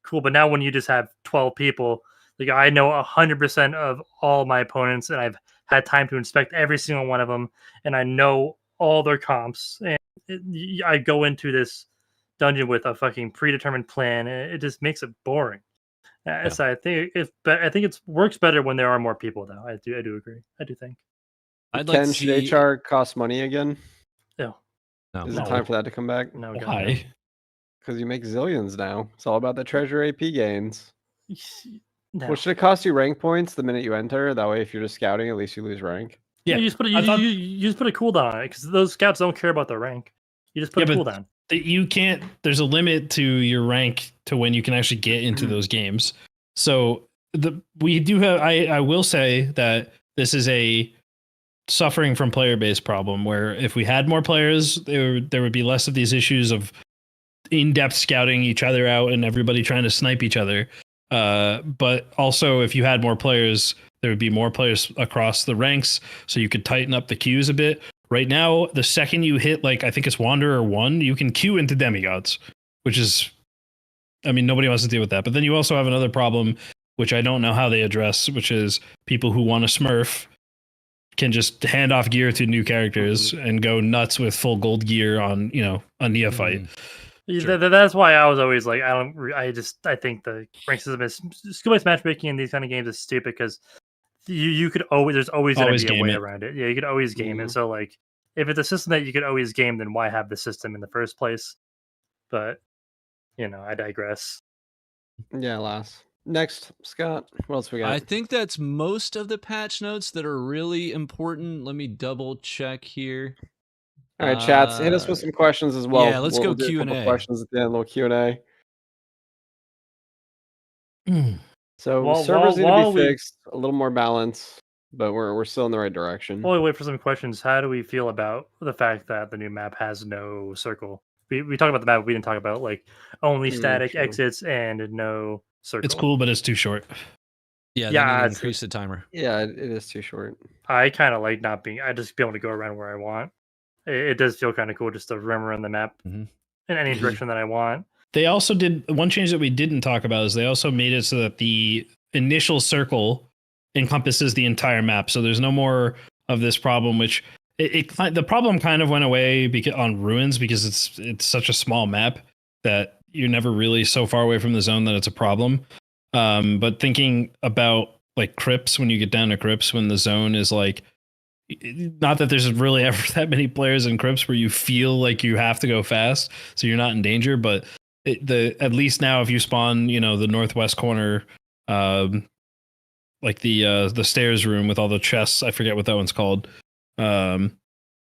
cool. But now when you just have 12 people, like I know 100% of all my opponents, and I've had time to inspect every single one of them, and I know all their comps. And I go into this dungeon with a fucking predetermined plan, and it just makes it boring. So I think it works better when there are more people, though. I do agree. I do think. I'd like to Should see. HR cost money again? No, No. Is it time for that to come back? no, God, Why? Because you make zillions now. It's all about the treasure AP gains. no. Well, should it cost you rank points the minute you enter? That way, if you're just scouting, at least you lose rank. Yeah, you just put I thought- you just put a cooldown on it because those scouts don't care about their rank. You just put a Yeah, but cooldown. You can't. There's a limit to your rank to when you can actually get into those games. So we do have. I will say that this is a suffering from player base problem where if we had more players, there would be less of these issues of in-depth scouting each other out and everybody trying to snipe each other. But also, if you had more players, there would be more players across the ranks, so you could tighten up the queues a bit. Right now, the second you hit, like, I think it's Wanderer 1, you can queue into demigods, which is, I mean, nobody wants to deal with that. But then you also have another problem, which I don't know how they address, which is people who want to smurf can just hand off gear to new characters and go nuts with full gold gear on a neophyte. Sure. That's why I was always like, I think the rank system is skill-based matchmaking in these kind of games is stupid because there's always going to be a way around it. Yeah, you could always game it. So like, if it's a system that you could always game, then why have the system in the first place? But I digress. Yeah, last. Next, Scott. What else we got? I think that's most of the patch notes that are really important. Let me double check here. All right, chats, hit us with some questions as well. Yeah, let's go do Q&A. A couple questions at the end, a little Q&A. So servers need to be fixed, a little more balance, but we're still in the right direction. While we wait for some questions, how do we feel about the fact that the new map has no circle? We talked about the map, we didn't talk about like only static exits and no circle. It's cool, but it's too short. Yeah, increase the timer. Yeah, it is too short. I kind of like I just be able to go around where I want. It does feel kind of cool just to roam around the map in any direction that I want. They also did one change that we didn't talk about is they also made it so that the initial circle encompasses the entire map. So there's no more of this problem, which the problem kind of went away on Ruins because it's such a small map that you're never really so far away from the zone that it's a problem. But thinking about like crypts, when you get down to crypts, when the zone is like, not that there's really ever that many players in crypts where you feel like you have to go fast, so you're not in danger. But at least now, if you spawn, the northwest corner, like the stairs room with all the chests, I forget what that one's called. All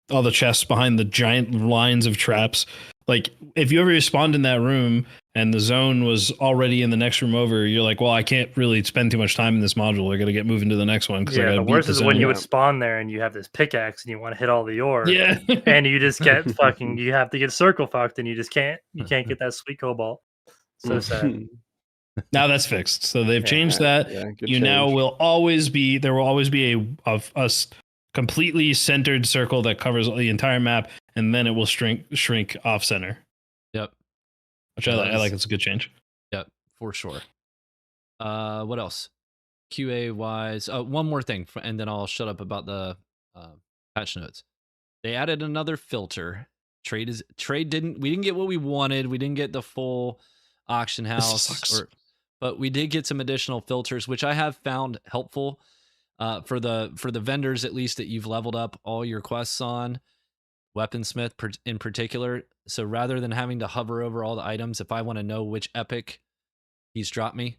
the chests behind the giant lines of traps. Like if you ever respawned in that room and the zone was already in the next room over, you're like, well, I can't really spend too much time in this module. I got to get moving to the next one. Yeah, the worst is when you would spawn there and you have this pickaxe and you want to hit all the ore. Yeah. And you just get you have to get circle fucked and you can't get that sweet cobalt. So sad. Now that's fixed. So they've changed that. Yeah, there will always be a completely centered circle that covers the entire map, and then it will shrink off center. Yep. Which I like. It's a good change. Yep, for sure. What else? QA wise, one more thing, and then I'll shut up about the patch notes. They added another filter. We didn't get what we wanted. We didn't get the full auction house, but we did get some additional filters, which I have found helpful. For the vendors, at least, that you've leveled up all your quests on, Weaponsmith in particular. So rather than having to hover over all the items, if I want to know which epic he's dropped me,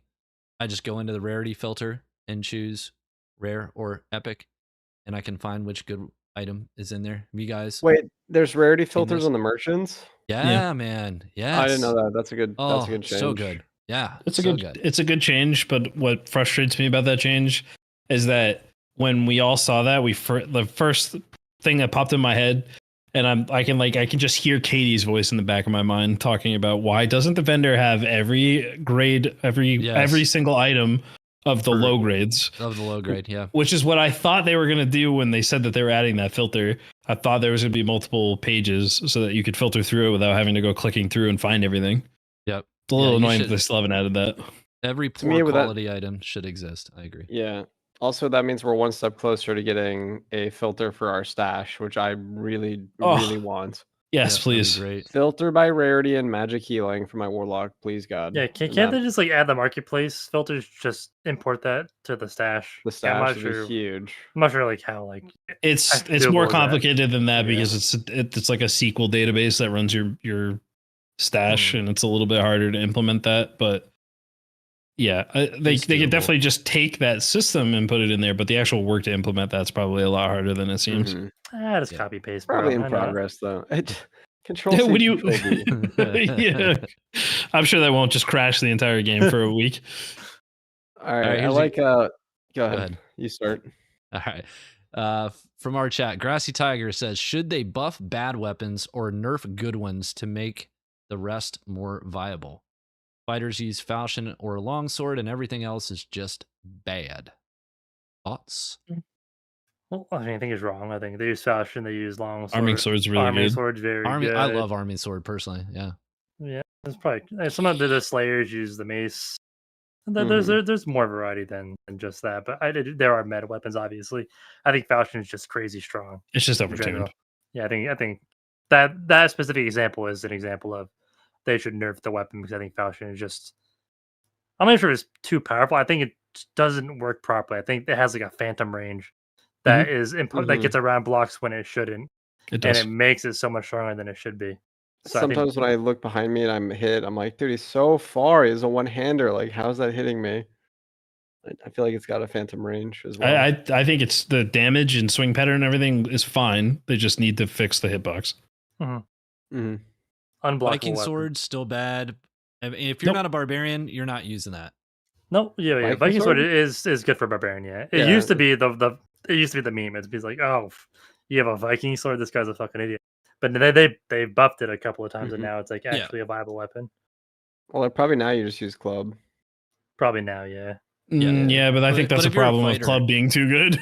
I just go into the rarity filter and choose rare or epic, and I can find which good item is in there. You guys, wait, there's rarity filters on the merchants? Yeah, man. Yeah, I didn't know that. That's a good change. So good. Yeah, it's a good change. But what frustrates me about that change is that when we all saw that, the first thing that popped in my head, and I can just hear Katie's voice in the back of my mind talking about why doesn't the vendor have every grade, every single item of the low grades. Of the low grade, yeah. Which is what I thought they were going to do when they said that they were adding that filter. I thought there was going to be multiple pages so that you could filter through it without having to go clicking through and find everything. Yep. It's a little annoying that they still haven't added that. Every poor quality item should exist. I agree. Yeah. Also, that means we're one step closer to getting a filter for our stash, which I really want. Yes, please. Great. Filter by rarity and magic healing for my warlock, please God. Yeah, can't they just add the marketplace filters? Just import that to the stash. The stash is huge. I'm not sure how it's more complicated than that because it's like a SQL database that runs your stash, and it's a little bit harder to implement that. But yeah, they could definitely just take that system and put it in there, but the actual work to implement that's probably a lot harder than it seems. Just copy paste. Probably in progress though. Control C, would you? Control V. Yeah, I'm sure that won't just crash the entire game for a week. All right, I like. Go ahead. You start. All right. From our chat, Grassy Tiger says, should they buff bad weapons or nerf good ones to make the rest more viable? Fighters use falchion or longsword, and everything else is just bad. Thoughts? Well, I think it's wrong. I think they use falchion, they use longsword. Arming sword's really Arming good. sword's very good. I love arming sword personally. Yeah. Yeah, it's probably some of the slayers use the mace. There's more variety than just that, but there are meta weapons. Obviously, I think Falchion is just crazy strong. It's just in overtuned. general. Yeah, I think that specific example is an example of they should nerf the weapon because I think Falchion is just. I'm not sure it's too powerful. I think it doesn't work properly. I think it has like a phantom range that is that gets around blocks when it shouldn't, It does. and it makes it so much stronger than it should be. So Sometimes when I look behind me and I'm hit, I'm like, dude, he's so far. He's a one-hander. Like, how's that hitting me? I feel like it's got a phantom range as well. I think it's the damage and swing pattern and everything is fine. They just need to fix the hitbox. Unblockable Viking weapon. sword's still bad. I mean, if you're not a barbarian, you're not using that. No, yeah. Viking sword is good for barbarian. Yeah, it used to be the meme. It's like, oh, you have a Viking sword. This guy's a fucking idiot. But they buffed it a couple of times, and now it's like actually a viable weapon. Well, probably now you just use club. Probably now, yeah. Yeah, but I think that's a problem with club being too good.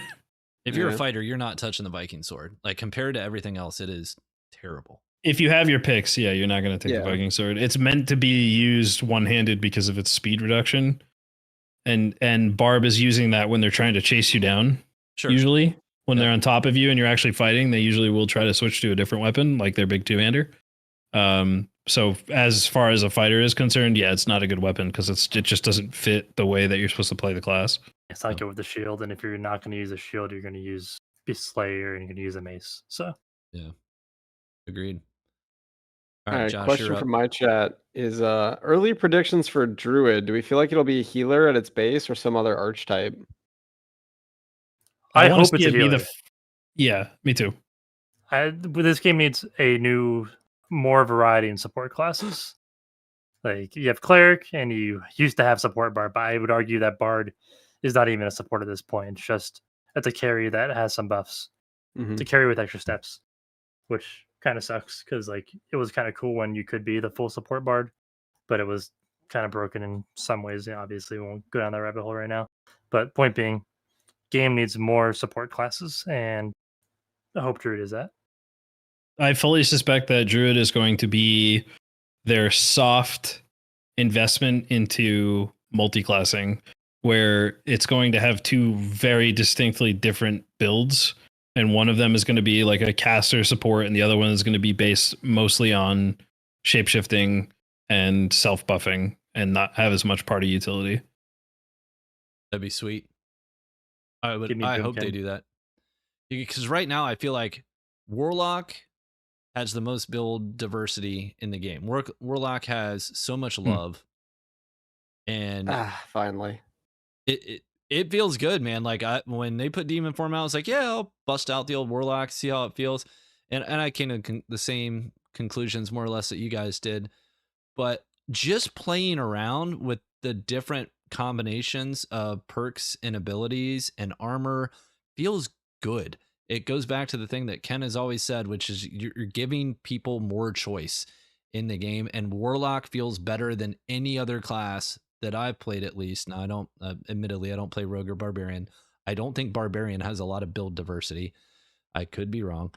If you're a fighter, you're not touching the Viking sword. Like compared to everything else, it is terrible. If you have your picks, you're not going to take the Viking sword. It's meant to be used one-handed because of its speed reduction, and Barb is using that when they're trying to chase you down. Sure. Usually, when they're on top of you and you're actually fighting, they usually will try to switch to a different weapon, like their big two-hander. So as far as a fighter is concerned, it's not a good weapon because it just doesn't fit the way that you're supposed to play the class. It's not good with the shield, and if you're not going to use a shield, you're going to use Slayer and you're going to use a mace. So yeah, agreed. All right, Josh, question from my chat is early predictions for Druid. Do we feel like it'll be a healer at its base or some other archetype? I hope it's a healer. Yeah, me too. This game needs more variety in support classes. Like you have cleric and you used to have support bard, but I would argue that bard is not even a support at this point. It's a carry that has some buffs. It's a carry with extra steps, which kind of sucks because like it was kind of cool when you could be the full support bard, but it was kind of broken in some ways. Obviously, we won't go down that rabbit hole right now. But point being, game needs more support classes, and I hope Druid is that. I fully suspect that Druid is going to be their soft investment into multi-classing, where it's going to have two very distinctly different builds. And one of them is going to be like a caster support, and the other one is going to be based mostly on shapeshifting and self-buffing and not have as much party utility. That'd be sweet. I hope they do that. Because right now I feel like Warlock has the most build diversity in the game. Warlock has so much love. And finally. It feels good, man. Like when they put demon form out, I was like, I'll bust out the old Warlock, see how it feels. And I came to the same conclusions more or less that you guys did. But just playing around with the different combinations of perks and abilities and armor feels good. It goes back to the thing that Ken has always said, which is you're giving people more choice in the game. And Warlock feels better than any other class that I've played, at least. Now, I don't, admittedly, I don't play Rogue or Barbarian. I don't think Barbarian has a lot of build diversity. I could be wrong,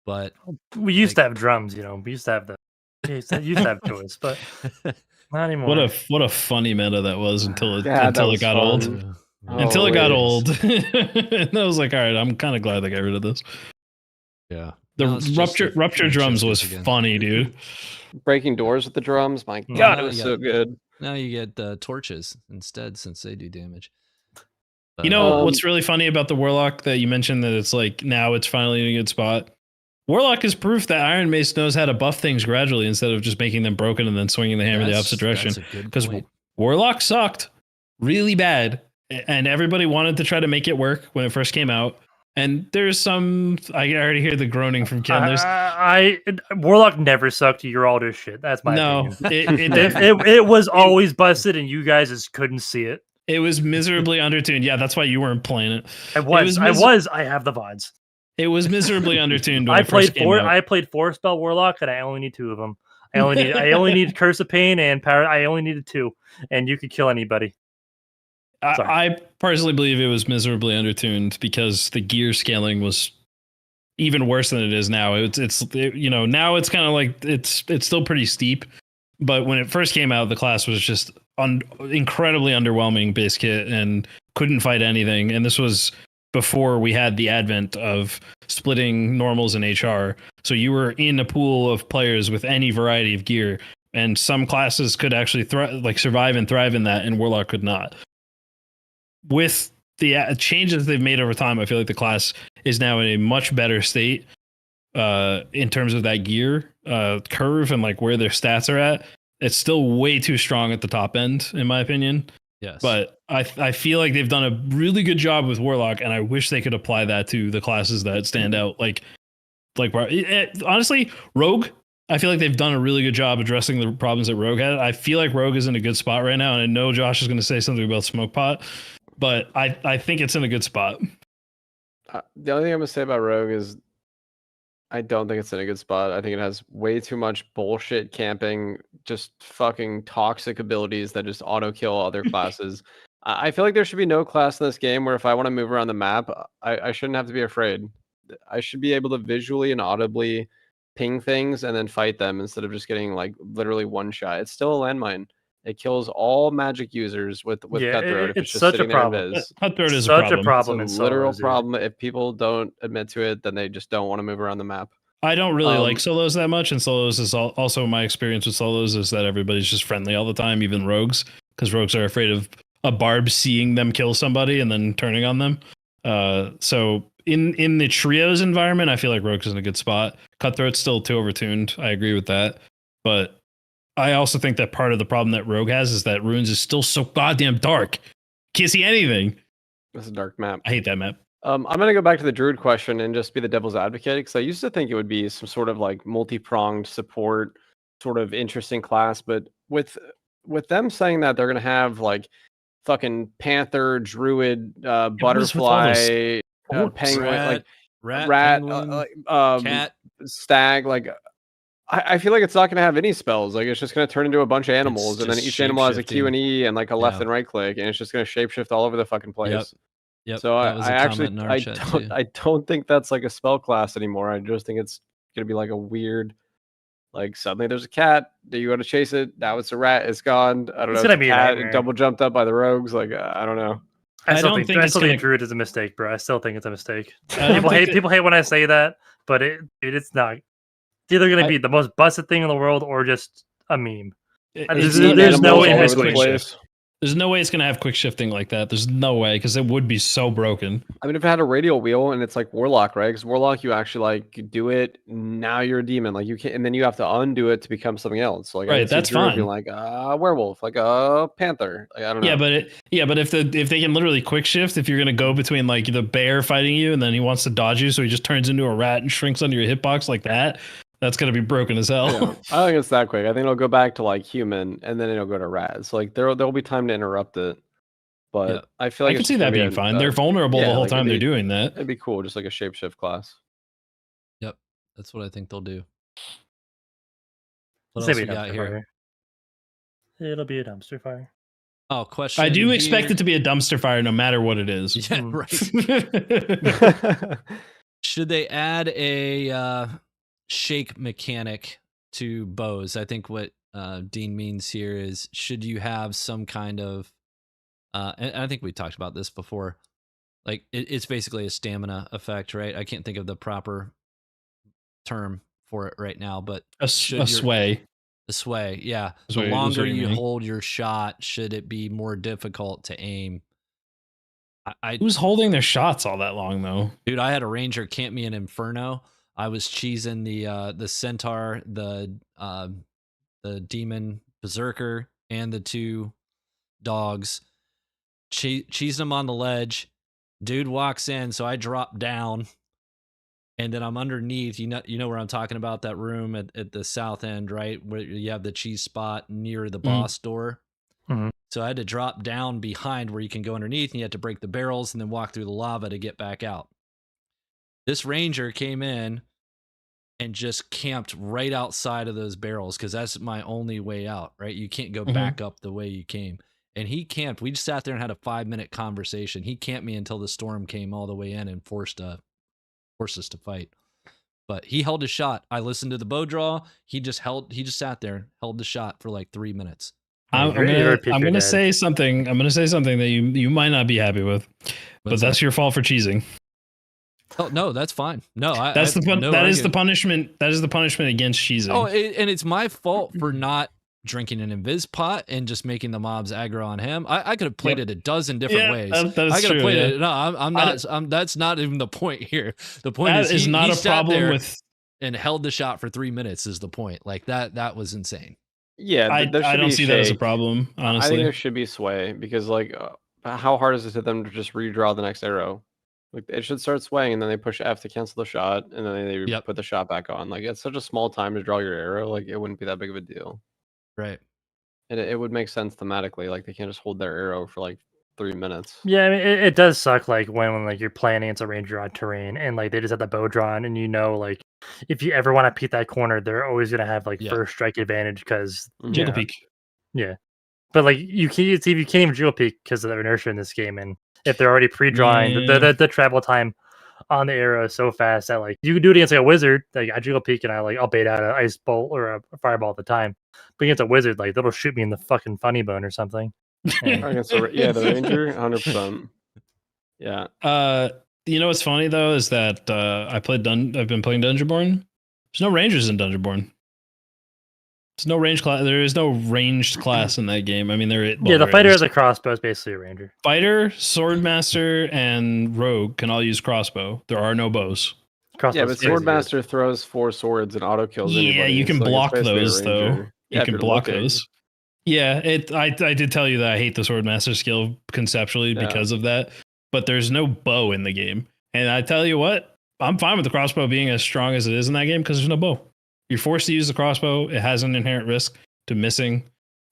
but we used to have drums, we used to have choice, but not anymore. What a funny meta that was until it got old. Until it got old. And I was like, all right, I'm kind of glad they got rid of this. Yeah. The rupture drums was funny, dude. Breaking doors with the drums, my God, it was so good. Now you get the torches instead, since they do damage. What's really funny about the Warlock that you mentioned, that it's like now it's finally in a good spot? Warlock is proof that Iron Mace knows how to buff things gradually instead of just making them broken and then swinging the hammer the opposite direction. Because Warlock sucked really bad, and everybody wanted to try to make it work when it first came out. And there's some, I already hear the groaning from Ken. Warlock never sucked. You're all this shit. That's my opinion. It was always busted, and you guys just couldn't see it. It was miserably undertuned. Yeah, that's why you weren't playing it. I have the VODs. It was miserably undertuned. I played 4-spell Warlock, and I only need 2 of them. I only need Curse of Pain and Power. I only needed 2, and you could kill anybody. I personally believe it was miserably undertuned because the gear scaling was even worse than it is now. Now it's kind of like it's still pretty steep, But when it first came out, the class was just incredibly underwhelming base kit and couldn't fight anything. And this was before we had the advent of splitting normals and HR. So you were in a pool of players with any variety of gear, and some classes could actually survive and thrive in that, and Warlock could not. With the changes they've made over time, I feel like the class is now in a much better state in terms of that gear curve and like where their stats are at. It's still way too strong at the top end, in my opinion. Yes. But I feel like they've done a really good job with Warlock, and I wish they could apply that to the classes that stand out. Honestly, Rogue, I feel like they've done a really good job addressing the problems that Rogue had. I feel like Rogue is in a good spot right now, and I know Josh is going to say something about Smoke Pot, but I think it's in a good spot. The only thing I'm going to say about Rogue is I don't think it's in a good spot. I think it has way too much bullshit camping, just fucking toxic abilities that just auto kill other classes. I feel like there should be no class in this game where if I want to move around the map, I shouldn't have to be afraid. I should be able to visually and audibly ping things and then fight them instead of just getting like literally one shot. It's still a landmine. It kills all magic users with Cutthroat if it's just such a sitting there problem. invis. Cutthroat is Such a a problem. It's in a literal solos, problem. If people don't admit to it, then they just don't want to move around the map. I don't really like solos that much, and solos is also my experience with solos is that everybody's just friendly all the time, even rogues, because rogues are afraid of a barb seeing them kill somebody and then turning on them. So in the trios environment, I feel like rogues is in a good spot. Cutthroat's still too overtuned. I agree with that, but I also think that part of the problem that Rogue has is that Ruins is still so goddamn dark. Can't see anything. It's a dark map. I hate that map. I'm going to go back to the Druid question and just be the devil's advocate, because I used to think it would be some sort of like multi-pronged support, sort of interesting class. But with them saying that they're going to have like fucking Panther, Druid, Butterfly, Penguin, rat, penguin, cat, stag, like I feel like it's not going to have any spells. Like it's just going to turn into a bunch of animals, and then each animal has a Q and E and like a left and right click, and it's just going to shapeshift all over the fucking place. Yep. So I don't think that's like a spell class anymore. I just think it's going to be like a weird, like suddenly there's a cat. Do you want to chase it? Now it's a rat. It's gone. I don't know. It's gonna be a cat nightmare. double jumped up by the rogues. Like I don't know. I still think Druid is a mistake, bro. I still think it's a mistake. People hate when I say that, but it's not. It's either going to be the most busted thing in the world or just a meme. There's no way it has quick shift. There's no way it's going to have quick shifting like that. There's no way, because it would be so broken. I mean, if it had a radial wheel and it's like Warlock, right? Because Warlock, you actually like do it. Now you're a demon. Like you can, and then you have to undo it to become something else. Like right, that's fine. Like a werewolf, like a panther. Like, I don't know. But if they can literally quick shift, if you're going to go between like the bear fighting you and then he wants to dodge you, so he just turns into a rat and shrinks under your hitbox like that. That's going to be broken as hell. Yeah. I don't think it's that quick. I think it'll go back to like human and then it'll go to rat. So like there'll be time to interrupt it. But I feel like I can see that being fine. They're vulnerable the whole time they're doing that. It'd be cool, just like a shapeshift class. Yep. That's what I think they'll do. What else we got here? It'll be a dumpster fire. Oh, question. I do expect it to be a dumpster fire no matter what it is. Yeah, right. Should they add a shake mechanic to bows? I think what Dean means here is, should you have some kind of and I think we talked about this before, like it's basically a stamina effect, right? I can't think of the proper term for it right now, but a sway, yeah. The longer you hold your shot, should it be more difficult to aim? Who's holding their shots all that long though? Dude, I had a ranger camp me in Inferno. I was cheesing the centaur, the demon berserker, and the two dogs. Cheesing them on the ledge. Dude walks in, so I drop down, and then I'm underneath. You know where I'm talking about, that room at the south end, right, where you have the cheese spot near the boss door. Mm-hmm. So I had to drop down behind where you can go underneath, and you have to break the barrels and then walk through the lava to get back out. This ranger came in and just camped right outside of those barrels, because that's my only way out, right? You can't go back up the way you came. And he camped. We just sat there and had a 5-minute conversation. He camped me until the storm came all the way in and forced us to fight. But he held his shot. I listened to the bow draw. He just sat there, held the shot for like 3 minutes. I'm gonna say something. I'm gonna say something that you might not be happy with, but that's your fault for cheesing. Oh no, that's fine. No, that is the punishment. That is the punishment against cheesing. Oh, and it's my fault for not drinking an invis pot and just making the mobs aggro on him. I could have played it a dozen different ways. That is I could have played true, it. No, I'm not. That's not even the point here. The point is not a problem with and held the shot for 3 minutes is the point. Like that was insane. Yeah, I don't see that as a problem. Honestly, I think there should be sway because like, how hard is it to them to just redraw the next arrow? Like it should start swaying, and then they push F to cancel the shot, and then they put the shot back on. Like it's such a small time to draw your arrow. Like it wouldn't be that big of a deal. Right. And it would make sense thematically. Like they can't just hold their arrow for like 3 minutes. Yeah, I mean, it does suck like when like you're playing against a ranger on terrain and like they just have the bow drawn, and like if you ever want to peek that corner, they're always gonna have like first strike advantage because jiggle peek. Yeah, but like you can't even jiggle peek because of the inertia in this game, and if they're already pre-drawing, the travel time on the arrow is so fast that like you can do it against like a wizard. Like I jiggle peek and I'll bait out an ice bolt or a fireball at the time. But against a wizard, like they'll shoot me in the fucking funny bone or something. The ranger, 100%. Yeah. You know what's funny though is that I've been playing Dungeonborn. There's no rangers in Dungeonborn. There's no range class. There is no ranged class in that game. I mean, the fighter has a crossbow. It's basically a ranger. Fighter, swordmaster, and rogue can all use crossbow. There are no bows. Yeah, but swordmaster throws 4 swords and auto kills. Yeah, you can block those though. You can block those. Yeah, I did tell you that I hate the swordmaster skill conceptually because of that. But there's no bow in the game, and I tell you what, I'm fine with the crossbow being as strong as it is in that game because there's no bow. You're forced to use the crossbow. It has an inherent risk to missing.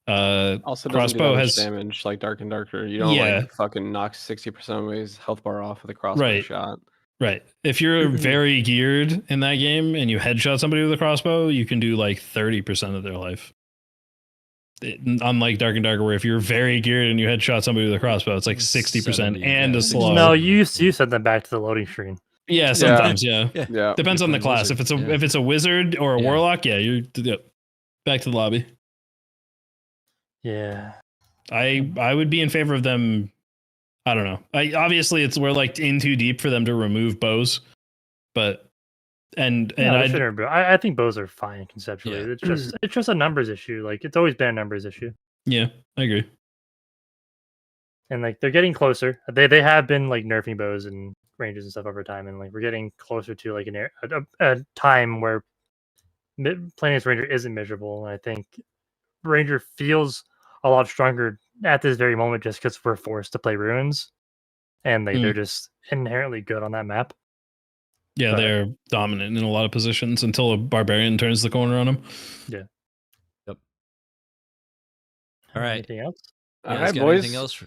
Also, crossbow has damage like Dark and Darker. You don't like fucking knock 60% of his health bar off with a crossbow shot. Right. If you're very geared in that game and you headshot somebody with a crossbow, you can do like 30% of their life. Unlike Dark and Darker, where if you're very geared and you headshot somebody with a crossbow, it's like 60% and a slow. No, you send them back to the loading screen. Yeah, sometimes, yeah. Depends on the class. If it's a wizard or a warlock, you're back to the lobby. Yeah. I would be in favor of them. I don't know. Obviously we're like in too deep for them to remove bows, but I think bows are fine conceptually. Yeah. It's just a numbers issue. Like it's always been a numbers issue. Yeah, I agree. And like they're getting closer. They have been like nerfing bows and ranges and stuff over time, and like we're getting closer to like a time where playing as ranger isn't miserable. And I think ranger feels a lot stronger at this very moment just because we're forced to play ruins, and like they're just inherently good on that map. Yeah, they're dominant in a lot of positions until a barbarian turns the corner on them. Yeah. Yep. All right. Anything else? All right, boys. Anything else?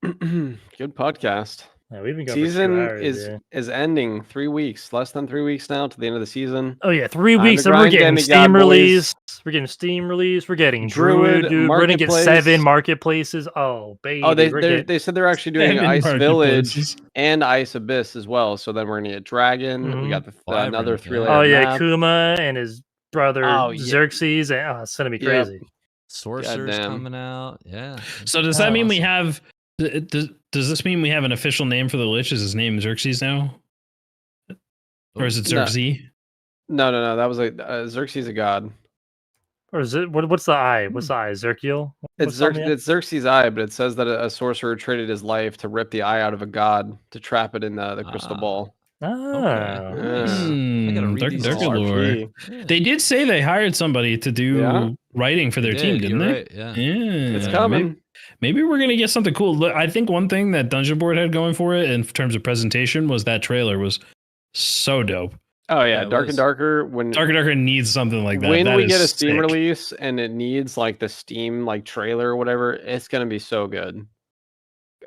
Good podcast. Yeah, we've been going season for 2 hours, is ending. 3 weeks, less than 3 weeks now to the end of the season. Oh yeah, 3 weeks, and we're getting Steam release. We're getting Steam release. We're getting Druid. Dude, we're gonna get 7 marketplaces. Oh baby. Oh, they said they're actually doing Ice Village and Ice Abyss as well. So then we're gonna get Dragon. Mm-hmm. We got another 3-layer. Oh yeah, map. Kuma and his brother Xerxes. And, it's gonna be crazy. Yep. Sorcerer's coming out. Yeah. So does that mean we have? Does this mean we have an official name for the Lich? Is his name Xerxes now? Or is it Xerxes? No. That was like Xerxes a god. Or is it what's the eye? What's the eye? Xerxiel? It's Xerxes' eye, but it says that a sorcerer traded his life to rip the eye out of a god to trap it in the crystal ball. I gotta read these lore. They did say they hired somebody to do writing for their team, didn't they? Right, yeah. It's coming. Maybe we're gonna get something cool. Look, I think one thing that Dungeonborn had going for it in terms of presentation was that trailer was so dope. Oh yeah, Dark and Darker. Dark and Darker needs something like that. When we get a Steam release and it needs like the Steam like trailer or whatever, it's gonna be so good.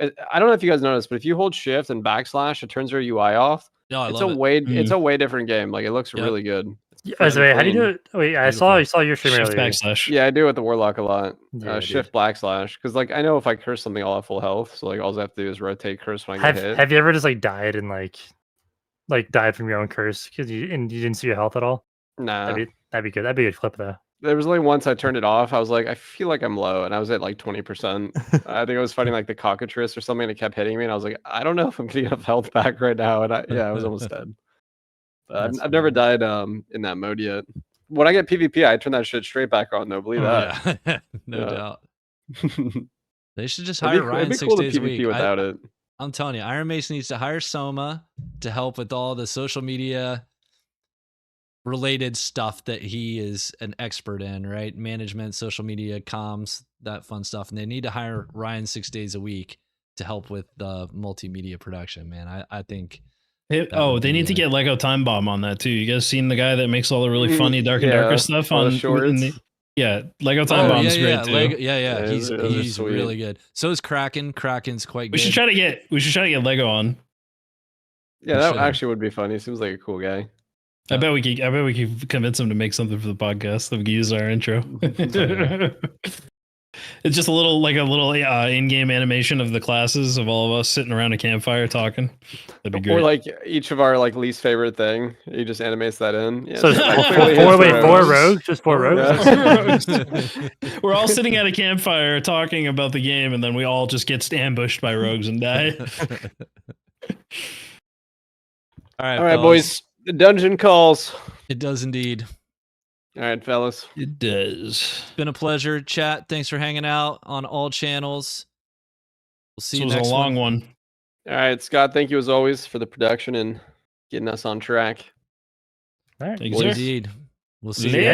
I don't know if you guys noticed, but if you hold Shift and backslash, it turns your UI off. No, it's a way different game. Like it looks really good. How do you do it? Wait, I saw your stream earlier. Backslash. Yeah, I do it with the Warlock a lot. Shift backslash, because like I know if I curse something, I'll have full health. So like all I have to do is rotate curse when I get hit. Have you ever just like died and like like died from your own curse because you didn't see your health at all? Nah. That'd be good. That'd be a good clip though. There was only once I turned it off. I was like, I feel like I'm low, and I was at like 20%. I think I was fighting like the cockatrice or something, and it kept hitting me, and I was like, I don't know if I'm getting enough health back right now. And I was almost dead. But I've never died in that mode yet. When I get PvP, I turn that shit straight back on though. Believe that. Yeah. No doubt. They should just It'd hire be Ryan cool 6 to days a PvP week. without it. I'm telling you, Iron Mason needs to hire Soma to help with all the social media related stuff that he is an expert in, right? Management, social media, comms, that fun stuff. And they need to hire Ryan 6 days a week to help with the multimedia production, man. I think. They need to get Lego Time Bomb on that too. You guys seen the guy that makes all the really funny Dark and Darker stuff all on the shorts? Lego Time Bomb's great too. Yeah, He's those are sweet. really good. So is Kraken. Kraken's quite good. We should try to get Lego on. Yeah, that actually would be funny. Seems like a cool guy. I bet we could convince him to make something for the podcast that we could use our intro. It's just a little in-game animation of the classes of all of us sitting around a campfire talking. That'd be great. Or like each of our like least favorite thing. He just animates that in. Yeah, So four rogues, just four rogues. Yeah. We're all sitting at a campfire talking about the game, and then we all just get ambushed by rogues and die. All right, boys. The dungeon calls. It does indeed. All right, fellas. It does. It's been a pleasure. Chat, thanks for hanging out on all channels. We'll see you next next one. This was a long one. All right, Scott, thank you as always for the production and getting us on track. All right. Thank you, sir. Indeed. We'll see you Later. next